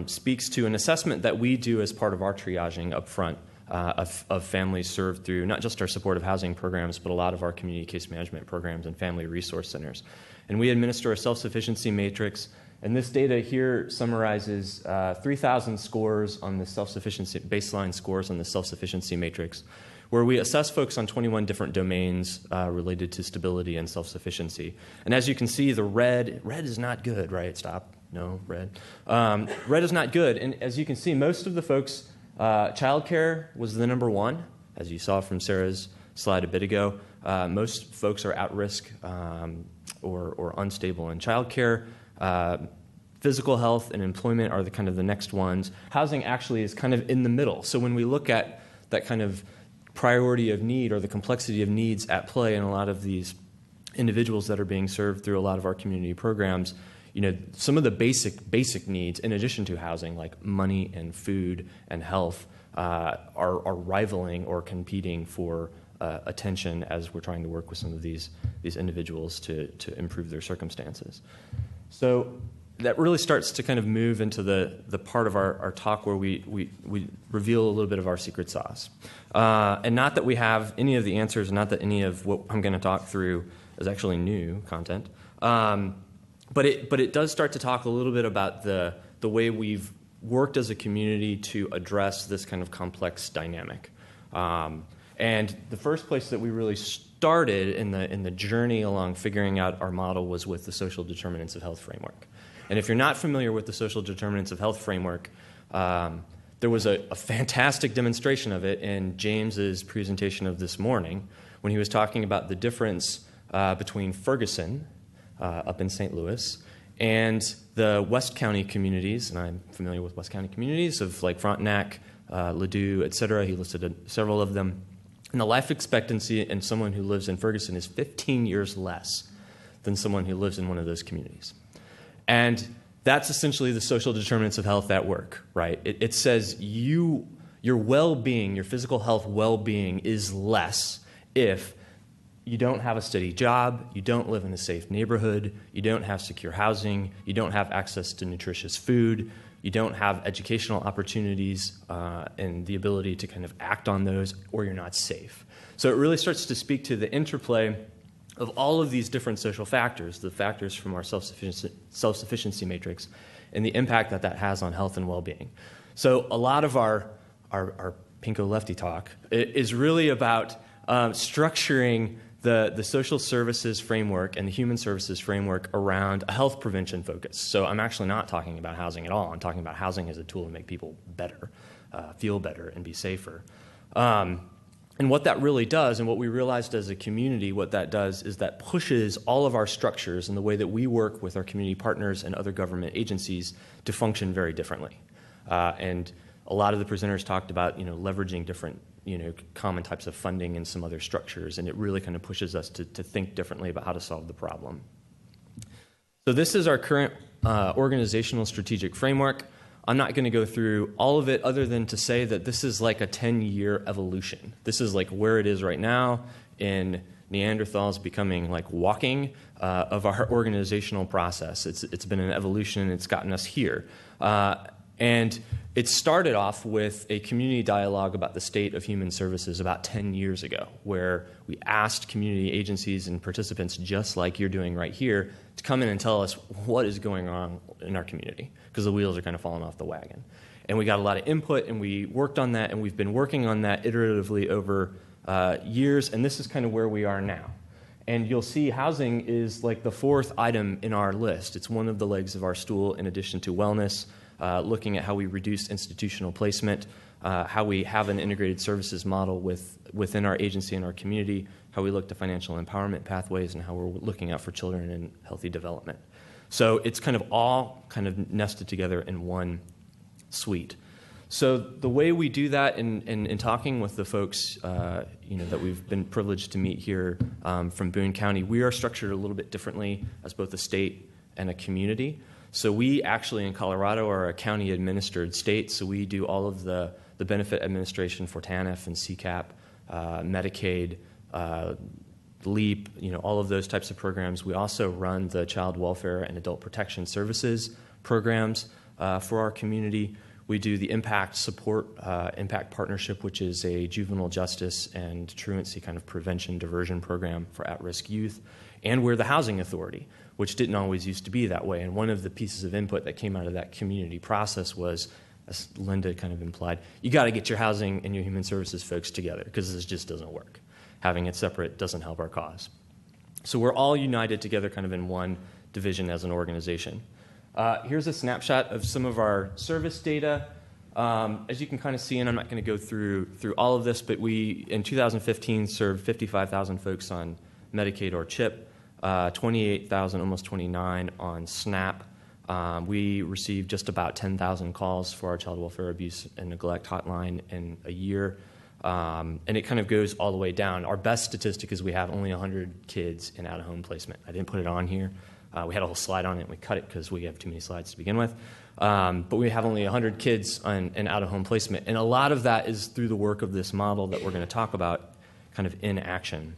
speaks to an assessment that we do as part of our triaging up front of families served through not just our supportive housing programs, but a lot of our community case management programs and family resource centers. And we administer a self-sufficiency matrix, and this data here summarizes 3,000 scores on the self-sufficiency, baseline scores on the self-sufficiency matrix, where we assess folks on 21 different domains related to stability and self-sufficiency. And as you can see, the red is not good, right? Stop. No, red. Red is not good. And as you can see, most of the folks, childcare was the number one, as you saw from Sarah's slide a bit ago. Most folks are at risk or unstable in childcare. Physical health and employment are the next ones. Housing actually is kind of in the middle. So when we look at that kind of priority of need or the complexity of needs at play in a lot of these individuals that are being served through a lot of our community programs, some of the basic needs, in addition to housing, like money and food and health, are rivaling or competing for attention as we're trying to work with some of these individuals to improve their circumstances. So that really starts to kind of move into the part of our talk where we reveal a little bit of our secret sauce. And not that we have any of the answers, not that any of what I'm going to talk through is actually new content. But it does start to talk a little bit about the way we've worked as a community to address this kind of complex dynamic. And the first place that we really started in the journey along figuring out our model was with the social determinants of health framework. And if you're not familiar with the social determinants of health framework, there was a fantastic demonstration of it in James's presentation of this morning when he was talking about the difference between Ferguson up in St. Louis and the West County communities, and I'm familiar with West County communities of like Frontenac, Ladue, et cetera. He listed several of them. And the life expectancy in someone who lives in Ferguson is 15 years less than someone who lives in one of those communities. And that's essentially the social determinants of health at work, right? It says your well-being, your physical health well-being is less if you don't have a steady job, you don't live in a safe neighborhood, you don't have secure housing, you don't have access to nutritious food, you don't have educational opportunities and the ability to kind of act on those, or you're not safe. So it really starts to speak to the interplay of all of these different social factors, the factors from our self-sufficiency matrix, and the impact that that has on health and well-being. So a lot of our Pinko Lefty talk is really about structuring the social services framework and the human services framework around a health prevention focus. So I'm actually not talking about housing at all. I'm talking about housing as a tool to make people better, feel better, and be safer. And what that really does, and what we realized as a community, what that does is that pushes all of our structures and the way that we work with our community partners and other government agencies to function very differently. And a lot of the presenters talked about, leveraging different, common types of funding and some other structures, and it really kind of pushes us to think differently about how to solve the problem. So this is our current organizational strategic framework. I'm not going to go through all of it other than to say that this is like a 10-year evolution. This is like where it is right now in Neanderthals becoming like walking of our organizational process. It's been an evolution. It's gotten us here. And it started off with a community dialogue about the state of human services about 10 years ago, where we asked community agencies and participants, just like you're doing right here, to come in and tell us what is going on in our community, because the wheels are kind of falling off the wagon. And we got a lot of input, and we worked on that, and we've been working on that iteratively over years, and this is kind of where we are now. And you'll see housing is like the fourth item in our list. It's one of the legs of our stool in addition to wellness, looking at how we reduce institutional placement, how we have an integrated services model within our agency and our community, how we look to financial empowerment pathways, and how we're looking out for children in healthy development. So it's kind of all kind of nested together in one suite. So the way we do that in talking with the folks that we've been privileged to meet here from Boone County, we are structured a little bit differently as both a state and a community. So we actually in Colorado are a county-administered state, so we do all of the benefit administration for TANF and CCAP, Medicaid, LEAP, all of those types of programs. We also run the child welfare and adult protection services programs for our community. We do the Impact Support, Impact Partnership, which is a juvenile justice and truancy kind of prevention diversion program for at-risk youth. And we're the Housing Authority, which didn't always used to be that way. And one of the pieces of input that came out of that community process was, as Linda kind of implied, you got to get your housing and your human services folks together, because this just doesn't work. Having it separate doesn't help our cause. So we're all united together kind of in one division as an organization. Here's a snapshot of some of our service data. As you can kind of see, and I'm not going to go through all of this, but we, in 2015, served 55,000 folks on Medicaid or CHIP, 28,000, almost 29 on SNAP. We received just about 10,000 calls for our child welfare abuse and neglect hotline in a year. And it kind of goes all the way down. Our best statistic is we have only 100 kids in out-of-home placement. I didn't put it on here. We had a whole slide on it, and we cut it because we have too many slides to begin with. But we have only 100 kids in out-of-home placement. And a lot of that is through the work of this model that we're going to talk about kind of in action.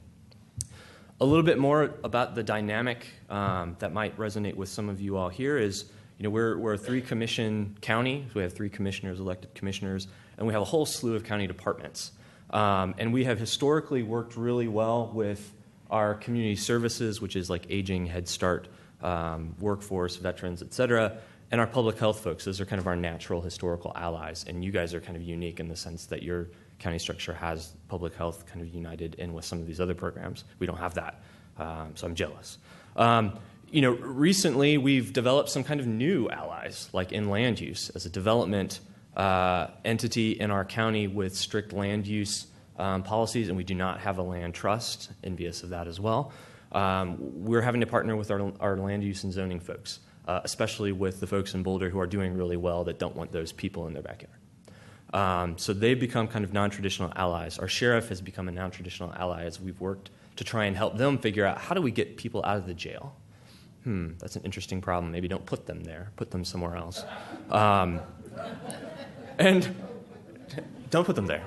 A little bit more about the dynamic that might resonate with some of you all here is, we're a three-commission county. So we have 3 commissioners, elected commissioners, and we have a whole slew of county departments. And we have historically worked really well with our community services, which is like aging, Head Start, workforce, veterans, et cetera, and our public health folks. Those are kind of our natural historical allies, and you guys are kind of unique in the sense that your county structure has public health kind of united in with some of these other programs. We don't have that, so I'm jealous. Recently we've developed some kind of new allies, like in land use, as a development entity in our county with strict land use policies, and we do not have a land trust, envious of that as well. We're having to partner with our land use and zoning folks, especially with the folks in Boulder who are doing really well that don't want those people in their backyard. So they've become kind of non-traditional allies. Our sheriff has become a non-traditional ally as we've worked to try and help them figure out how do we get people out of the jail. That's an interesting problem. Maybe don't put them there. Put them somewhere else. And don't put them there.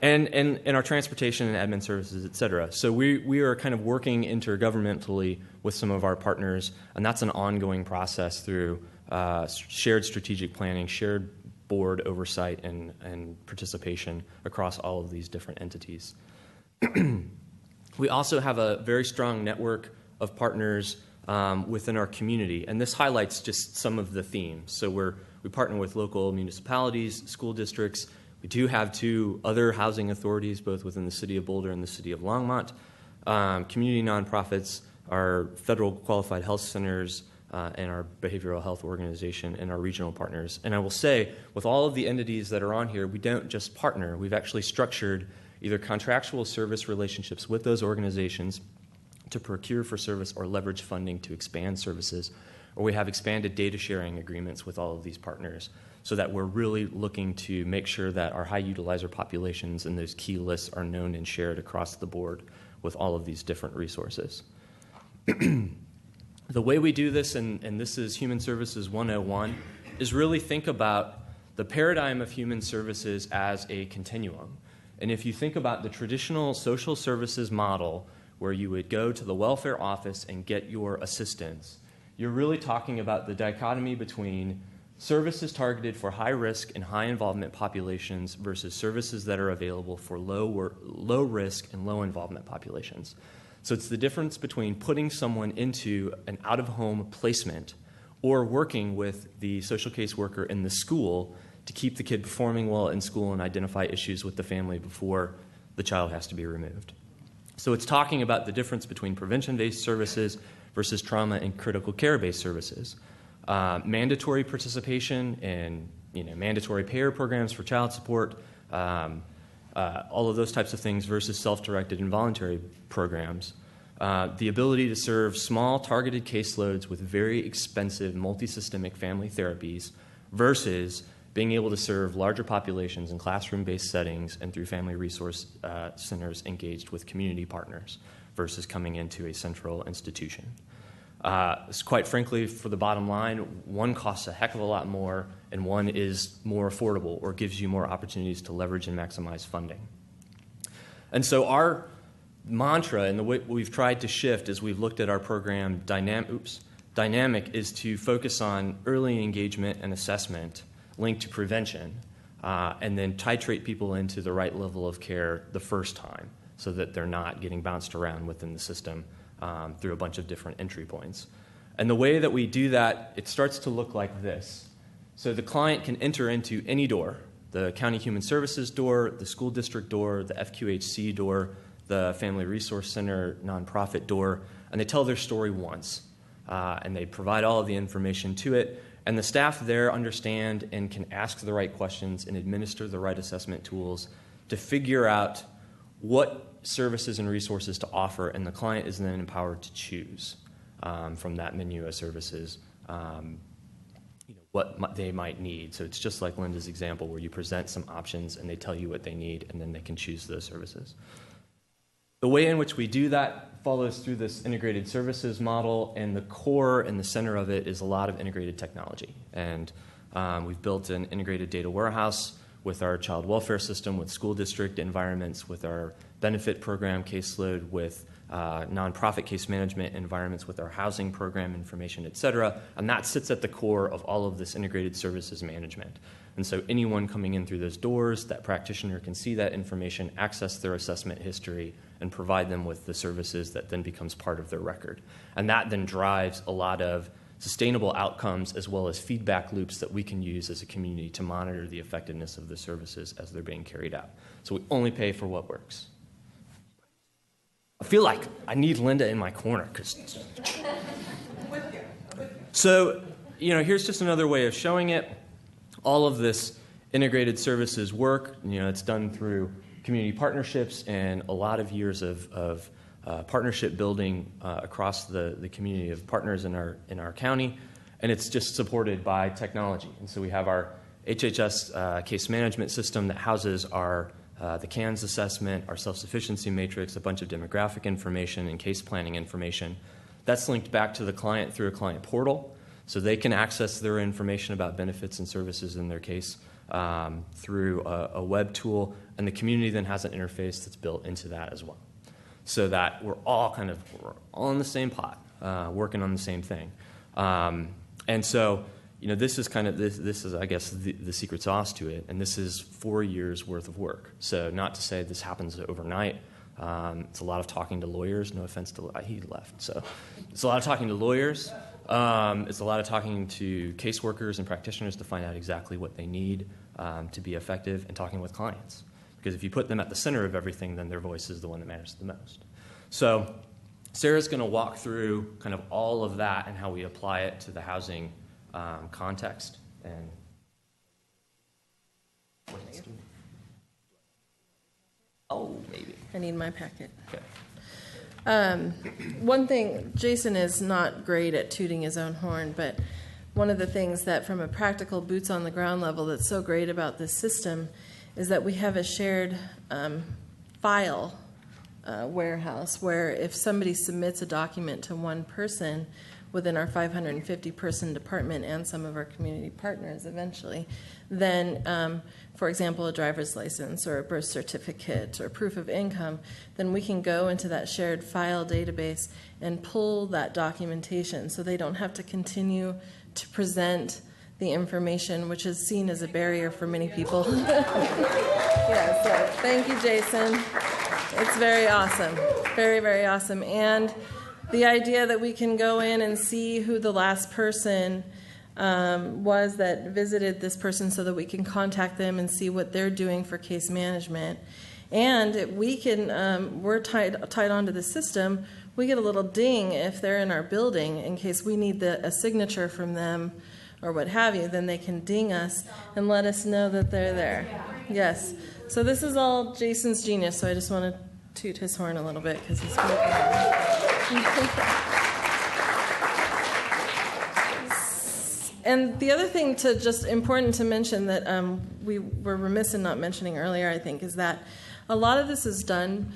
And our transportation and admin services, et cetera. So we are kind of working intergovernmentally with some of our partners, and that's an ongoing process through shared strategic planning, shared board oversight, and participation across all of these different entities. We also have a very strong network of partners within our community, and this highlights just some of the themes. So we partner with local municipalities, school districts. We do have 2 other housing authorities, both within the city of Boulder and the city of Longmont. Community nonprofits, our federal qualified health centers, and our behavioral health organization, and our regional partners. And I will say, with all of the entities that are on here, we don't just partner. We've actually structured either contractual service relationships with those organizations to procure for service or leverage funding to expand services, or we have expanded data sharing agreements with all of these partners, so that we're really looking to make sure that our high utilizer populations and those key lists are known and shared across the board with all of these different resources. The way we do this, and this is Human Services 101, is really think about the paradigm of human services as a continuum. And if you think about the traditional social services model, where you would go to the welfare office and get your assistance, you're really talking about the dichotomy between services targeted for high risk and high involvement populations versus services that are available for low risk and low involvement populations. So it's the difference between putting someone into an out-of-home placement or working with the social case worker in the school to keep the kid performing well in school and identify issues with the family before the child has to be removed. So it's talking about the difference between prevention-based services versus trauma and critical care-based services. Mandatory participation in mandatory payer programs for child support, all of those types of things versus self-directed and voluntary programs. The ability to serve small targeted caseloads with very expensive multi-systemic family therapies versus being able to serve larger populations in classroom-based settings and through family resource centers engaged with community partners versus coming into a central institution. Quite frankly, for the bottom line, one costs a heck of a lot more and one is more affordable or gives you more opportunities to leverage and maximize funding. And so our mantra and the way we've tried to shift as we've looked at our program Dynamic is to focus on early engagement and assessment linked to prevention, and then titrate people into the right level of care the first time so that they're not getting bounced around within the system through a bunch of different entry points. And the way that we do that, it starts to look like this. So the client can enter into any door, the County Human Services door, the school district door, the FQHC door, the Family Resource Center nonprofit door, and they tell their story once. And they provide all of the information to it. And the staff there understand and can ask the right questions and administer the right assessment tools to figure out what services and resources to offer, and the client is then empowered to choose from that menu of services what they might need. So it's just like Linda's example where you present some options and they tell you what they need, and then they can choose those services. The way in which we do that follows through this integrated services model, and the core and the center of it is a lot of integrated technology. And we've built an integrated data warehouse with our child welfare system, with school district environments, with our benefit program caseload, with nonprofit case management environments, with our housing program information, et cetera. And that sits at the core of all of this integrated services management. And so anyone coming in through those doors, that practitioner can see that information, access their assessment history, and provide them with the services that then becomes part of their record. And that then drives a lot of sustainable outcomes as well as feedback loops that we can use as a community to monitor the effectiveness of the services as they're being carried out. So we only pay for what works. I feel like I need Linda in my corner. So, here's just another way of showing it. All of this integrated services work, it's done through community partnerships and a lot of years of partnership building across the community of partners in our county, and it's just supported by technology. And so we have our HHS case management system that houses our the CANS assessment, our self-sufficiency matrix, a bunch of demographic information and case planning information. That's linked back to the client through a client portal, so they can access their information about benefits and services in their case through a web tool, and the community then has an interface that's built into that as well, so that we're all in the same pot, working on the same thing. And so, this is kind of this is, I guess, the secret sauce to it, and this is 4 years worth of work. So not to say this happens overnight. It's a lot of talking to lawyers. No offense to he left. So it's a lot of talking to lawyers. It's a lot of talking to caseworkers and practitioners to find out exactly what they need to be effective, and talking with clients. Because if you put them at the center of everything, then their voice is the one that matters the most. So Sarah's going to walk through kind of all of that and how we apply it to the housing context. And maybe I need my packet. Okay. One thing, Jason is not great at tooting his own horn, but one of the things that from a practical boots on the ground level that's so great about this system is that we have a shared file warehouse where if somebody submits a document to one person within our 550-person department and some of our community partners eventually, then, for example, a driver's license or a birth certificate or proof of income, then we can go into that shared file database and pull that documentation so they don't have to continue to present the information, which is seen as a barrier for many people. Yeah, so thank you, Jason. It's very awesome. Very, very awesome. And the idea that we can go in and see who the last person was that visited this person so that we can contact them and see what they're doing for case management. And we can, we're tied onto the system, we get a little ding if they're in our building in case we need a signature from them or what have you, then they can ding us and let us know that they're there. Yes. So this is all Jason's genius, so I just want to toot his horn a little bit because he's And the other thing important to mention that we were remiss in not mentioning earlier, I think, is that a lot of this is done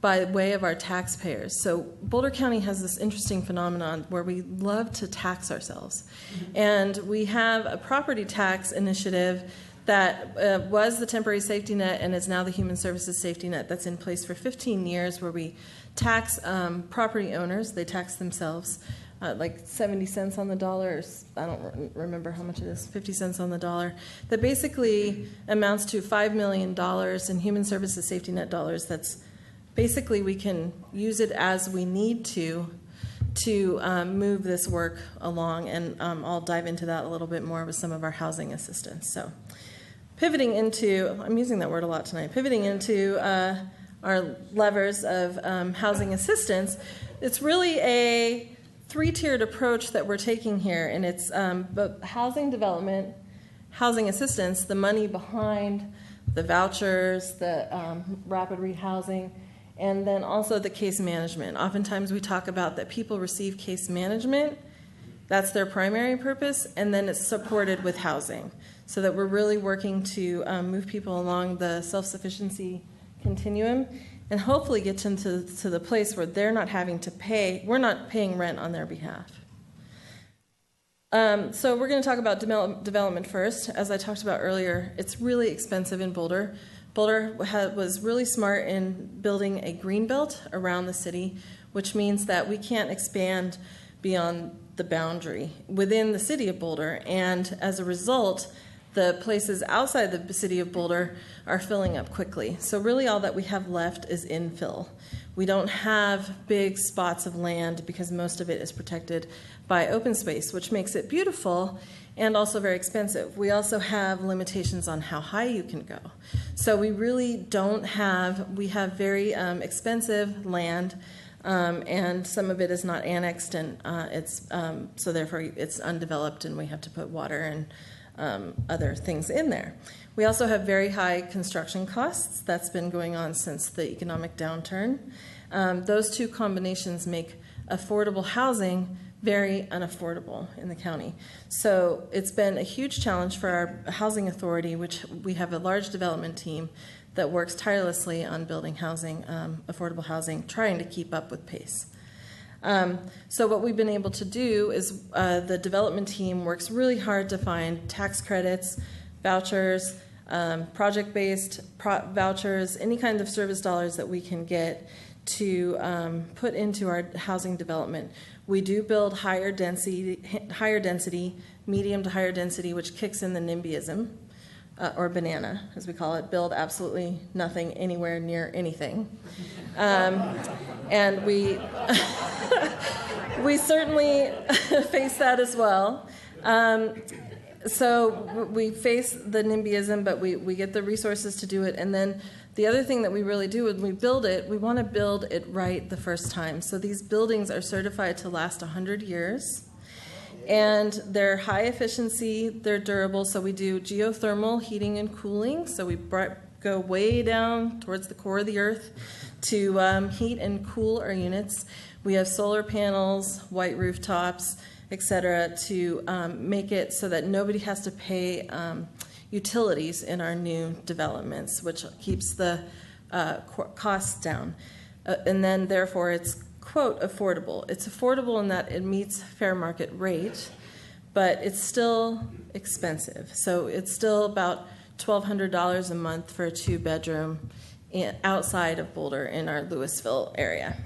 by way of our taxpayers. So Boulder County has this interesting phenomenon where we love to tax ourselves. And we have a property tax initiative that was the temporary safety net and is now the human services safety net that's in place for 15 years where we tax property owners. They tax themselves like 70 cents on the dollar. I don't remember how much it is, 50 cents on the dollar. That basically amounts to $5 million in human services safety net dollars. That's basically we can use it as we need to move this work along, and I'll dive into that a little bit more with some of our housing assistance. So pivoting into, I'm using that word a lot tonight, pivoting into our levers of housing assistance, it's really a three-tiered approach that we're taking here, and it's both housing development, housing assistance, the money behind the vouchers, the rapid rehousing, and then also the case management. Oftentimes we talk about that people receive case management, that's their primary purpose, and then it's supported with housing. So that we're really working to move people along the self-sufficiency continuum and hopefully get them to the place where they're not having to pay, we're not paying rent on their behalf. So we're going to talk about development first. As I talked about earlier, it's really expensive in Boulder. Boulder was really smart in building a green belt around the city, which means that we can't expand beyond the boundary within the city of Boulder. And as a result, the places outside the city of Boulder are filling up quickly. So really all that we have left is infill. We don't have big spots of land because most of it is protected by open space, which makes it beautiful and also very expensive. We also have limitations on how high you can go. So we really don't have, we have very expensive land, and some of it is not annexed, and so therefore it's undeveloped, and we have to put water and other things in there. We also have very high construction costs. That's been going on since the economic downturn. Those two combinations make affordable housing very unaffordable in the county. So it's been a huge challenge for our housing authority, which we have a large development team that works tirelessly on building housing, affordable housing, trying to keep up with pace. So what we've been able to do is the development team works really hard to find tax credits, vouchers, project-based vouchers, any kind of service dollars that we can get to put into our housing development. We do build higher density, medium to higher density, which kicks in the NIMBYism, or banana, as we call it, build absolutely nothing anywhere near anything. And we, we certainly face that as well. So we face the NIMBYism, but we get the resources to do it. And then the other thing that we really do when we build it, we want to build it right the first time. So these buildings are certified to last 100 years. And they're high efficiency, they're durable, so we do geothermal heating and cooling. So we go way down towards the core of the earth to heat and cool our units. We have solar panels, white rooftops, etc., to make it so that nobody has to pay utilities in our new developments, which keeps the costs down. And then, therefore, it's quote, affordable. It's affordable in that it meets fair market rate, but it's still expensive. So it's still about $1,200 a month for a 2-bedroom outside of Boulder in our Louisville area.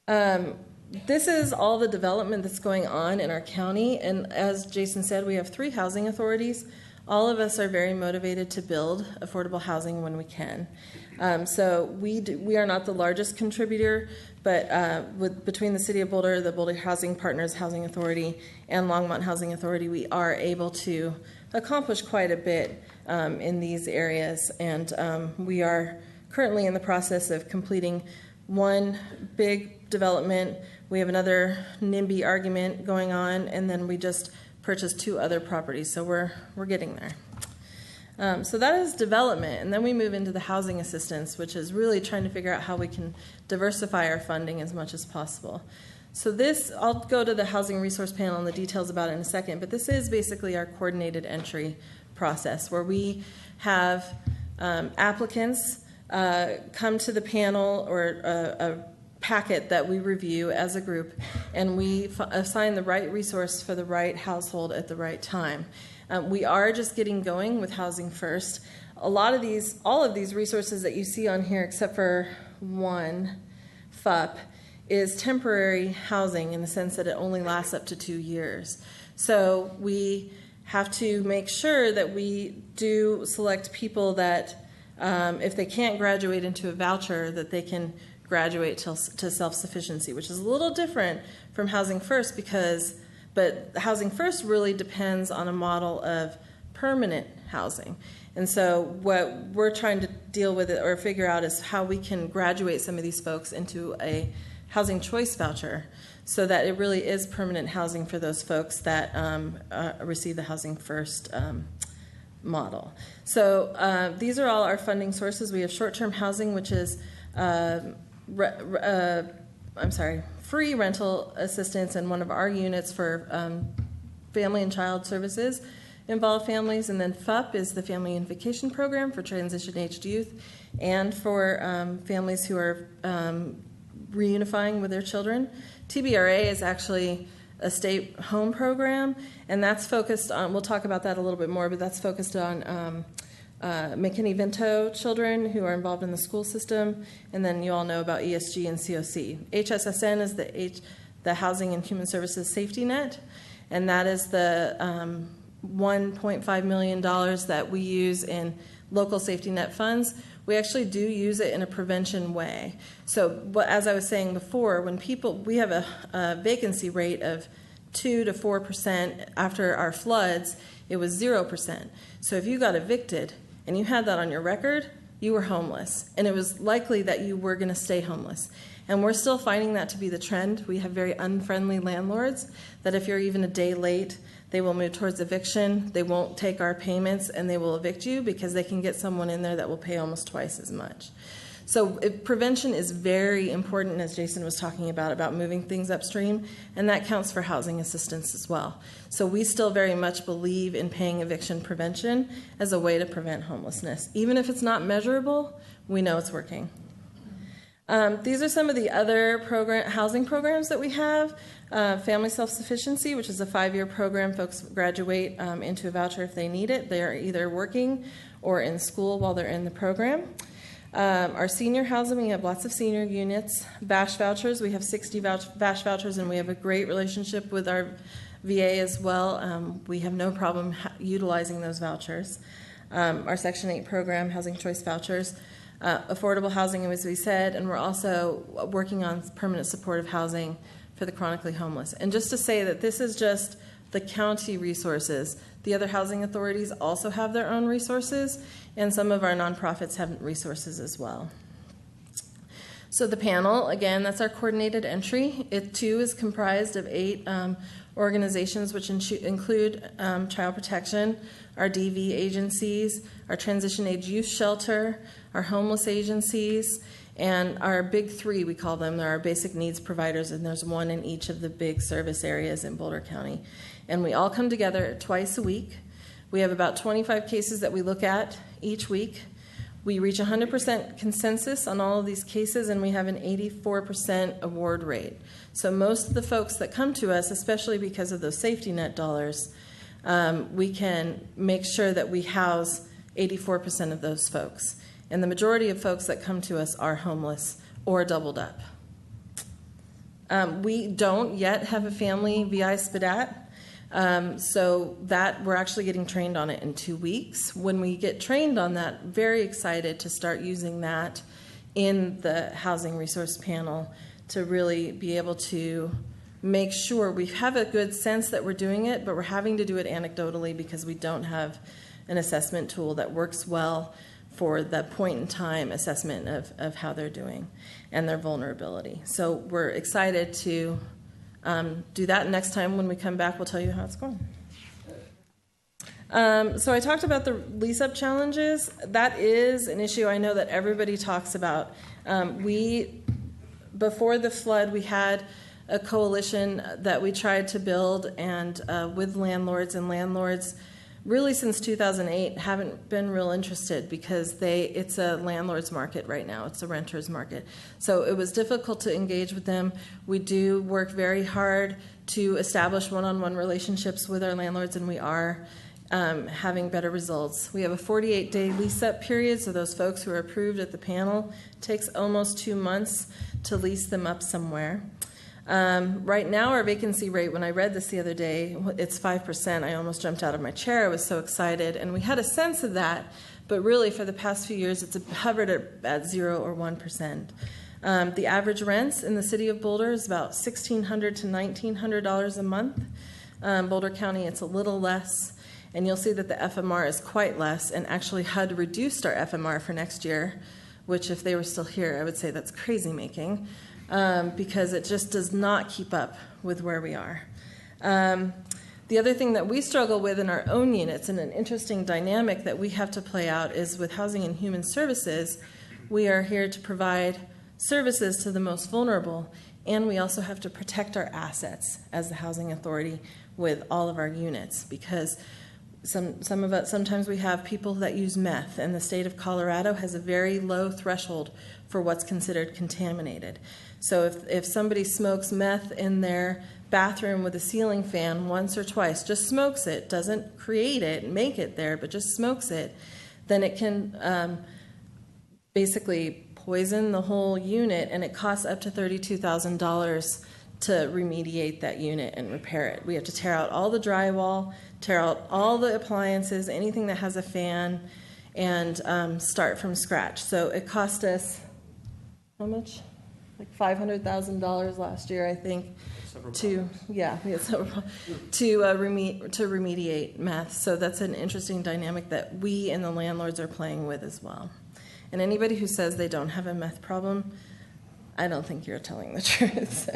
This is all the development that's going on in our county, and as Jason said, we have 3 housing authorities. All of us are very motivated to build affordable housing when we can. So we are not the largest contributor, but between the City of Boulder, the Boulder Housing Partners Housing Authority, and Longmont Housing Authority, we are able to accomplish quite a bit in these areas. And we are currently in the process of completing one big development. We have another NIMBY argument going on, and then we just purchased 2 other properties. So we're getting there. So that is development, and then we move into the housing assistance, which is really trying to figure out how we can diversify our funding as much as possible. So this, I'll go to the housing resource panel and the details about it in a second, but this is basically our coordinated entry process where we have applicants come to the panel or a packet that we review as a group, and we assign the right resource for the right household at the right time. We are just getting going with Housing First. All of these resources that you see on here, except for one, FUP, is temporary housing in the sense that it only lasts up to 2 years. So we have to make sure that we do select people that, if they can't graduate into a voucher, that they can graduate to self-sufficiency, which is a little different from Housing First but Housing First really depends on a model of permanent housing. And so what we're trying to deal with or figure out is how we can graduate some of these folks into a housing choice voucher so that it really is permanent housing for those folks that receive the Housing First model. So these are all our funding sources. We have short-term housing, which is free rental assistance in one of our units for family and child services involved families. And then FUP is the Family and Vacation Program for transition-aged youth and for families who are reunifying with their children. TBRA is actually a state home program, and that's focused on, we'll talk about that a little bit more, but that's focused on McKinney-Vento children who are involved in the school system, and then you all know about ESG and COC. HSSN is the Housing and Human Services Safety Net, and that is the $1.5 million that we use in local safety net funds. We actually do use it in a prevention way. So as I was saying before, when we have a vacancy rate of 2 to 4% after our floods, it was 0%. So if you got evicted, and you had that on your record, you were homeless. And it was likely that you were going to stay homeless. And we're still finding that to be the trend. We have very unfriendly landlords that if you're even a day late, they will move towards eviction. They won't take our payments, and they will evict you because they can get someone in there that will pay almost twice as much. So prevention is very important, as Jason was talking about moving things upstream, and that counts for housing assistance as well. So we still very much believe in paying eviction prevention as a way to prevent homelessness. Even if it's not measurable, we know it's working. These are some of the other housing programs that we have. Family Self-Sufficiency, which is a 5-year program. Folks graduate into a voucher if they need it. They are either working or in school while they're in the program. Our senior housing, we have lots of senior units. VASH vouchers, we have 60 VASH vouchers, and we have a great relationship with our VA as well. We have no problem utilizing those vouchers. Our Section 8 program, Housing Choice Vouchers. Affordable housing, as we said, and we're also working on permanent supportive housing for the chronically homeless. And just to say that this is just the county resources. The other housing authorities also have their own resources, and some of our nonprofits have resources as well. So the panel, again, that's our coordinated entry. It too is comprised of 8 organizations, which include Child Protection, our DV agencies, our Transition Age Youth Shelter, our homeless agencies, and our big 3, we call them. They're our basic needs providers, and there's one in each of the big service areas in Boulder County. And we all come together twice a week. We have about 25 cases that we look at each week. We reach 100% consensus on all of these cases, and we have an 84% award rate. So most of the folks that come to us, especially because of those safety net dollars, we can make sure that we house 84% of those folks. And the majority of folks that come to us are homeless or doubled up. We don't yet have a family VI SPDAT. So that we're actually getting trained on it in 2 weeks. When we get trained on that, very excited to start using that in the housing resource panel to really be able to make sure we have a good sense that we're doing it, but we're having to do it anecdotally because we don't have an assessment tool that works well for the point in time assessment of how they're doing and their vulnerability. So we're excited to do that. Next time when we come back, we'll tell you how it's going. So I talked about the lease-up challenges. That is an issue I know that everybody talks about. Before the flood, we had a coalition that we tried to build, and with landlords, and landlords really since 2008 haven't been real interested because it's a landlord's market right now. It's a renter's market. So it was difficult to engage with them. We do work very hard to establish one-on-one relationships with our landlords, and we are having better results. We have a 48-day lease-up period, so those folks who are approved at the panel, it takes almost 2 months to lease them up somewhere. Right now, our vacancy rate, when I read this the other day, it's 5%. I almost jumped out of my chair. I was so excited. And we had a sense of that, but really for the past few years, it's hovered at 0 or 1%. The average rents in the city of Boulder is about $1,600 to $1,900 a month. Boulder County, it's a little less. And you'll see that the FMR is quite less, and actually HUD reduced our FMR for next year, which if they were still here, I would say that's crazy making. Because it just does not keep up with where we are. The other thing that we struggle with in our own units, and an interesting dynamic that we have to play out, is with Housing and Human Services, we are here to provide services to the most vulnerable, and we also have to protect our assets as the housing authority with all of our units, because sometimes we have people that use meth, and the state of Colorado has a very low threshold for what's considered contaminated. So if somebody smokes meth in their bathroom with a ceiling fan once or twice, just smokes it, doesn't create it, make it there, but just smokes it, then it can basically poison the whole unit, and it costs up to $32,000 to remediate that unit and repair it. We have to tear out all the drywall, tear out all the appliances, anything that has a fan, and start from scratch. So it cost us, how much? Like $500,000 last year, I think, to remediate meth. So that's an interesting dynamic that we and the landlords are playing with as well. And anybody who says they don't have a meth problem, I don't think you're telling the truth.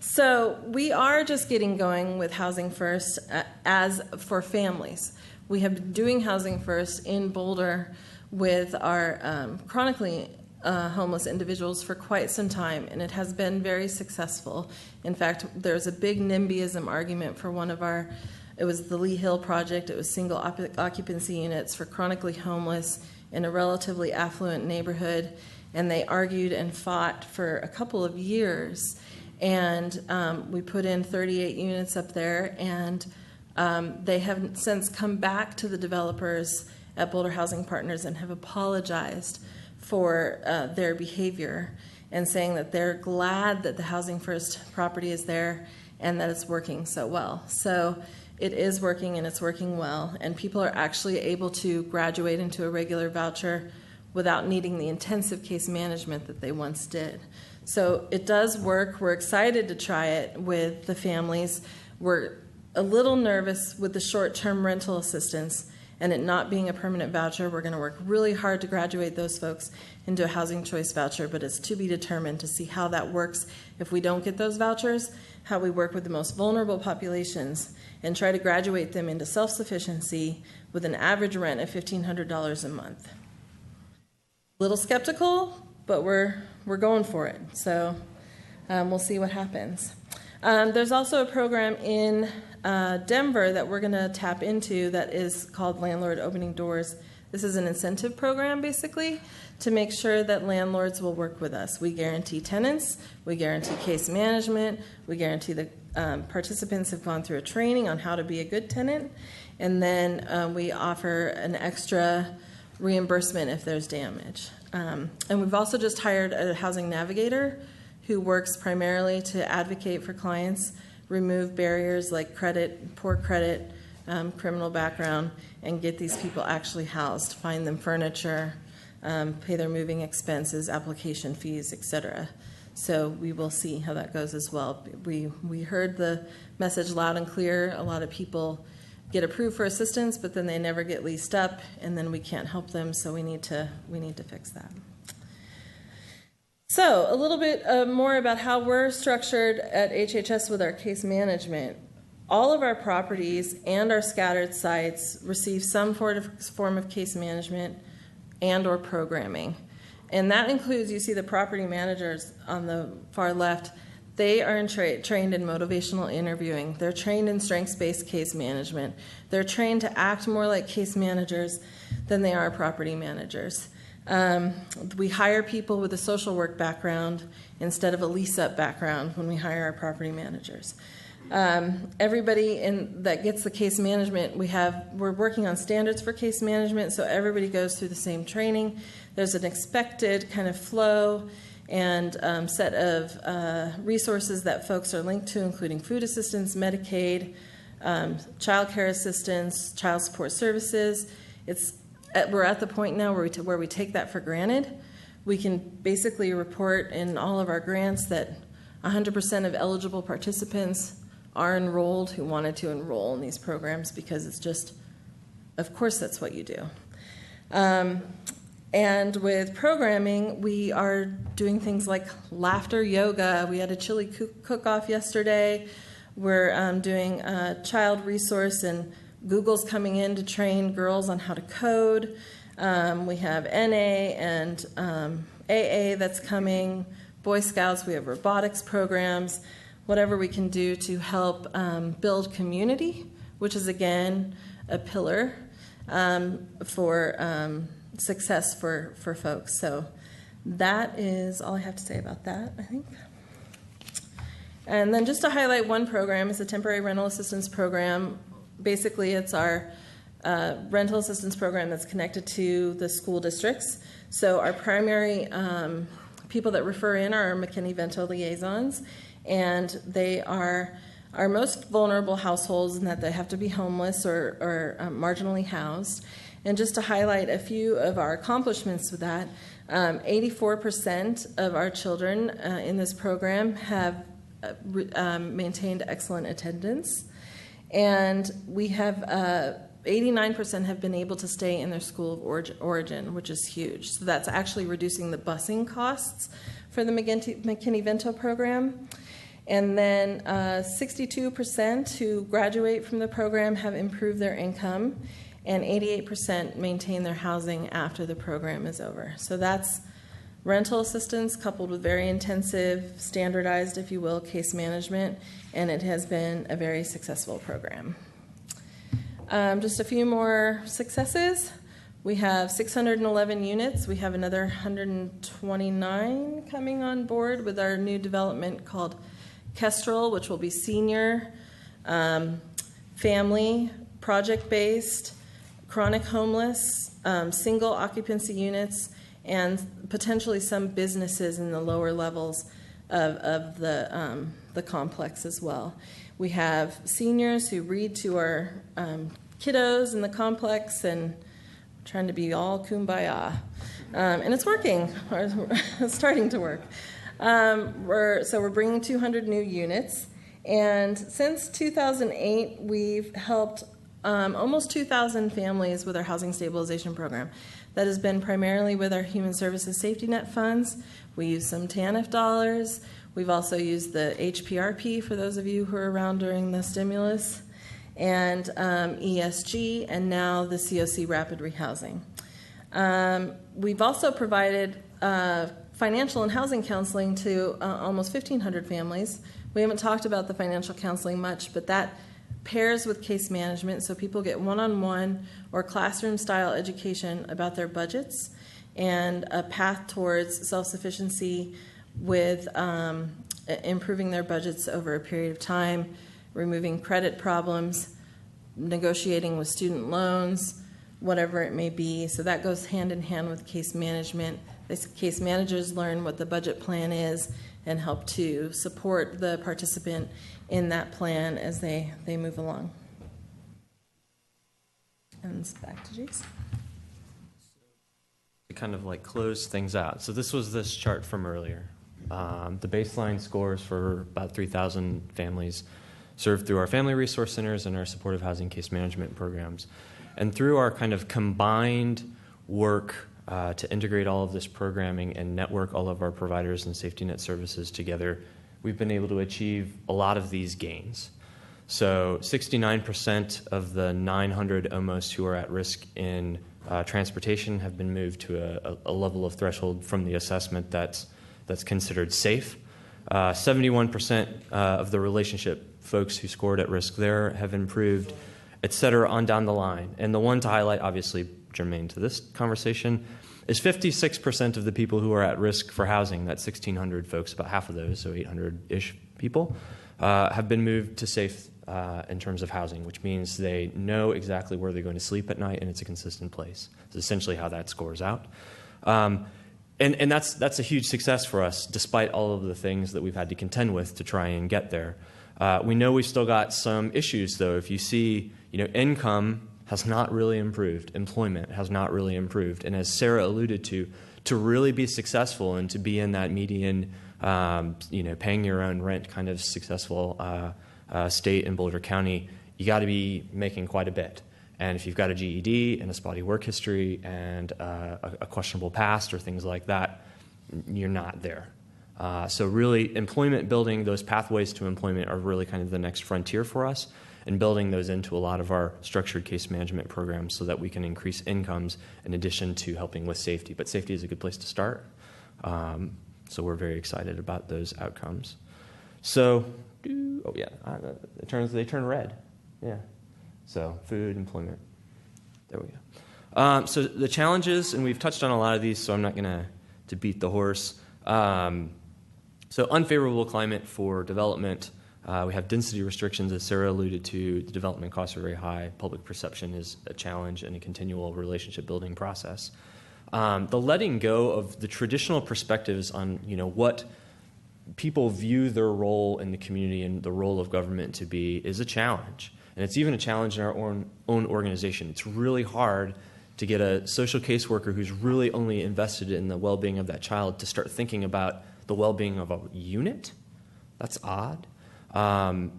So we are just getting going with Housing First as for families. We have been doing Housing First in Boulder with our chronically homeless individuals for quite some time, and it has been very successful. In fact, there's a big NIMBYism argument for one of our, it was the Lee Hill project, it was single occupancy units for chronically homeless in a relatively affluent neighborhood, and they argued and fought for a couple of years. And we put in 38 units up there, and they have since come back to the developers at Boulder Housing Partners and have apologized for their behavior and saying that they're glad that the Housing First property is there and that it's working so well. So it is working, and it's working well, and people are actually able to graduate into a regular voucher without needing the intensive case management that they once did. So it does work. We're excited to try it with the families. We're a little nervous with the short-term rental assistance and it not being a permanent voucher. We're going to work really hard to graduate those folks into a housing choice voucher, but it's to be determined to see how that works if we don't get those vouchers, how we work with the most vulnerable populations and try to graduate them into self-sufficiency with an average rent of $1,500 a month. A little skeptical, but we're going for it. So we'll see what happens. There's also a program in Denver that we're going to tap into that is called Landlord Opening Doors. This is an incentive program, basically, to make sure that landlords will work with us. We guarantee tenants, we guarantee case management, we guarantee the participants have gone through a training on how to be a good tenant, and then we offer an extra reimbursement if there's damage. And we've also just hired a housing navigator who works primarily to advocate for clients, remove barriers like credit, poor credit, criminal background, and get these people actually housed, find them furniture, pay their moving expenses, application fees, etc. So we will see how that goes as well. We heard the message loud and clear. A lot of people get approved for assistance, but then they never get leased up, and then we can't help them. So we need to fix that. So a little bit more about how we're structured at HHS with our case management. All of our properties and our scattered sites receive some form of case management and or programming. And that includes, you see the property managers on the far left, they are trained in motivational interviewing. They're trained in strengths-based case management. They're trained to act more like case managers than they are property managers. We hire people with a social work background instead of a lease-up background when we hire our property managers. Everybody that gets the case management, we're working on standards for case management, so everybody goes through the same training. There's an expected kind of flow and set of resources that folks are linked to, including food assistance, Medicaid, child care assistance, child support services. We're at the point now where we take that for granted. We can basically report in all of our grants that 100% of eligible participants are enrolled who wanted to enroll in these programs because it's just, of course, that's what you do. And with programming, we are doing things like laughter yoga. We had a chili cook-off yesterday. We're doing a child resource, and Google's coming in to train girls on how to code. We have NA and AA that's coming. Boy Scouts, we have robotics programs. Whatever we can do to help build community, which is, again, a pillar for success for folks. So that is all I have to say about that, I think. And then just to highlight one program, it's a temporary rental assistance program. Basically, it's our rental assistance program that's connected to the school districts. So our primary people that refer in are our McKinney-Vento liaisons, and they are our most vulnerable households in that they have to be homeless or marginally housed. And just to highlight a few of our accomplishments with that, 84% of our children in this program have maintained excellent attendance. And we have 89% have been able to stay in their school of origin, which is huge. So that's actually reducing the busing costs for the McKinney-Vento program. And then 62% who graduate from the program have improved their income, and 88% maintain their housing after the program is over. So that's rental assistance coupled with very intensive, standardized, if you will, case management, and it has been a very successful program. Just a few more successes. We have 611 units. We have another 129 coming on board with our new development called Kestrel, which will be senior, family, project-based, chronic homeless, single occupancy units, and potentially some businesses in the lower levels of the complex as well. We have seniors who read to our kiddos in the complex and trying to be all kumbaya. And it's working, or it's starting to work. We're bringing 200 new units. And since 2008, we've helped almost 2,000 families with our housing stabilization program. That has been primarily with our Human Services Safety Net funds. We use some TANF dollars. We've also used the HPRP for those of you who were around during the stimulus, and ESG, and now the COC Rapid Rehousing. We've also provided financial and housing counseling to almost 1,500 families. We haven't talked about the financial counseling much, but that pairs with case management, so people get one-on-one or classroom-style education about their budgets and a path towards self-sufficiency with improving their budgets over a period of time, removing credit problems, negotiating with student loans, whatever it may be. So that goes hand in hand with case management. The case managers learn what the budget plan is and help to support the participant in that plan as they move along. And it's back to Jace. To kind of like close things out. So this was this chart from earlier. The baseline scores for about 3,000 families served through our family resource centers and our supportive housing case management programs. And through our kind of combined work to integrate all of this programming and network all of our providers and safety net services together, we've been able to achieve a lot of these gains. So 69% of the 900 almost who are at risk in transportation have been moved to a level of threshold from the assessment that's considered safe. 71% of the relationship folks who scored at risk there have improved, et cetera, on down the line. And the one to highlight, obviously germane to this conversation, is 56% of the people who are at risk for housing, that's 1,600 folks, about half of those, so 800-ish people, have been moved to safe in terms of housing, which means they know exactly where they're going to sleep at night and it's a consistent place. It's essentially how that scores out. And that's a huge success for us, despite all of the things that we've had to contend with to try and get there. We know we've still got some issues, though. If you see, income has not really improved, employment has not really improved, and as Sarah alluded to really be successful and to be in that median, paying your own rent kind of successful state in Boulder County, you got to be making quite a bit. And if you've got a GED and a spotty work history and a questionable past or things like that, you're not there. So really, employment building, those pathways to employment are really kind of the next frontier for us, and building those into a lot of our structured case management programs so that we can increase incomes in addition to helping with safety. But safety is a good place to start. So we're very excited about those outcomes. So, they turn red. Yeah. So food, employment. There we go. So the challenges, and we've touched on a lot of these, so I'm not going to beat the horse. So unfavorable climate for development. We have density restrictions, as Sarah alluded to. The development costs are very high. Public perception is a challenge and a continual relationship building process. The letting go of the traditional perspectives on what people view their role in the community and the role of government to be is a challenge. And it's even a challenge in our own organization. It's really hard to get a social caseworker who's really only invested in the well-being of that child to start thinking about the well-being of a unit. That's odd.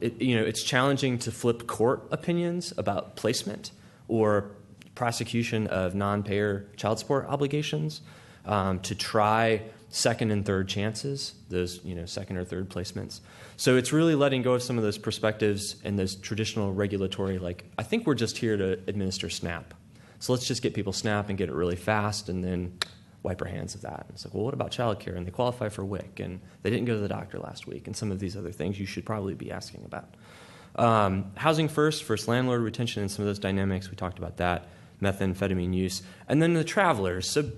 It's challenging to flip court opinions about placement or prosecution of non-payer child support obligations, to try second and third chances, those second or third placements. So it's really letting go of some of those perspectives and those traditional regulatory, I think we're just here to administer SNAP. So let's just get people SNAP and get it really fast and then wipe our hands of that. It's like, well, what about childcare? And they qualify for WIC, and they didn't go to the doctor last week, and some of these other things you should probably be asking about. Housing first landlord retention, and some of those dynamics, we talked about that. methamphetamine use. And then the travelers. So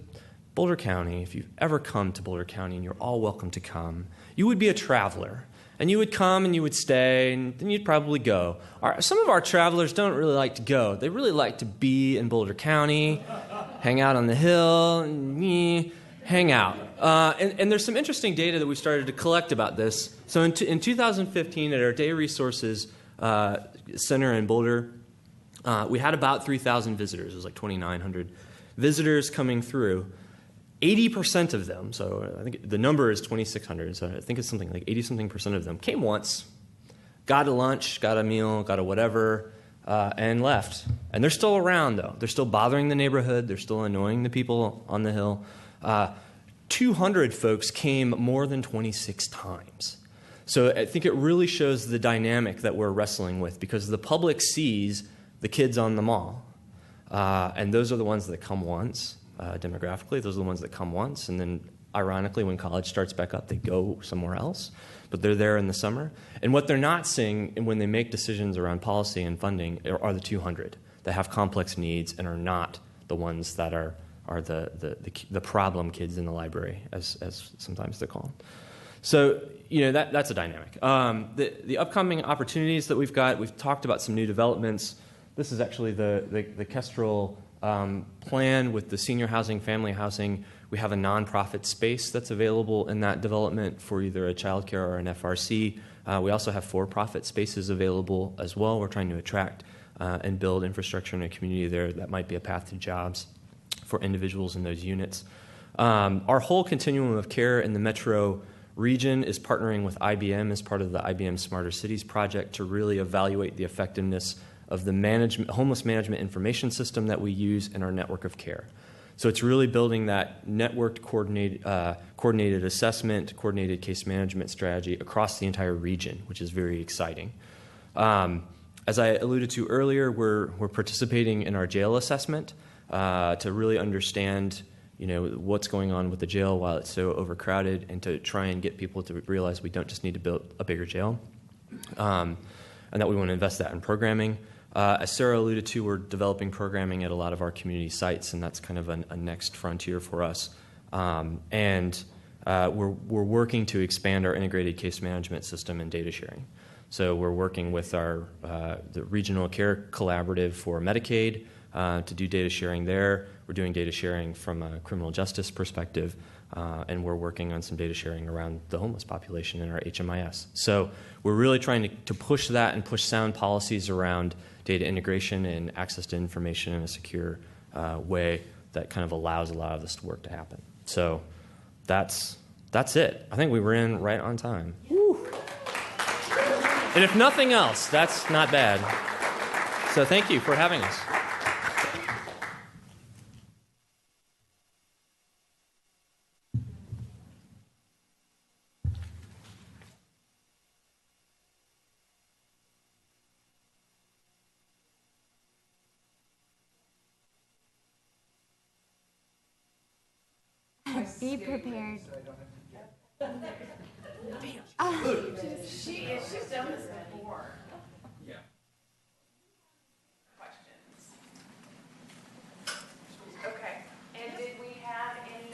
Boulder County, if you've ever come to Boulder County, and you're all welcome to come, you would be a traveler. And you would come and you would stay, and then you'd probably go. Some of our travelers don't really like to go. They really like to be in Boulder County, hang out on the hill, and hang out. And there's some interesting data that we've started to collect about this. So in 2015, at our Day Resources Center in Boulder, we had about 3,000 visitors. It was like 2,900 visitors coming through. 80% of them, so I think the number is 2,600, so I think it's something like 80-something% of them came once, got a lunch, got a meal, got a whatever, and left. And they're still around, though. They're still bothering the neighborhood. They're still annoying the people on the hill. 200 folks came more than 26 times. So I think it really shows the dynamic that we're wrestling with, because the public sees the kids on the mall, and those are the ones that come once. Demographically, those are the ones that come once, and then ironically, when college starts back up, they go somewhere else, but they're there in the summer. And what they're not seeing when they make decisions around policy and funding are the 200 that have complex needs and are not the ones that are the problem kids in the library, as sometimes they're called. So, that's a dynamic. The upcoming opportunities that we've got, we've talked about some new developments. This is actually the Kestrel plan with the senior housing, family housing. We have a nonprofit space that's available in that development for either a child care or an FRC. We also have for-profit spaces available as well. We're trying to attract and build infrastructure in a community there that might be a path to jobs for individuals in those units. Our whole continuum of care in the metro region is partnering with IBM as part of the IBM Smarter Cities project to really evaluate the effectiveness of the homeless management information system that we use in our network of care. So it's really building that networked coordinated assessment, coordinated case management strategy across the entire region, which is very exciting. As I alluded to earlier, we're participating in our jail assessment to really understand what's going on with the jail while it's so overcrowded, and to try and get people to realize we don't just need to build a bigger jail, and that we want to invest that in programming. As Sarah alluded to, we're developing programming at a lot of our community sites, and that's kind of a next frontier for us. And we're working to expand our integrated case management system and data sharing. So we're working with the Regional Care Collaborative for Medicaid to do data sharing there. We're doing data sharing from a criminal justice perspective, and we're working on some data sharing around the homeless population in our HMIS. So we're really trying to push that and push sound policies around data integration and access to information in a secure way that kind of allows a lot of this work to happen. So that's it. I think we were in right on time. Woo. And if nothing else, that's not bad. So thank you for having us. Be prepared. She's done this before. Yeah. Questions. Okay. And did we have any?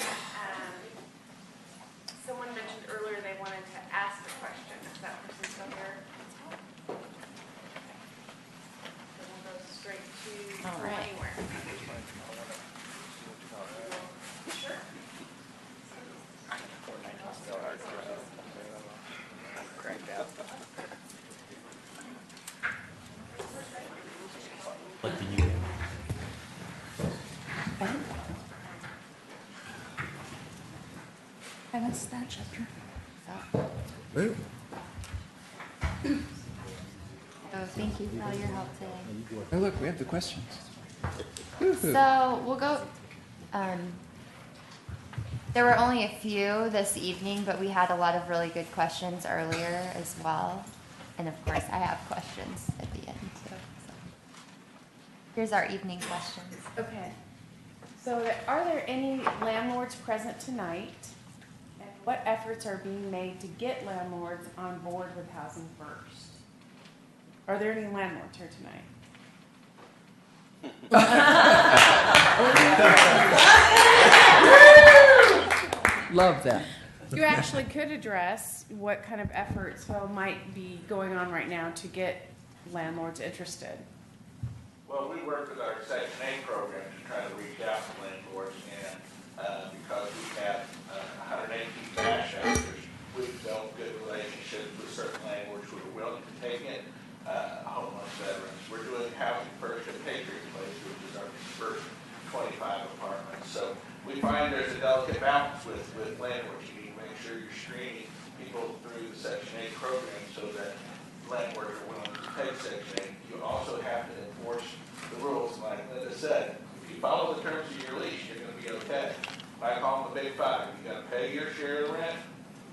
Someone mentioned earlier they wanted to ask a question. Is that person still here? So we'll go straight to All right. anywhere. Sure. Like the union. I missed that chapter. Oh, thank you for all your help today. Oh, look, we have the questions. So we'll go. There were only a few this evening, but we had a lot of really good questions earlier as well. And of course, I have questions at the end too. So. Here's our evening questions. Okay. So are there any landlords present tonight? And what efforts are being made to get landlords on board with Housing First? Are there any landlords here tonight? Love that. You actually could address what kind of efforts might be going on right now to get landlords interested. Well, we work with our Section 8 program to try to reach out to landlords, and because we have 118 cash shelters, we've developed good relationships with certain landlords who are willing to take in homeless veterans. We're doing Housing First at Patriot Place, which is our first 25 apartments. So we find there's a delicate balance with landlords. You need to make sure you're screening people through the Section 8 program so that landlords are willing to take Section 8. You also have to enforce the rules, like Linda said. If you follow the terms of your lease, you're going to be okay. I call them the Big Five. You got to pay your share of the rent.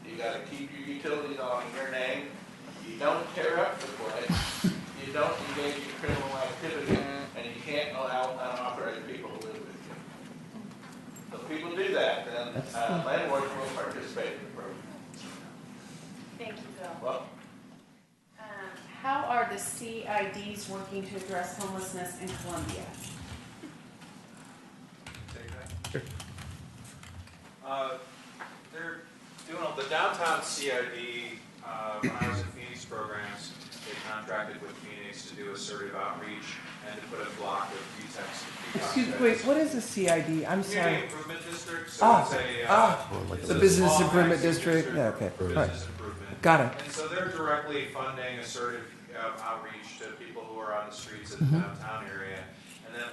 You got to keep your utilities on in your name. You don't tear up the place. You don't engage in criminal activity, and you can't allow unauthorized people to live with you. So if people do that, then landlords will participate in the program. Thank you, Phil. Well, how are the CIDs working to address homelessness in Columbia? They're doing all the downtown CID Hours and Phoenix programs. They contracted with Phoenix to do assertive outreach and to put a block of Excuse, wait, what is a CID? I'm sorry. Community Improvement District. So It's a business improvement district. Yeah, okay. All right. Got it. And so they're directly funding assertive outreach to people who are on the streets of the downtown area, and then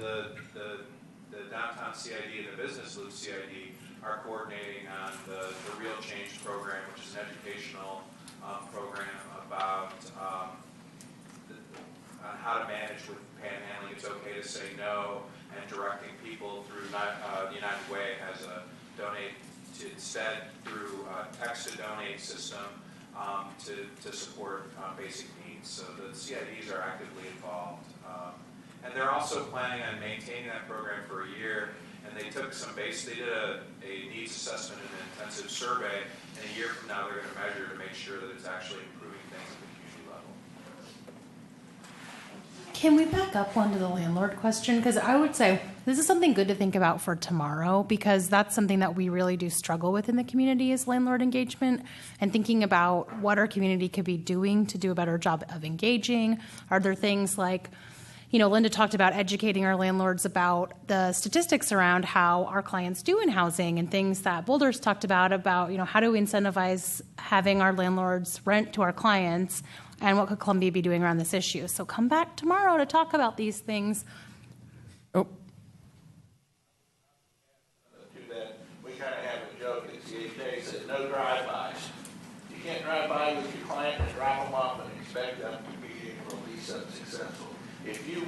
the downtown CID and the Business Loop CID are coordinating on the Real Change program, which is an educational program about how to manage with panhandling. It's okay to say no, and directing people through the United Way has a donate to instead through text to donate system to support basic needs. So the CIDs are actively involved. And they're also planning on maintaining that program for a year. And they did a needs assessment and an intensive survey. And a year from now, they're going to measure to make sure that it's actually improving things at the community level. Can we back up one to the landlord question? Because I would say this is something good to think about for tomorrow, because that's something that we really do struggle with in the community is landlord engagement, and thinking about what our community could be doing to do a better job of engaging. Are there things like, Linda talked about educating our landlords about the statistics around how our clients do in housing, and things that Boulder's talked about, how do we incentivize having our landlords rent to our clients, and what could Columbia be doing around this issue? So come back tomorrow to talk about these things. To that, we kind of have a joke at CHA, said no drive-bys. You can't drive by with your client and drop them off and expect them to be able to lease up successful. If you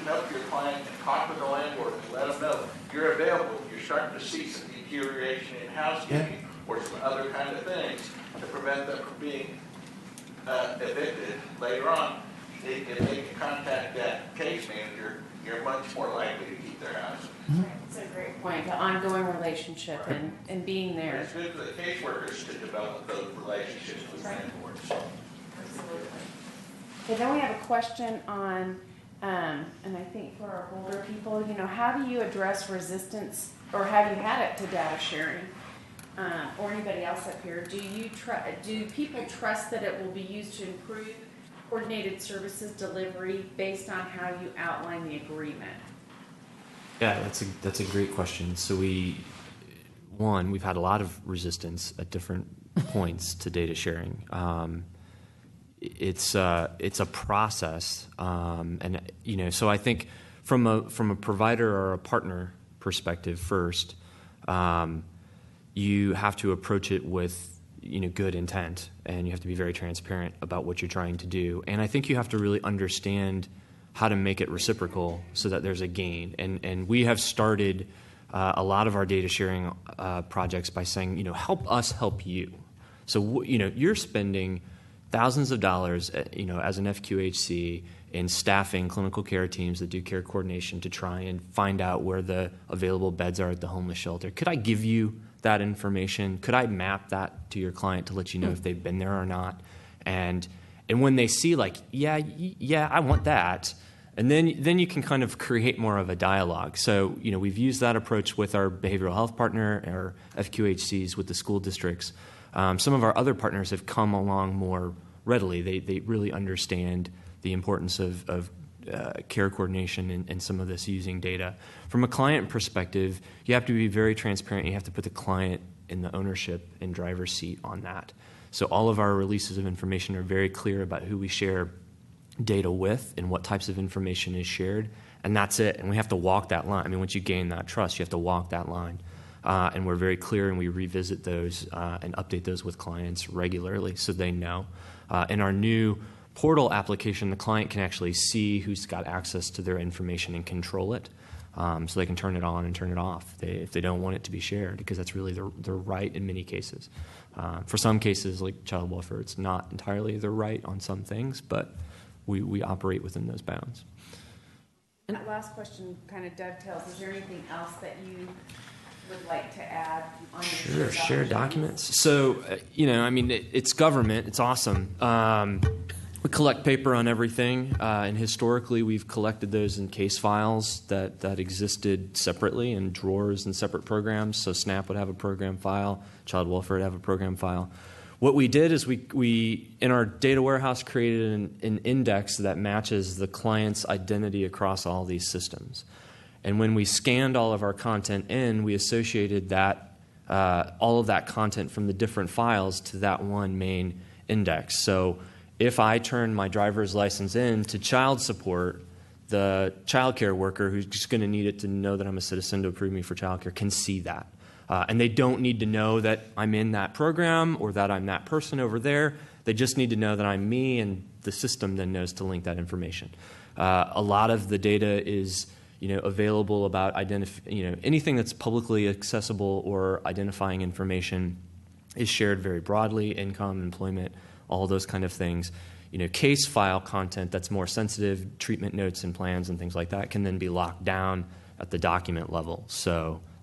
help your client and talk with the landlord and let them know you're available, you're starting to see some deterioration in housekeeping or some other kind of things to prevent them from being evicted later on, if they can contact that case manager, you're much more likely to keep their house. That's a great point, the ongoing relationship and being there. It's good for the caseworkers to develop those relationships with landlords. Absolutely. Okay, then we have a question on, and I think for our Boulder people, how do you address resistance, or have you had it to data sharing? Or anybody else up here, do people trust that it will be used to improve coordinated services delivery based on how you outline the agreement? Yeah, that's a great question. So we've had a lot of resistance at different points to data sharing. It's a process, and so I think from a provider or a partner perspective first. You have to approach it with good intent, and you have to be very transparent about what you're trying to do. And I think you have to really understand how to make it reciprocal so that there's a gain. And we have started a lot of our data sharing projects by saying, help us help you. So you're spending thousands of dollars, as an FQHC in staffing clinical care teams that do care coordination to try and find out where the available beds are at the homeless shelter. Could I give you that information? Could I map that to your client to let you know if they've been there or not? And when they see I want that, And then you can kind of create more of a dialogue. So, we've used that approach with our behavioral health partner, our FQHCs, with the school districts. Some of our other partners have come along more readily. They really understand the importance of care coordination and some of this using data. From a client perspective, you have to be very transparent. You have to put the client in the ownership and driver's seat on that. So all of our releases of information are very clear about who we share data with and what types of information is shared, and that's it. And we have to walk that line. I mean, once you gain that trust, you have to walk that line. And we're very clear, and we revisit those and update those with clients regularly so they know. In our new portal application, the client can actually see who's got access to their information and control it. So they can turn it on and turn it off if they don't want it to be shared, because that's really their right in many cases. For some cases, like child welfare, it's not entirely their right on some things, but we operate within those bounds. And that last question kind of dovetails. Is there anything else that you would like to add on your Share documents. So, it's government. It's awesome. We collect paper on everything, and historically we've collected those in case files that existed separately in drawers and separate programs. So SNAP would have a program file, child welfare would have a program file. What we did is we in our data warehouse created an index that matches the client's identity across all these systems. And when we scanned all of our content in, we associated that all of that content from the different files to that one main index. So if I turn my driver's license in to child support, the child care worker who's just going to need it to know that I'm a citizen to approve me for child care can see that. And they don't need to know that I'm in that program or that I'm that person over there. They just need to know that I'm me, and the system then knows to link that information. A lot of the data is available about anything that's publicly accessible or identifying information is shared very broadly, income, employment, all those kind of things. Case file content that's more sensitive, treatment notes and plans and things like that, can then be locked down at the document level,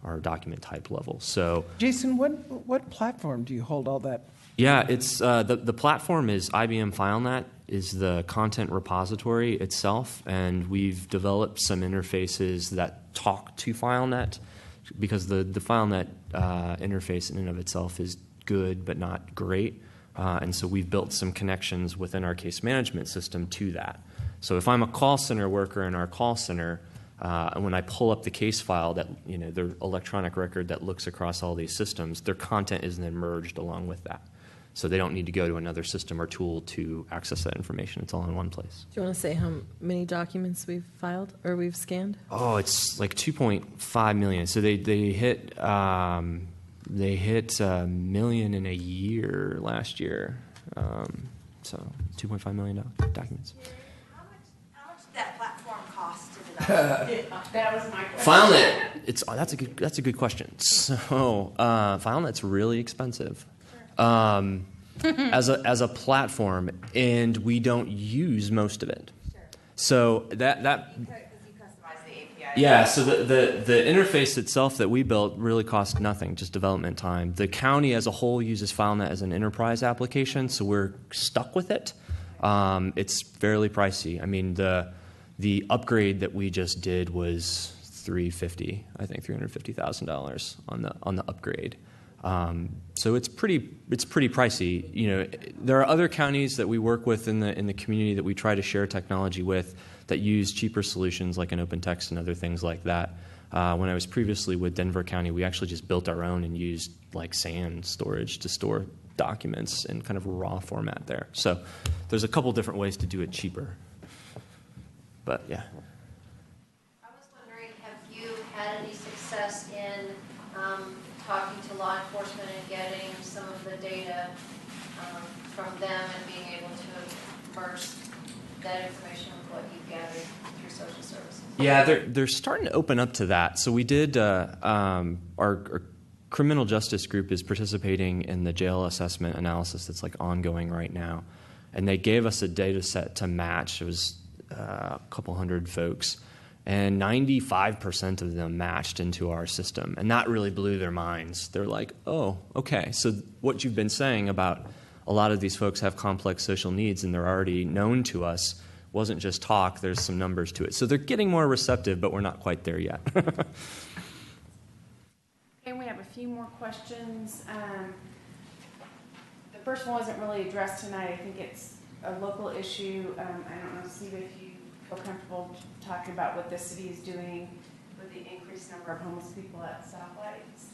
or document type level. So, Jason, what platform do you hold all that? Yeah, it's the platform is IBM FileNet, is the content repository itself, and we've developed some interfaces that talk to FileNet, because the FileNet interface in and of itself is good but not great. And so we've built some connections within our case management system to that. So if I'm a call center worker in our call center, and when I pull up the case file, that their electronic record that looks across all these systems, their content is then merged along with that. So they don't need to go to another system or tool to access that information. It's all in one place. Do you want to say how many documents we've filed or we've scanned? Oh, it's like 2.5 million. So they hit a million in a year last year. So 2.5 million documents. How much did that platform cost to develop? That was my question. FileNet, that's a good question. So FileNet's really expensive. As a platform, and we don't use most of it. Sure. So that because you customize the API. Yeah. So the interface itself that we built really cost nothing, just development time. The county as a whole uses FileNet as an enterprise application, so we're stuck with it. It's fairly pricey. I mean, the upgrade that we just did was $350,000 on the upgrade. So it's pretty pricey. There are other counties that we work with in the community that we try to share technology with that use cheaper solutions like an OpenText and other things like that. When I was previously with Denver County, we actually just built our own and used like SAN storage to store documents in kind of a raw format there. So there's a couple different ways to do it cheaper. But yeah. I was wondering, have you had any success in talking to law enforcement and getting some of the data from them and being able to merge that information with what you've gathered through social services? Yeah, they're starting to open up to that. So we did, our criminal justice group is participating in the jail assessment analysis that's like ongoing right now. And they gave us a data set to match. It was a couple hundred folks. And 95% of them matched into our system. And that really blew their minds. They're like, oh, okay. So what you've been saying about a lot of these folks have complex social needs and they're already known to us, wasn't just talk, there's some numbers to it. So they're getting more receptive, but we're not quite there yet. And we have a few more questions. The first one wasn't really addressed tonight. I think it's a local issue. I don't know, Steve, if you feel comfortable talking about what the city is doing with the increased number of homeless people at stoplights.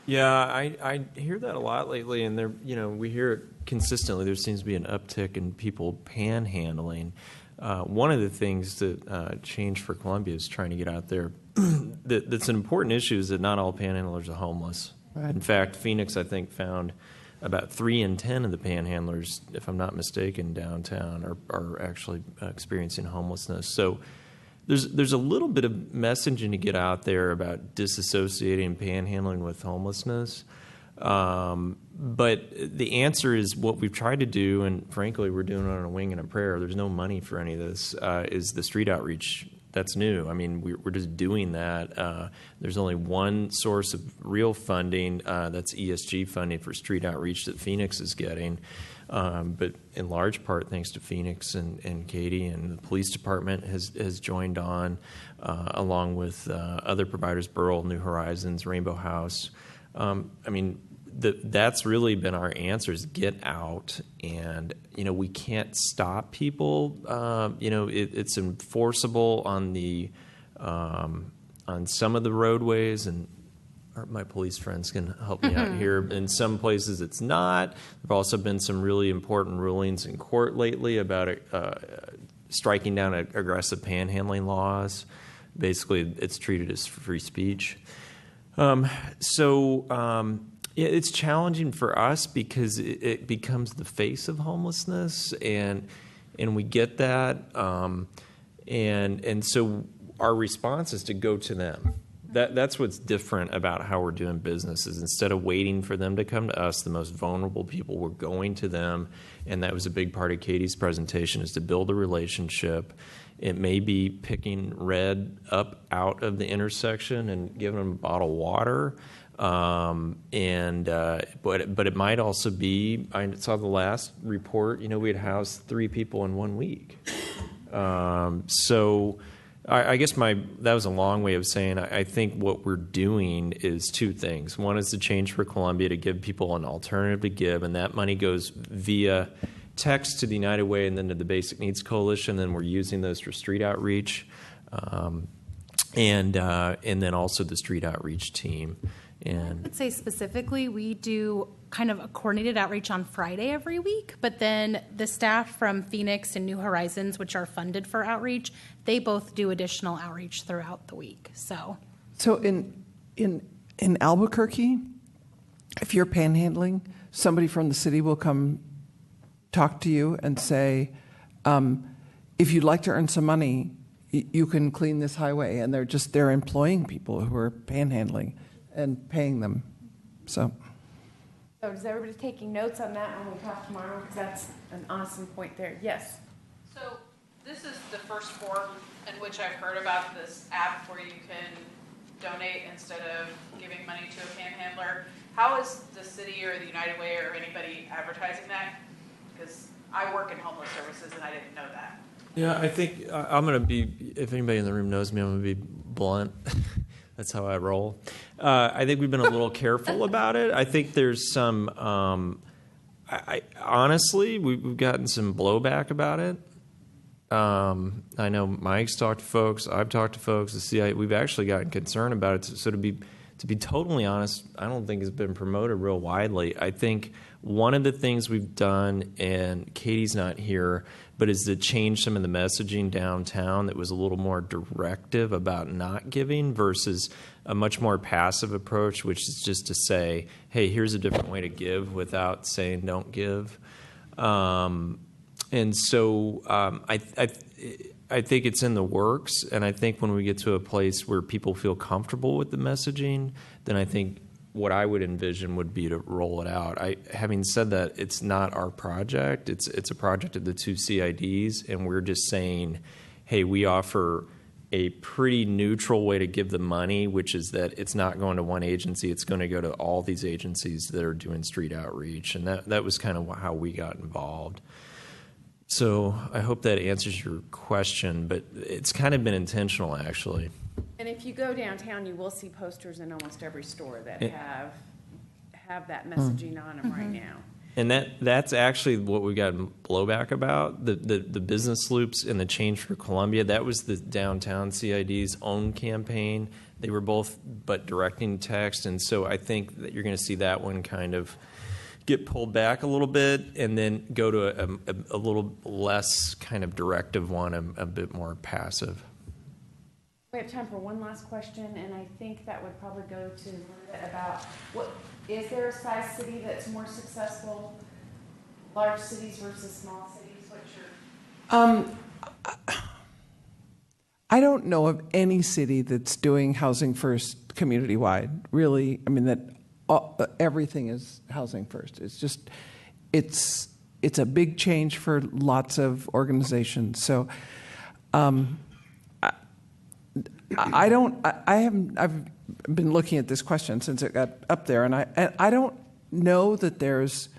Yeah, I hear that a lot lately, and we hear it consistently. There seems to be an uptick in people panhandling. One of the things that Change for Columbia is trying to get out there that's an important issue is that not all panhandlers are homeless. Right. In fact, Phoenix, I think, found about 3 in 10 of the panhandlers, if I'm not mistaken, downtown are actually experiencing homelessness. So there's a little bit of messaging to get out there about disassociating panhandling with homelessness. But the answer is what we've tried to do, and frankly, we're doing it on a wing and a prayer. There's no money for any of this, is the street outreach. That's new. I mean, we're just doing that. There's only one source of real funding, that's ESG funding for street outreach that Phoenix is getting. But in large part, thanks to Phoenix and Katie, and the police department has joined on, along with other providers, Burl, New Horizons, Rainbow House. That's really been our answer, is get out. And, we can't stop people. It's enforceable on on some of the roadways, and my police friends can help me out here. In some places it's not. There have also been some really important rulings in court lately about striking down aggressive panhandling laws. Basically, it's treated as free speech. It's challenging for us because it becomes the face of homelessness, and we get that, and so our response is to go to them. That's what's different about how we're doing business, is instead of waiting for them to come to us, the most vulnerable people, we're going to them, and that was a big part of Katie's presentation, is to build a relationship. It may be picking Red up out of the intersection and giving them a bottle of water. But it might also be, I saw the last report, we had housed 3 people in 1 week. I guess that was a long way of saying I think what we're doing is 2 things. One is the Change for Columbia, to give people an alternative to give, and that money goes via text to the United Way and then to the Basic Needs Coalition. Then we're using those for street outreach, and then also the street outreach team. I would say specifically, we do kind of a coordinated outreach on Friday every week, but then the staff from Phoenix and New Horizons, which are funded for outreach, they both do additional outreach throughout the week. So in Albuquerque, if you're panhandling, somebody from the city will come talk to you and say, if you'd like to earn some money, you can clean this highway, and they're employing people who are panhandling and paying them. So is everybody taking notes on that when we talk tomorrow? Because that's an awesome point there. Yes. So this is the first form in which I've heard about this app where you can donate instead of giving money to a panhandler. How is the city or the United Way or anybody advertising that? Because I work in homeless services and I didn't know that. Yeah, I think I'm going to be, if anybody in the room knows me, I'm going to be blunt. That's how I roll. I think we've been a little careful about it. I think there's some, honestly, we've gotten some blowback about it. I know Mike's talked to folks, I've talked to folks, the CIA, we've actually gotten concerned about it. So to be totally honest, I don't think it's been promoted real widely. I think one of the things we've done, and Katie's not here, but is to change some of the messaging downtown that was a little more directive about not giving versus a much more passive approach, which is just to say, hey, here's a different way to give without saying don't give. And so I think it's in the works, and I think when we get to a place where people feel comfortable with the messaging, then I think what I would envision would be to roll it out. Having said that, it's not our project. It's a project of the 2 CIDs, and we're just saying, hey, we offer a pretty neutral way to give the money, which is that it's not going to one agency. It's going to go to all these agencies that are doing street outreach, and that was kind of how we got involved. So I hope that answers your question, but it's kind of been intentional, actually. And if you go downtown, you will see posters in almost every store that have that messaging on them right now. And that's actually what we got blowback about, the business loops and the Change for Columbia. That was the downtown CID's own campaign. They were both but directing text, and so I think that you're going to see that one kind of get pulled back a little bit and then go to a little less kind of directive one, a bit more passive. We have time for one last question, and I think that would probably go to Linda about what is there a size city that's more successful, large cities versus small cities? What's your I don't know of any city that's doing Housing First community-wide, really. I mean, that everything is Housing First. It's just, it's a big change for lots of organizations. So I've been looking at this question since it got up there, and I don't know that there's,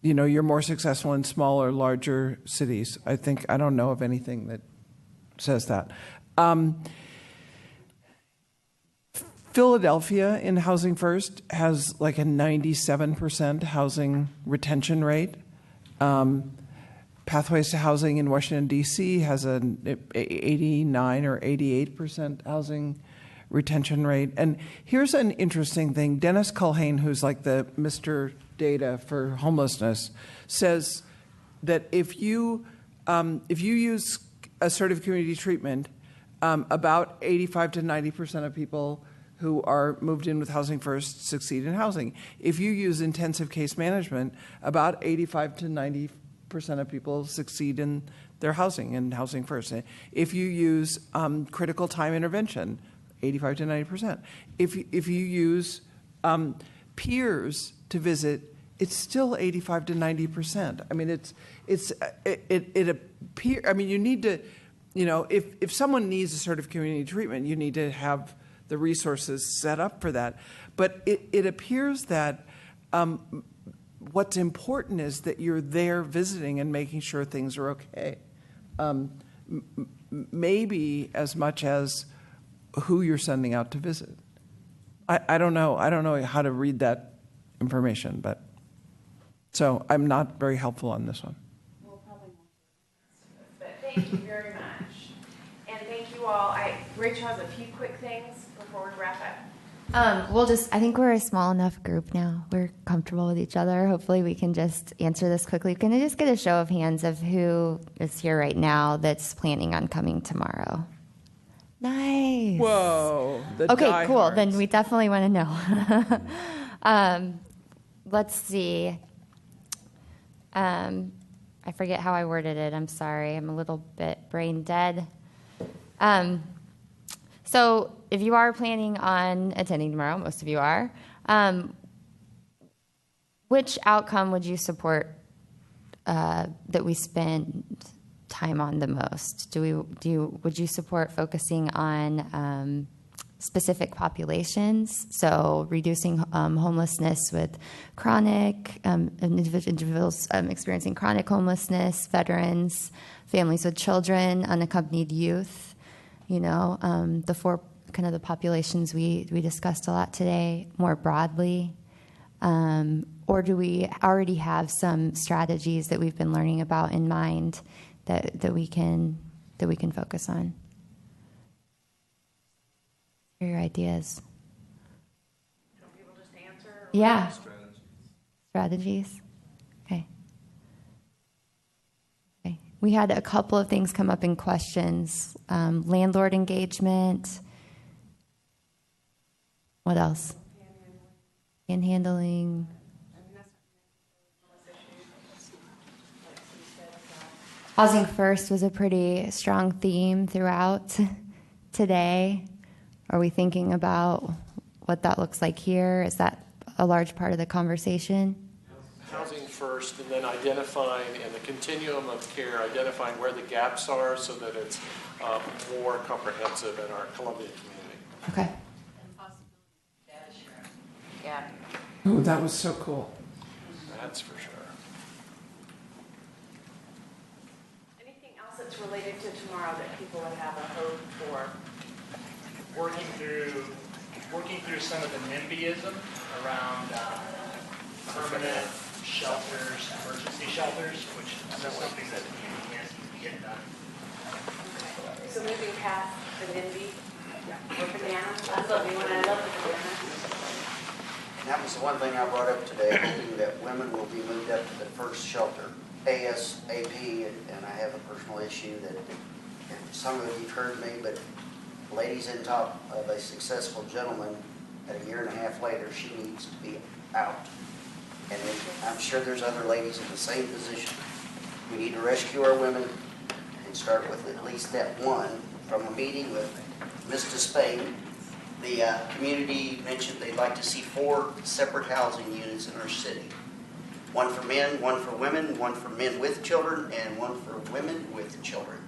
you're more successful in smaller, larger cities. I don't know of anything that says that. Philadelphia in Housing First has like a 97% housing retention rate. Pathways to Housing in Washington, D.C. has an 89 or 88% housing retention rate. And here's an interesting thing. Dennis Culhane, who's like the Mr. Data for homelessness, says that if you use assertive community treatment, about 85 to 90% of people who are moved in with Housing First succeed in housing. If you use intensive case management, about 85 to 90% of people succeed in their housing and Housing First. If you use critical time intervention, 85 to 90%. If you use peers to visit, it's still 85 to 90%. I mean, it appears. I mean, you need to, if someone needs assertive community treatment, you need to have the resources set up for that. But it appears that what's important is that you're there visiting and making sure things are okay. Maybe as much as who you're sending out to visit. I don't know. I don't know how to read that information, but so I'm not very helpful on this one. We'll probably won't. But thank you very much. And thank you all. Rachel has a few quick things before we wrap up. I think we're a small enough group now. We're comfortable with each other. Hopefully we can just answer this quickly. Can I just get a show of hands of who is here right now that's planning on coming tomorrow? Nice. Whoa. Okay, cool. Then we definitely want to know. Let's see. I forget how I worded it. I'm sorry. I'm a little bit brain dead. So if you are planning on attending tomorrow, most of you are, which outcome would you support that we spend time on the most? Would you support focusing on specific populations? So reducing homelessness with chronic individuals experiencing chronic homelessness, veterans, families with children, unaccompanied youth. The four kind of the populations we discussed a lot today more broadly. Or do we already have some strategies that we've been learning about in mind that we can focus on? What are your ideas? Don't people just answer? Yeah. Strategies. Okay. We had a couple of things come up in questions. Landlord engagement. What else? Panhandling. Housing First was a pretty strong theme throughout today. Are we thinking about what that looks like here? Is that a large part of the conversation? Housing first, and then identifying in the continuum of care, identifying where the gaps are so that it's more comprehensive in our Columbia community. Okay. Yeah. Oh, that was so cool. That's for sure. related to tomorrow that people would have a hope for? Working through some of the NIMBYism around permanent shelters, emergency shelters, which is something that the community can't get done. So moving past the NIMBY or banana, that's what we want to love the banana. And that was the one thing I brought up today, hoping that women will be moved up to the first shelter, ASAP, and I have a personal issue that some of you've heard me, but ladies in top of a successful gentleman, at a year and a half later, she needs to be out. And I'm sure there's other ladies in the same position. We need to rescue our women and start with at least that one. From a meeting with Ms. Despain, the community mentioned they'd like to see 4 separate housing units in our city. One for men, one for women, one for men with children, and one for women with children.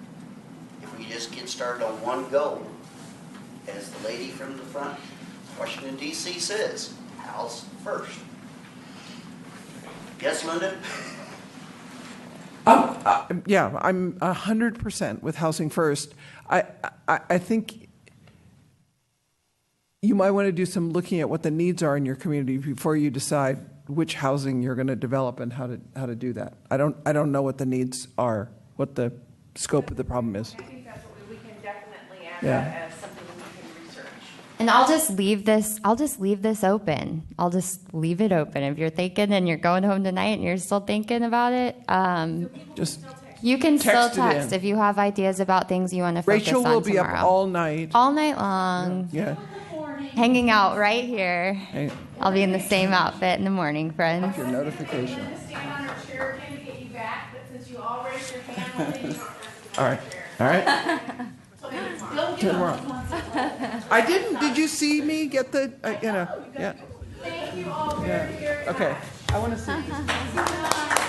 If we just get started on one goal, as the lady from the front, Washington, D.C. says, house first. Yes, Linda? Yeah, I'm 100% with housing first. I think you might want to do some looking at what the needs are in your community before you decide which housing you're going to develop and how to do that. I don't know what the needs are, what the scope of the problem is. I think that's what we can definitely add Yeah. that as something we can research. And I'll just leave this open. I'll just leave it open. If you're thinking and you're going home tonight and you're still thinking about it, just you can still text it in. text if you have ideas about things you want to focus Rachel on will be tomorrow. up all night. All night long. Yeah. Hanging out right here. Hey. I'll be in the same outfit in the morning, friends. Your notification. Stand on her chair again to get you back, but since you all raised your hand, we'll take you off. All right. All right. Tomorrow. Did you see me get the, yeah. Thank you all Yeah. very, very Okay. I want to see.